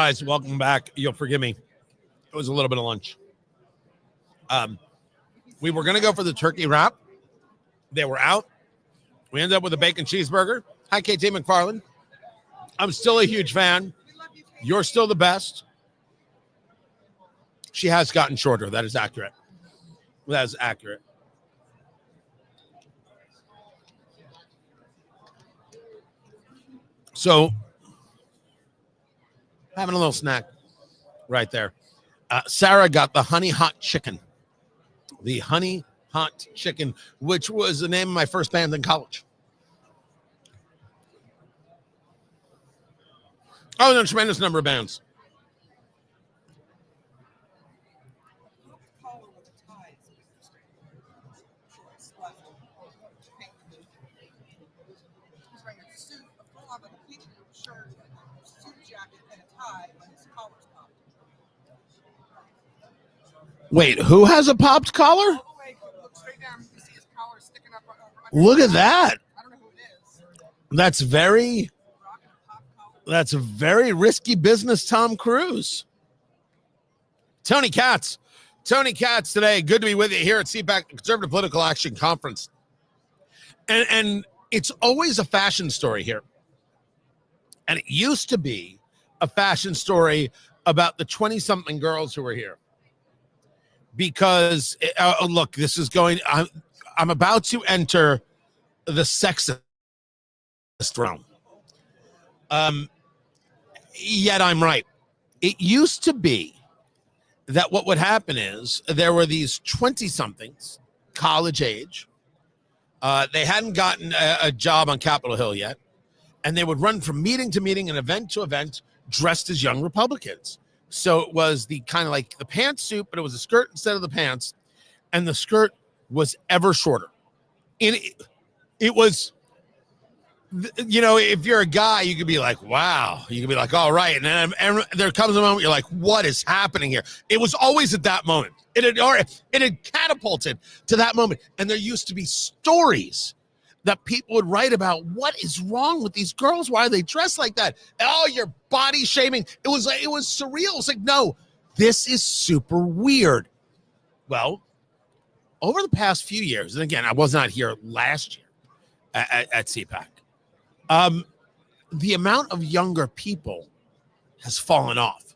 Guys, welcome back. You'll forgive me. It was a little bit of lunch. We were going to go for the turkey wrap. They were out. We ended up with a bacon cheeseburger. Hi, KT McFarland. I'm still a huge fan. You're still the best. She has gotten shorter. That is accurate. That is accurate. So, having a little snack right there. Sarah got the honey hot chicken. The honey hot chicken, which was the name of my first band in college. Oh, a tremendous number of bands. Wait, who has a popped collar? Look at that. That's a very risky business, Tom Cruise. Tony Katz today. Good to be with you here at CPAC, Conservative Political Action Conference. And it's always a fashion story here. And it used to be a fashion story about the 20-something girls who were here. Because, look, this is going, I'm about to enter the sexist realm. Yet I'm right. It used to be that what would happen is there were these 20-somethings, college age. They hadn't gotten a job on Capitol Hill yet. And they would run from meeting to meeting and event to event dressed as young Republicans. So it was the kind of like the pantsuit, but it was a skirt instead of the pants. And the skirt was ever shorter. And it was, you know, if you're a guy, you could be like, wow. You could be like, all right. And then there comes a moment you're like, what is happening here? It was always at that moment. It had catapulted to that moment. And there used to be stories that people would write about what is wrong with these girls. Why are they dressed like that? Oh, you're body shaming. It was surreal. It's like, no, this is super weird. Well, over the past few years, and again, I was not here last year at CPAC, the amount of younger people has fallen off,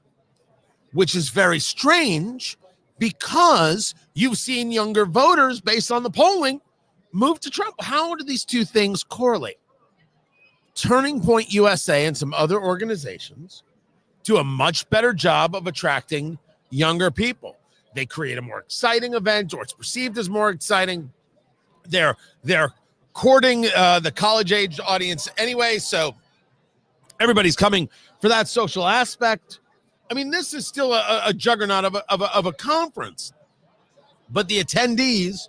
which is very strange because you've seen younger voters based on the polling move to Trump. How do these two things correlate? Turning Point USA and some other organizations do a much better job of attracting younger people. They create a more exciting event, or it's perceived as more exciting. They're courting the college-age audience anyway, so everybody's coming for that social aspect. I mean, this is still a juggernaut of a conference, but the attendees,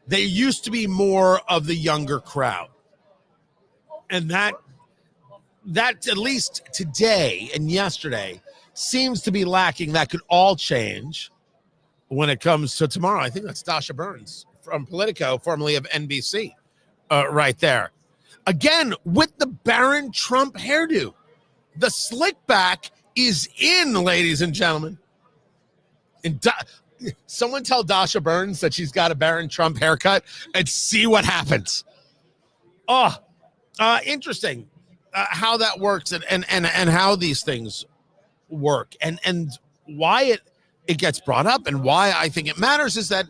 they used to be more of the younger crowd. And that at least today and yesterday seems to be lacking. That could all change when it comes to tomorrow. I think that's Dasha Burns from Politico, formerly of NBC, right there. Again, with the Barron Trump hairdo. The slick back is in, ladies and gentlemen. And someone tell Dasha Burns that she's got a Barron Trump haircut and see what happens. Interesting how that works and how these things work and why it gets brought up and why I think it matters is that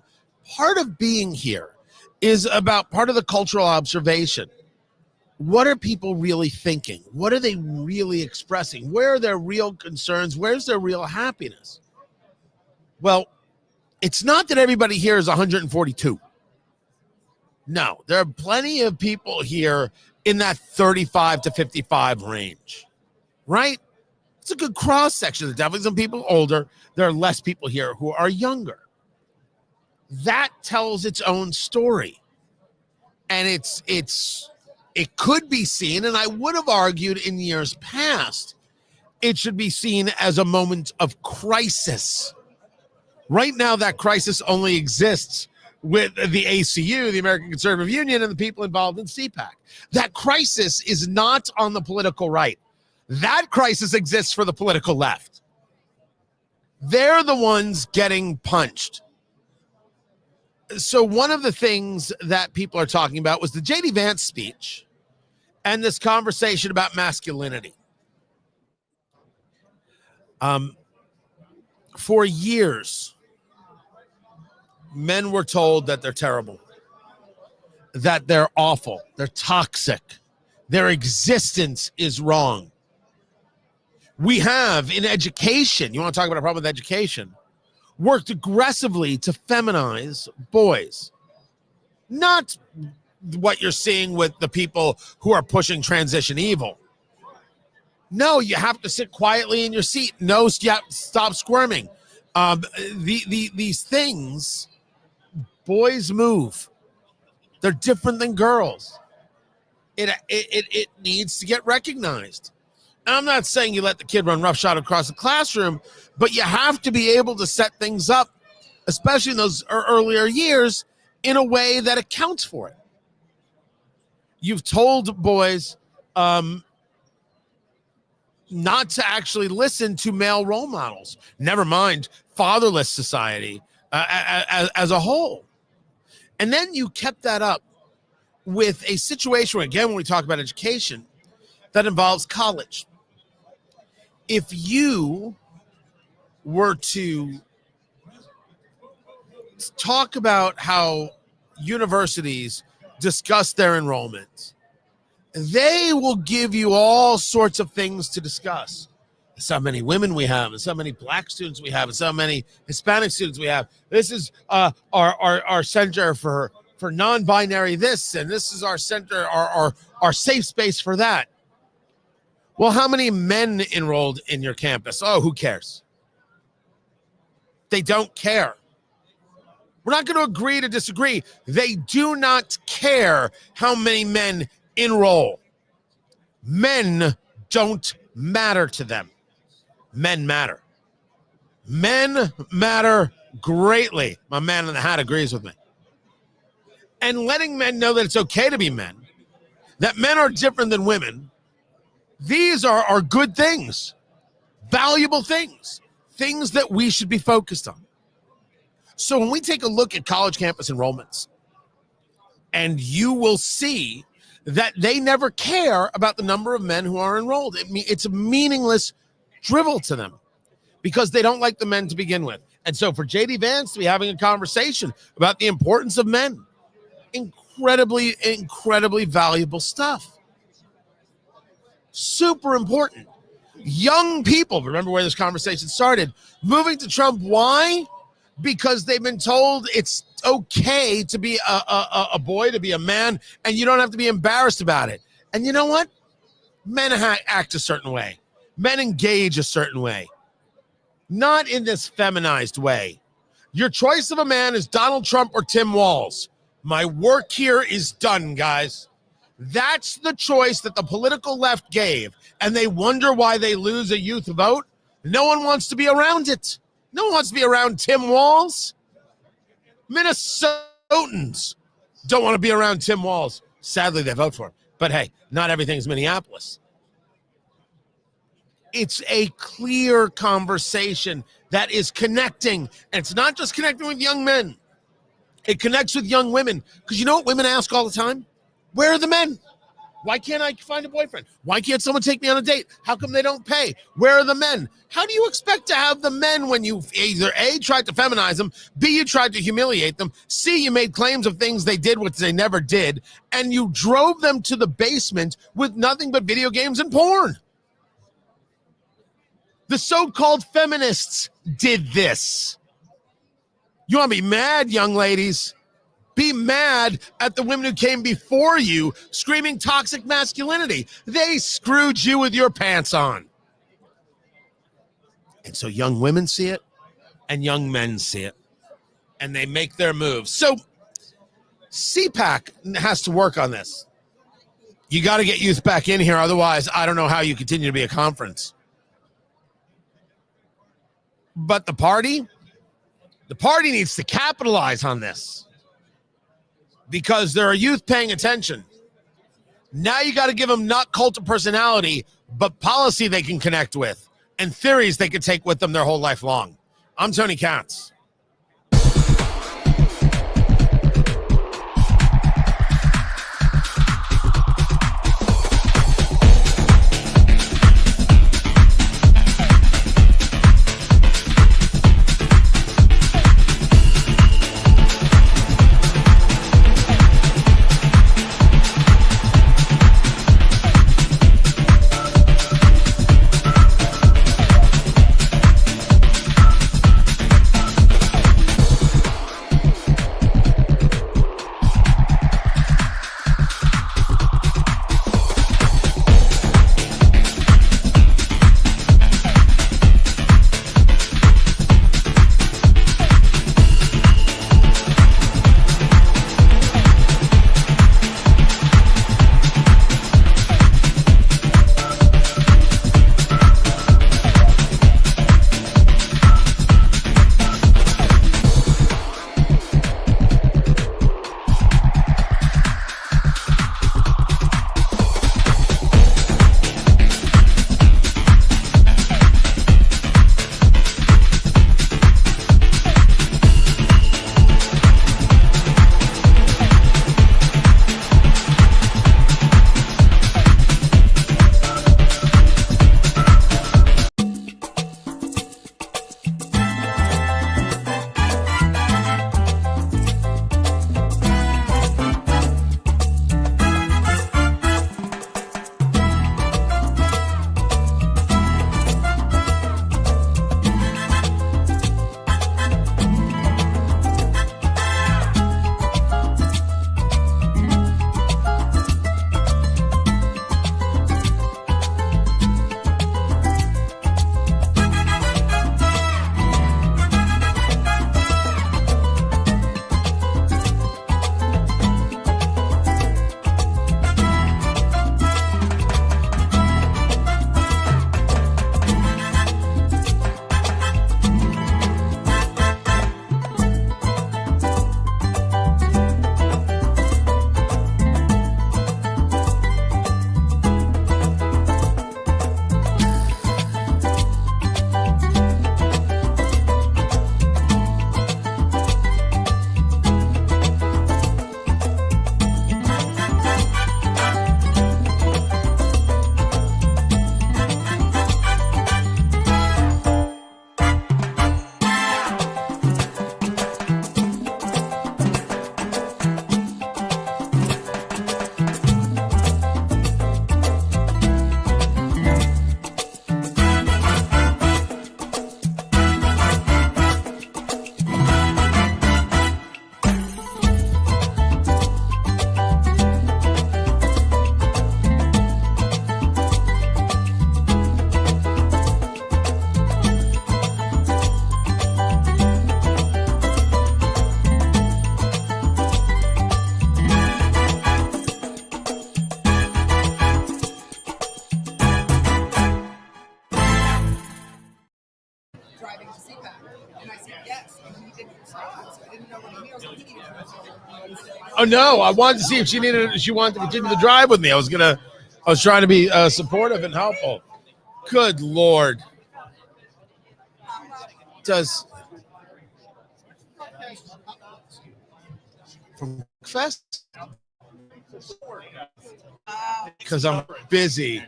part of being here is about part of the cultural observation. What are people really thinking? What are they really expressing? Where are their real concerns? Where's their real happiness? Well, it's not that everybody here is 142. No, there are plenty of people here in that 35 to 55 range, right? It's a good cross section. There's definitely some people older. There are less people here who are younger. That tells its own story. And it could be seen, and I would have argued in years past, it should be seen as a moment of crisis. Right now, that crisis only exists with the ACU, the American Conservative Union, and the people involved in CPAC. That crisis is not on the political right. That crisis exists for the political left. They're the ones getting punched. So one of the things that people are talking about was the J.D. Vance speech and this conversation about masculinity. For years, men were told that they're terrible, that they're awful, they're toxic, their existence is wrong. We have in education, you want to talk about a problem with education, worked aggressively to feminize boys. Not what you're seeing with the people who are pushing transition evil. No, you have to sit quietly in your seat. No, stop squirming. These things, boys move. They're different than girls. It needs to get recognized. And I'm not saying you let the kid run roughshod across the classroom, but you have to be able to set things up, especially in those earlier years, in a way that accounts for it. You've told boys not to actually listen to male role models, never mind fatherless society as a whole. And then you kept that up with a situation where, again, when we talk about education, that involves college. If you were to talk about how universities discuss their enrollments, they will give you all sorts of things to discuss. So many women we have, and so many black students we have, and so many Hispanic students we have. This is our center for non-binary this, and this is our center, our safe space for that. Well, how many men enrolled in your campus? Oh, who cares? They don't care. We're not going to agree to disagree. They do not care how many men enroll. Men don't matter to them. Men matter. Men matter greatly. My man in the hat agrees with me. And letting men know that it's okay to be men, that men are different than women, these are good things, valuable things, things that we should be focused on. So when we take a look at college campus enrollments, and you will see that they never care about the number of men who are enrolled. It's a meaningless drivel to them because they don't like the men to begin with. And so for J.D. Vance to be having a conversation about the importance of men, incredibly, incredibly valuable stuff. Super important. Young people, remember where this conversation started, moving to Trump. Why? Because they've been told it's okay to be a boy, to be a man, and you don't have to be embarrassed about it. And you know what? Men act a certain way. Men engage a certain way. Not in this feminized way. Your choice of a man is Donald Trump or Tim Walz. My work here is done, guys. That's the choice that the political left gave, and they wonder why they lose a youth vote. No one wants to be around it. No one wants to be around Tim Walz. Minnesotans don't want to be around Tim Walz. Sadly, they vote for him. But hey, not everything's Minneapolis. It's a clear conversation that is connecting. And it's not just connecting with young men. It connects with young women. Because you know what women ask all the time? Where are the men? Why can't I find a boyfriend? Why can't someone take me on a date? How come they don't pay? Where are the men? How do you expect to have the men when you either A, tried to feminize them, B, you tried to humiliate them, C, you made claims of things they did which they never did, and you drove them to the basement with nothing but video games and porn? The so-called feminists did this. You want to be mad, young ladies? Be mad at the women who came before you screaming toxic masculinity. They screwed you with your pants on. And so young women see it and young men see it. And they make their moves. So CPAC has to work on this. You got to get youth back in here. Otherwise, I don't know how you continue to be a conference. But the party needs to capitalize on this. Because there are youth paying attention. Now you got to give them not cult of personality, but policy they can connect with and theories they can take with them their whole life long. I'm Tony Katz. Driving to CPAC. And I said, yes. And he didn't respond, so I didn't know what he knew. So he needed to Oh no, I wanted to see if she wanted to continue the drive with me. I was trying to be supportive and helpful. Good Lord. Does from Fest? Because I'm busy.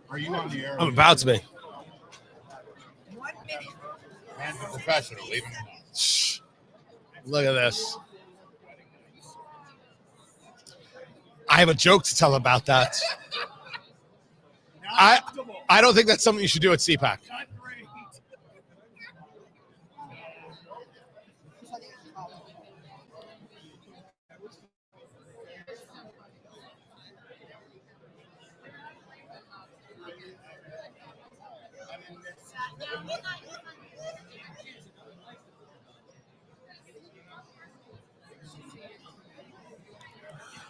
Are you on the air? I'm about to be. 1 minute. And the professional, leaving it alone. Shh. Look at this. I have a joke to tell about that. I don't think that's something you should do at CPAC.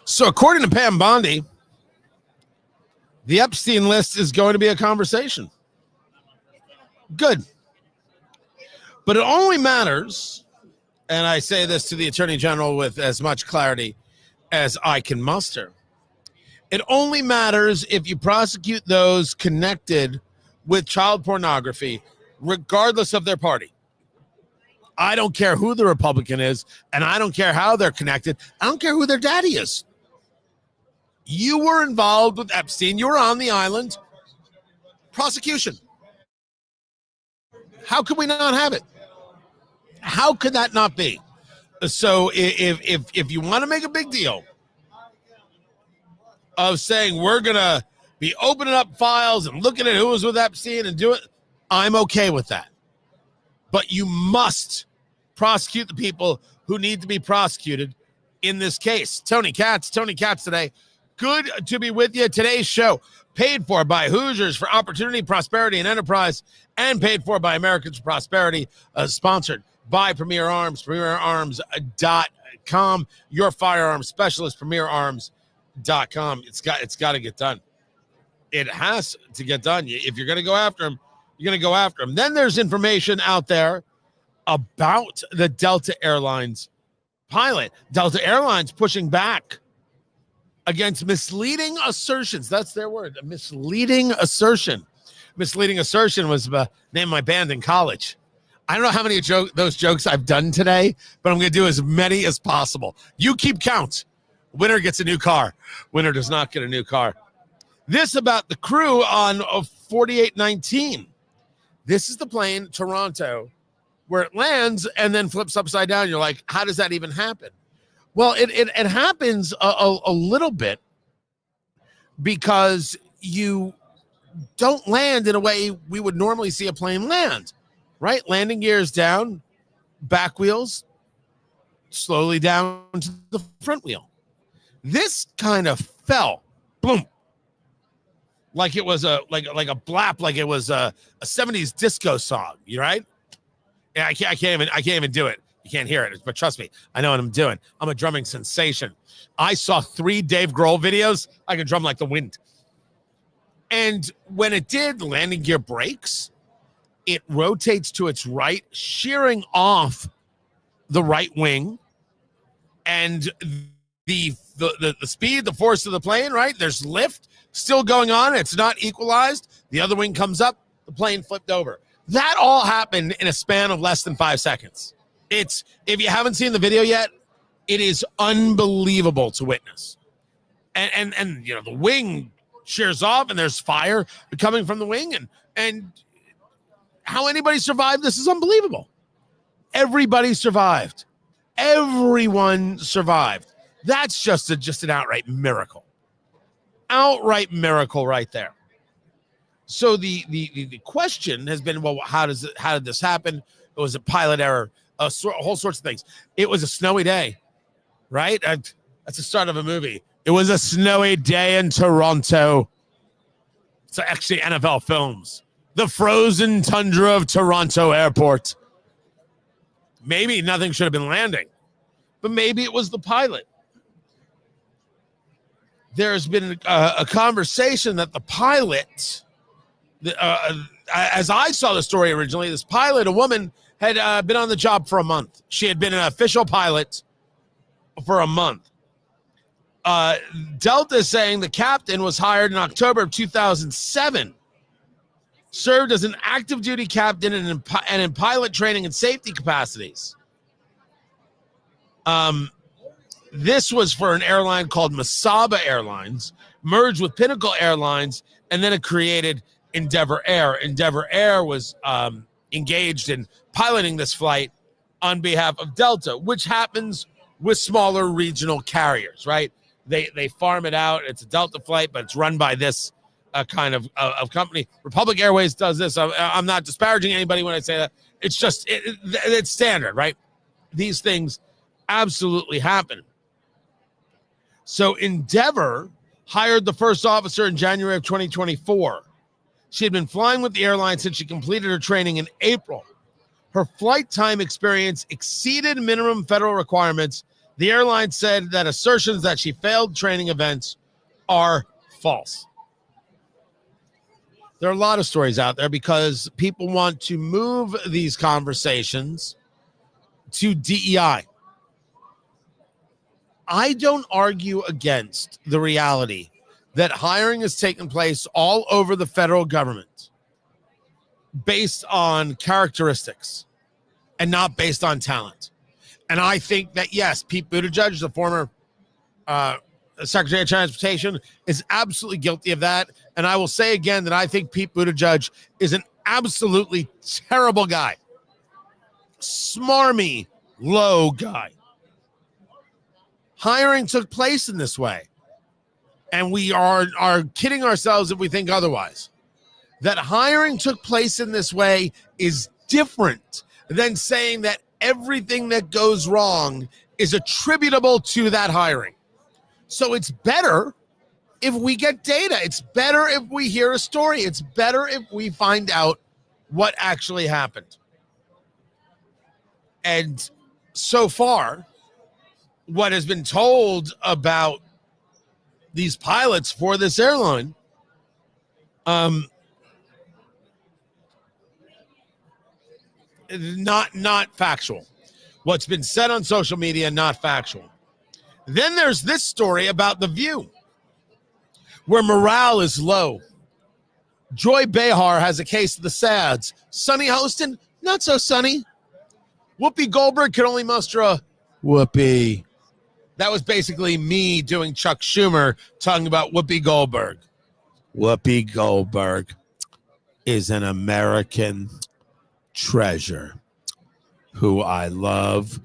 So according to Pam Bondi, the Epstein list is going to be a conversation. Good. But it only matters, and I say this to the Attorney General with as much clarity, as I can muster. It only matters if you prosecute those connected with child pornography, regardless of their party. I don't care who the Republican is, and I don't care how they're connected. I don't care who their daddy is. You were involved with Epstein. You were on the island. Prosecution. How could we not have it? How could that not be? So if you want to make a big deal of saying we're going to be opening up files and looking at who was with Epstein and do it, I'm okay with that. But you must prosecute the people who need to be prosecuted in this case. Tony Katz today. Good to be with you. Today's show paid for by Hoosiers for Opportunity, Prosperity, and Enterprise, and paid for by Americans for Prosperity, sponsored by Premier Arms, premierarms.com, your firearms specialist, premierarms.com. It's got to get done. It has to get done. If you're going to go after them, you're going to go after them. Then there's information out there about the Delta Airlines pilot. Delta Airlines pushing back against misleading assertions. That's their word, a misleading assertion. Misleading assertion was the name of my band in college. I don't know how many those jokes I've done today, but I'm going to do as many as possible. You keep count. Winner gets a new car. Winner does not get a new car. This about the crew on 4819. This is the plane, Toronto, where it lands and then flips upside down. You're like, how does that even happen? Well, it happens a little bit because you don't land in a way we would normally see a plane land, right? Landing gears down, back wheels, slowly down to the front wheel. This kind of fell, boom, like it was a blap, like it was a 70s disco song, you right? Yeah, I can't even do it. You can't hear it, but trust me, I know what I'm doing. I'm a drumming sensation. I saw 3 Dave Grohl videos. I can drum like the wind. And when it did, the landing gear breaks. It rotates to its right, shearing off the right wing. And the speed, the force of the plane, right? There's lift still going on. It's not equalized. The other wing comes up. The plane flipped over. That all happened in a span of less than 5 seconds. If you haven't seen the video yet, it is unbelievable to witness. And the wing shears off and there's fire coming from the wing and how anybody survived this is unbelievable. Everybody survived. Everyone survived. That's just an outright miracle. Outright miracle right there. So the question has been, well, how did this happen? It was a pilot error, a whole sorts of things. It was a snowy day, right? That's the start of a movie. It was a snowy day in Toronto. So actually NFL Films. The frozen tundra of Toronto Airport. Maybe nothing should have been landing, but maybe it was the pilot. There's been a conversation that the pilot, as I saw the story originally, this pilot, a woman, had been on the job for a month. She had been an official pilot for a month. Delta is saying the captain was hired in October of 2007, served as an active duty captain and in pilot training and safety capacities. This was for an airline called Masaba Airlines, merged with Pinnacle Airlines, and then it created Endeavor Air. Endeavor Air was engaged in piloting this flight on behalf of Delta, which happens with smaller regional carriers, right? They farm it out. It's a Delta flight, but it's run by this kind of company. Republic Airways does this. I'm not disparaging anybody when I say that. It's just, it's standard, right? These things absolutely happen. So Endeavor hired the first officer in January of 2024. She had been flying with the airline since she completed her training in April. Her flight time experience exceeded minimum federal requirements. The airline said that assertions that she failed training events are false. There are a lot of stories out there because people want to move these conversations to DEI. I don't argue against the reality that hiring has taken place all over the federal government based on characteristics and not based on talent. And I think that, yes, Pete Buttigieg, the former Secretary of Transportation, is absolutely guilty of that. And I will say again that I think Pete Buttigieg is an absolutely terrible guy. Smarmy, low guy. Hiring took place in this way. And we are kidding ourselves if we think otherwise. That hiring took place in this way is different than saying that everything that goes wrong is attributable to that hiring. So it's better if we get data. It's better if we hear a story. It's better if we find out what actually happened. And so far, what has been told about these pilots for this airline, not factual. What's been said on social media, not factual. Then there's this story about The View, where morale is low. Joy Behar has a case of the SADs. Sunny Hostin, not so sunny. Whoopi Goldberg could only muster a whoopee. That was basically me doing Chuck Schumer talking about Whoopi Goldberg. Whoopi Goldberg is an American treasure who I love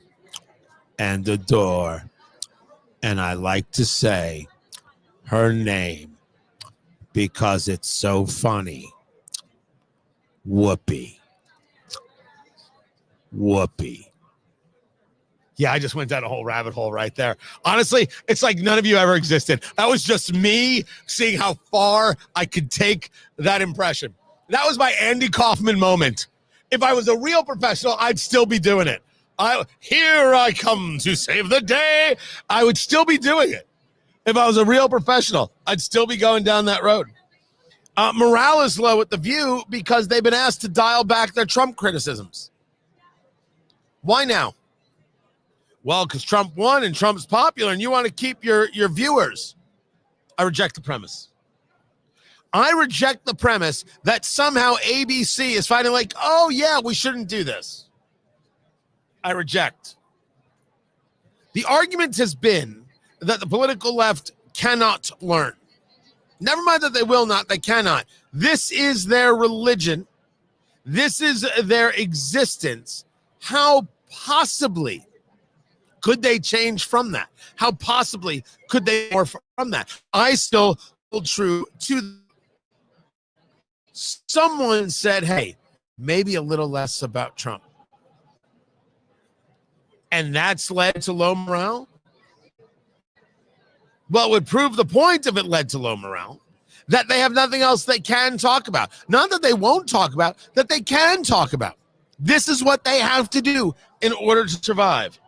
and adore. And I like to say her name because it's so funny. Whoopi. Whoopi. Yeah, I just went down a whole rabbit hole right there. Honestly, it's like none of you ever existed. That was just me seeing how far I could take that impression. That was my Andy Kaufman moment. If I was a real professional, I'd still be doing it. Here I come to save the day. I would still be doing it. If I was a real professional, I'd still be going down that road. Morale is low at The View because they've been asked to dial back their Trump criticisms. Why now? Well, because Trump won and Trump's popular and you want to keep your viewers. I reject the premise. I reject the premise that somehow ABC is fighting like, oh, yeah, we shouldn't do this. I reject. The argument has been that the political left cannot learn. Never mind that they will not, they cannot. This is their religion. This is their existence. How possibly could they change from that? How possibly could they more from that? I still hold true to. Someone said, hey, maybe a little less about Trump. And that's led to low morale? Well, it would prove the point if it led to low morale, that they have nothing else they can talk about. Not that they won't talk about, that they can talk about. This is what they have to do in order to survive.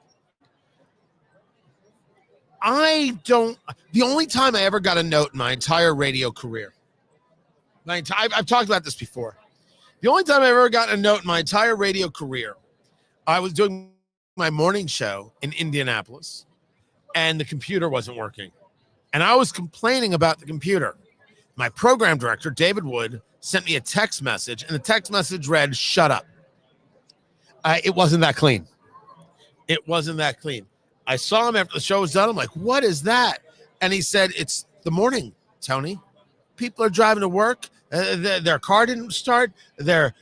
The only time I ever got a note in my entire radio career, I've talked about this before. The only time I ever got a note in my entire radio career, I was doing my morning show in Indianapolis, and the computer wasn't working. And I was complaining about the computer. My program director, David Wood, sent me a text message, and the text message read, shut up. It wasn't that clean. It wasn't that clean. I saw him after the show was done. I'm like, what is that? And he said, it's the morning, Tony. People are driving to work. Their car didn't start. Their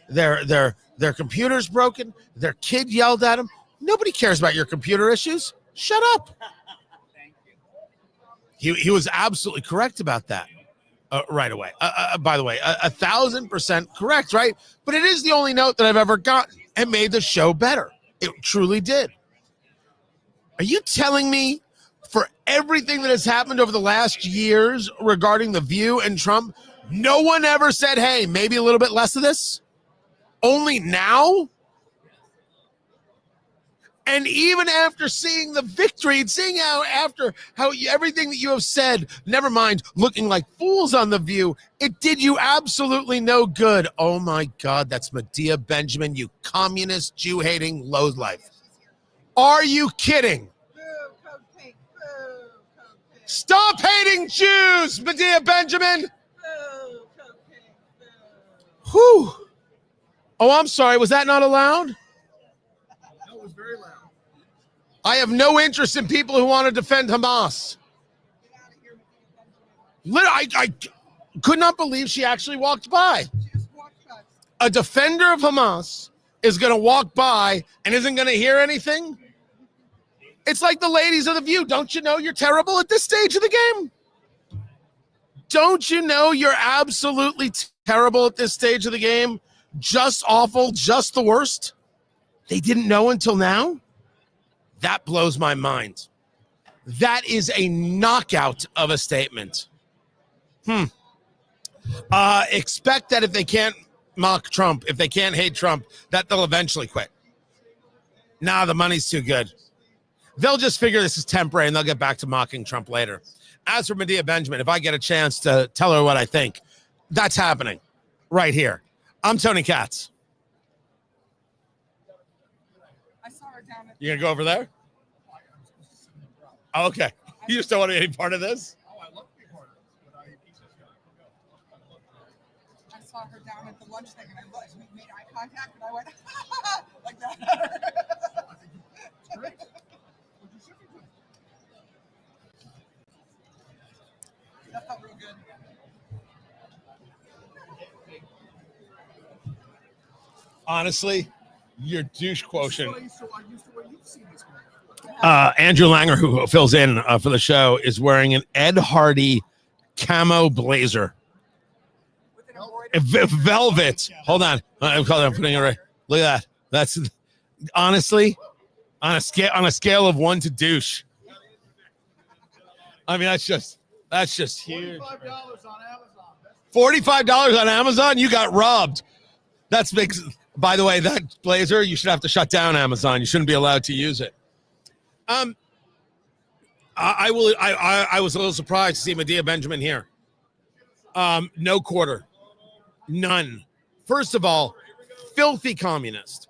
computer's broken. Their kid yelled at them. Nobody cares about your computer issues. Shut up. Thank you. He was absolutely correct about that right away. By the way, 1,000% correct, right? But it is the only note that I've ever gotten and made the show better. It truly did. Are you telling me for everything that has happened over the last years regarding The View and Trump, no one ever said, hey, maybe a little bit less of this? Only now? And even after seeing the victory and seeing how everything that you have said, never mind looking like fools on The View, it did you absolutely no good. Oh my God, that's Medea Benjamin, you communist, Jew-hating lowlife. Are you kidding? Boo, Code Pink, boo. Stop hating Jews, Medea Benjamin. Boo, cupcake, boo. Whew. Oh, I'm sorry. Was that not allowed? That was very loud. I have no interest in people who want to defend Hamas. I could not believe she actually walked by. She just walked past. A defender of Hamas is going to walk by and isn't going to hear anything. It's like the ladies of The View. Don't you know you're terrible at this stage of the game? Don't you know you're absolutely terrible at this stage of the game? Just awful, just the worst. They didn't know until now? That blows my mind. That is a knockout of a statement. Expect that if they can't mock Trump, if they can't hate Trump, that they'll eventually quit. Nah, the money's too good. They'll just figure this is temporary and they'll get back to mocking Trump later. As for Medea Benjamin, if I get a chance to tell her what I think, that's happening right here. I'm Tony Katz. I saw her down at You gonna go over there? Oh, okay. You just don't want to be any part of this? I saw her down at the lunch thing, and I looked, we made eye contact, and I went like that. That felt real good. Honestly, your douche quotient. Andrew Langer, who fills in for the show, is wearing an Ed Hardy camo blazer. With an embroidered Velvet. Hold on. I'm putting it right. Look at that. That's honestly on a scale of 1 to douche. I mean, that's just huge. $45 on Amazon. $45 on Amazon? You got robbed. That's big. By the way, that blazer, you should have to shut down Amazon. You shouldn't be allowed to use it. I was a little surprised to see Medea Benjamin here. No quarter. None. First of all, filthy communist.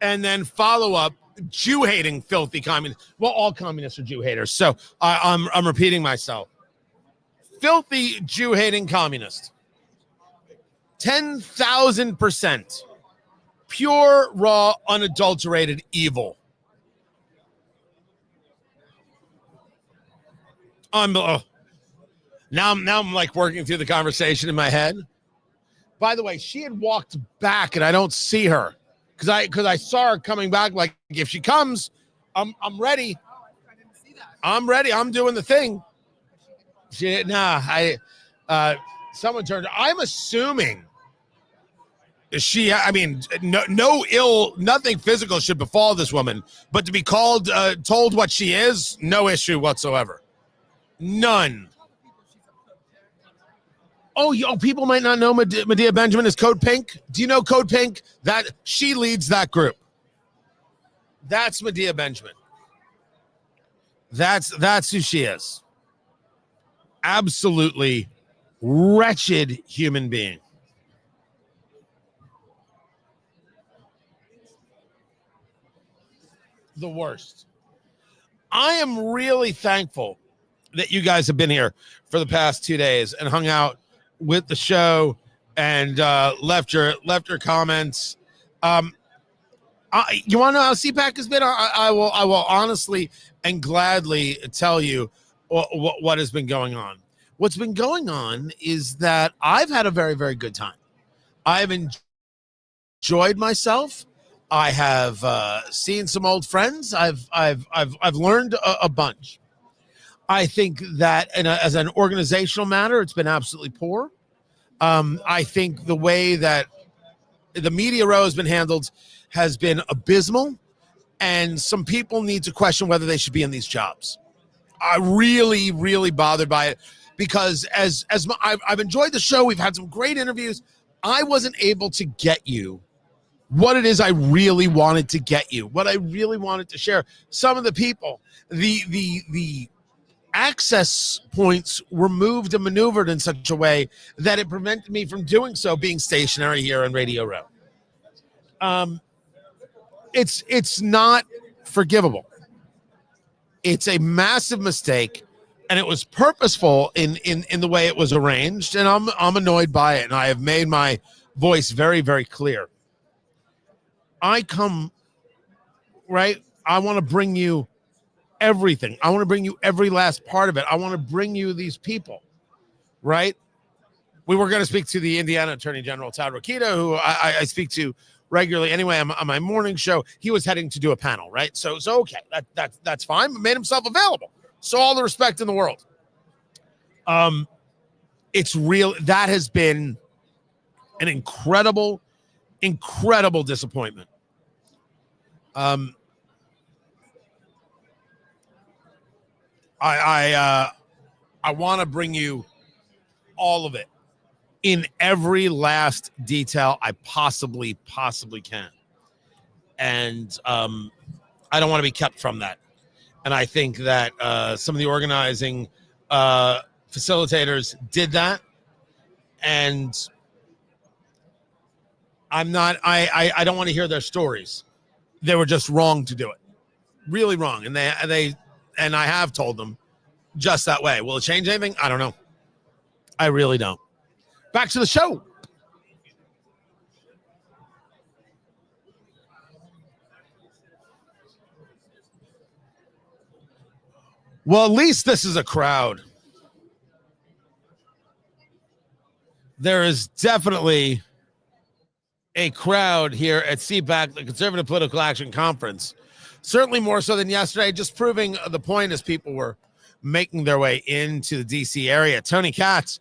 And then follow up, Jew-hating filthy communist. Well, all communists are Jew haters, so I'm repeating myself. Filthy Jew-hating communist. 10,000%. Pure, raw, unadulterated evil. Now I'm like working through the conversation in my head. By the way, she had walked back, and I don't see her because I saw her coming back. Like, if she comes, I'm ready. Oh, I didn't see that. I'm ready. I'm doing the thing. Someone turned. I'm assuming nothing physical should befall this woman, but to be told what she is, no issue whatsoever. None. Oh, people might not know Medea Benjamin is Code Pink. Do you know Code Pink? That she leads that group. That's Medea Benjamin. That's who she is. Absolutely wretched human being. The worst. I am really thankful that you guys have been here for the past 2 days and hung out with the show and left your comments. You want to know how CPAC has been? I will honestly and gladly tell you what has been going on. What's been going on is that I've had a very, very good time. I've enjoyed myself. I have seen some old friends. I've learned a bunch. I think that as an organizational matter, it's been absolutely poor. I think the way that the media row has been handled has been abysmal, and some people need to question whether they should be in these jobs. I'm really, really bothered by it because I've enjoyed the show. We've had some great interviews. I wasn't able to get you what it is I really wanted to get you, what I really wanted to share. Some of the people, the access points were moved and maneuvered in such a way that it prevented me from doing so, being stationary here on Radio Row. It's not forgivable. It's a massive mistake. and it was purposeful in the way it was arranged, and I'm annoyed by it, and I have made my voice very, very clear. I come, right? I want to bring you everything. I want to bring you every last part of it. I want to bring you these people, right? We were going to speak to the Indiana Attorney General, Todd Rokita, who I speak to regularly anyway on my morning show. He was heading to do a panel, right? So okay, that's fine, but made himself available. So all the respect in the world. It's real. That has been an incredible disappointment. I want to bring you all of it in every last detail I possibly can. And I don't want to be kept from that. And I think that some of the organizing facilitators did that. And I don't want to hear their stories. They were just wrong to do it. Really wrong. And I have told them just that way. Will it change anything? I don't know. I really don't. Back to the show. Well, at least this is a crowd. There is definitely a crowd here at CPAC, the Conservative Political Action Conference. Certainly more so than yesterday, just proving the point as people were making their way into the D.C. area. Tony Katz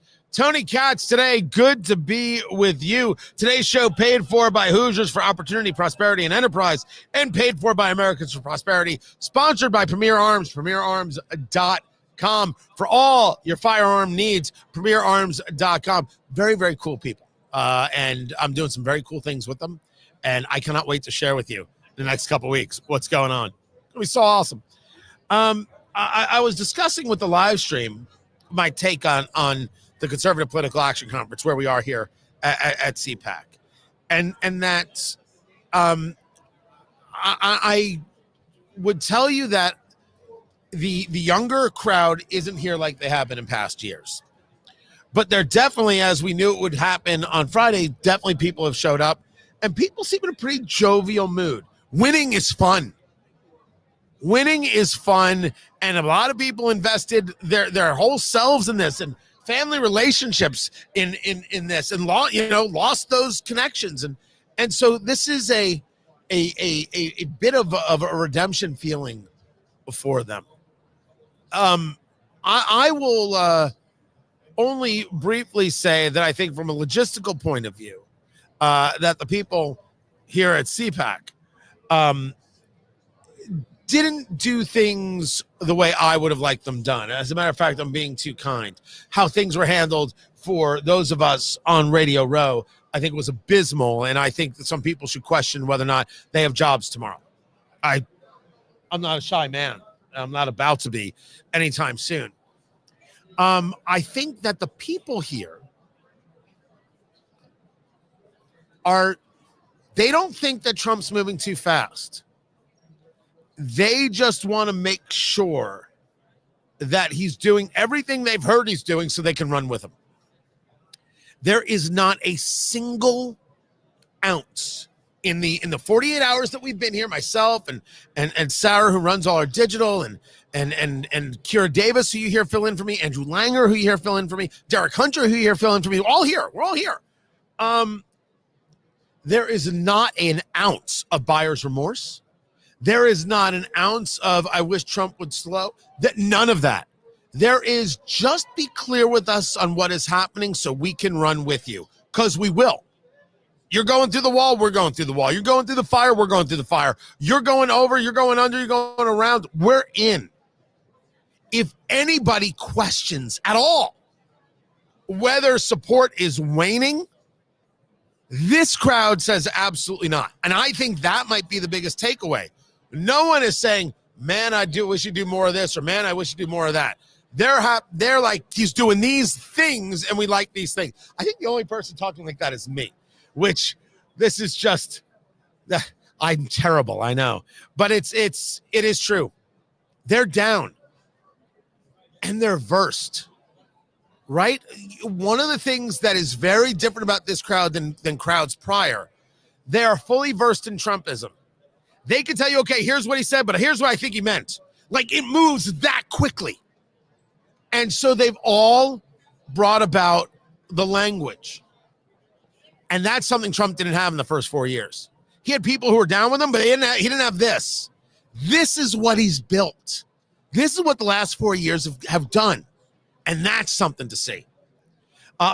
today, good to be with you. Today's show paid for by Hoosiers for Opportunity, Prosperity, and Enterprise, and paid for by Americans for Prosperity, sponsored by Premier Arms, premierarms.com. For all your firearm needs, premierarms.com. Very, very cool people. And I'm doing some very cool things with them, and I cannot wait to share with you the next couple weeks what's going on. It'll be so awesome. I was discussing with the live stream my take on the Conservative Political Action Conference, where we are here at CPAC, and that I would tell you that the younger crowd isn't here like they have been in past years, but they're definitely, as we knew it would happen on Friday, definitely people have showed up, and people seem in a pretty jovial mood. Winning is fun. Winning is fun, and a lot of people invested their whole selves in this, and family relationships in this, and lost those connections, and so this is a bit of a redemption feeling for them. I will only briefly say that I think from a logistical point of view, that the people here at CPAC didn't do things the way I would have liked them done. As a matter of fact, I'm being too kind. How things were handled for those of us on Radio Row, I think was abysmal, and I think that some people should question whether or not they have jobs tomorrow. I'm not a shy man. I'm not about to be anytime soon. I think that the people here they don't think that Trump's moving too fast. They just want to make sure that he's doing everything they've heard he's doing so they can run with him. There is not a single ounce in the 48 hours that we've been here, myself and Sarah, who runs all our digital, and Kira Davis, who you hear fill in for me, Andrew Langer, who you hear fill in for me, Derek Hunter, who you hear fill in for me. We're all here. There is not an ounce of buyer's remorse. There is not an ounce of I wish Trump would slow. None of that. There is just be clear with us on what is happening so we can run with you, because we will. You're going through the wall, we're going through the wall. You're going through the fire, we're going through the fire. You're going over, you're going under, you're going around. We're in. If anybody questions at all whether support is waning, this crowd says absolutely not. And I think that might be the biggest takeaway. No one is saying, man, wish you'd do more of this, or man, I wish you'd do more of that. They're like, he's doing these things and we like these things. I think the only person talking like that is me, which this is just, I'm terrible, I know. But it is true. They're down. and they're versed, right? One of the things that is very different about this crowd than crowds prior, they are fully versed in Trumpism. They can tell you, okay, here's what he said, but here's what I think he meant. Like, it moves that quickly. And so they've all brought about the language. And that's something Trump didn't have in the first 4 years. He had people who were down with him, but he didn't have this. This is what he's built. This is what the last 4 years have done. And that's something to see.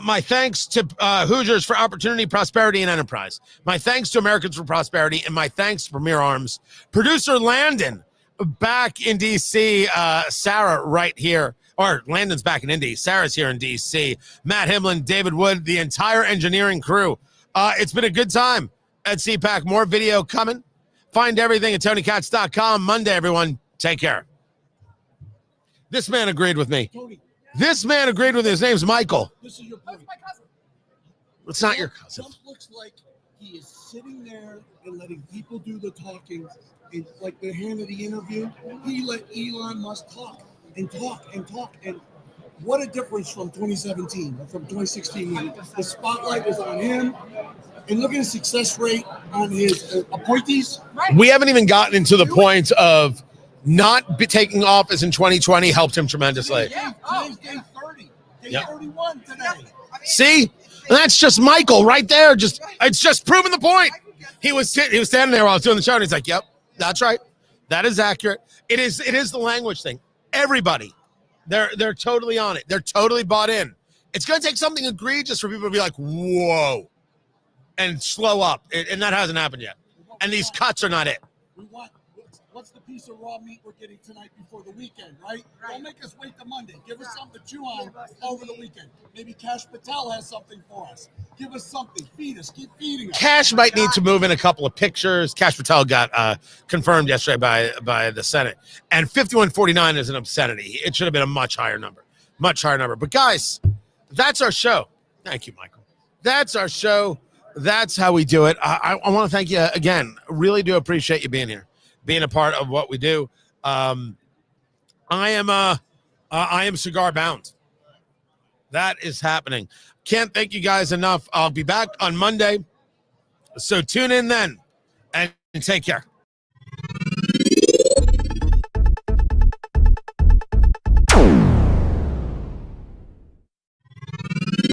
My thanks to Hoosiers for opportunity, prosperity, and enterprise. My thanks to Americans for Prosperity, and my thanks to Premier Arms. Producer Landon back in D.C. Sarah right here. Or Landon's back in Indy. Sarah's here in D.C. Matt Himlin, David Wood, the entire engineering crew. It's been a good time at CPAC. More video coming. Find everything at TonyKatz.com. Monday, everyone. Take care. This man agreed with me. Tony, This man agreed with me. His name's Michael. this is your point. That's my cousin. It's not your cousin. Trump looks like he is sitting there and letting people do the talking. And like the Hannity interview, he let Elon Musk talk and talk and talk. And what a difference from 2017, from 2016. When the spotlight was on him. And look at his success rate on his appointees. We haven't even gotten into the point of not taking office in 2020 helped him tremendously. Yeah. Today's day 30. Day Yep. 31 today. See? And that's just Michael right there. It's just proving the point. He was standing there while I was doing the show, and he's like, "Yep, that's right. That is accurate. It is the language thing. Everybody, they're totally on it. They're totally bought in. It's going to take something egregious for people to be like, whoa, and slow up, and that hasn't happened yet. And these cuts are not it. We want what's the piece of raw meat we're getting tonight before the weekend, right? Don't make us wait till Monday. Give us something to chew on over the weekend. Maybe Cash Patel has something for us. Give us something. Feed us. Keep feeding us. Cash might need to move in a couple of pictures. Cash Patel got confirmed yesterday by the Senate, and 5149 is an obscenity. It should have been a much higher number. But guys, that's our show. Thank you, Michael. That's our show. That's how we do it. I want to thank you again. Really do appreciate you being here, being a part of what we do. I am cigar bound. That is happening. Can't thank you guys enough. I'll be back on Monday. So tune in then and take care.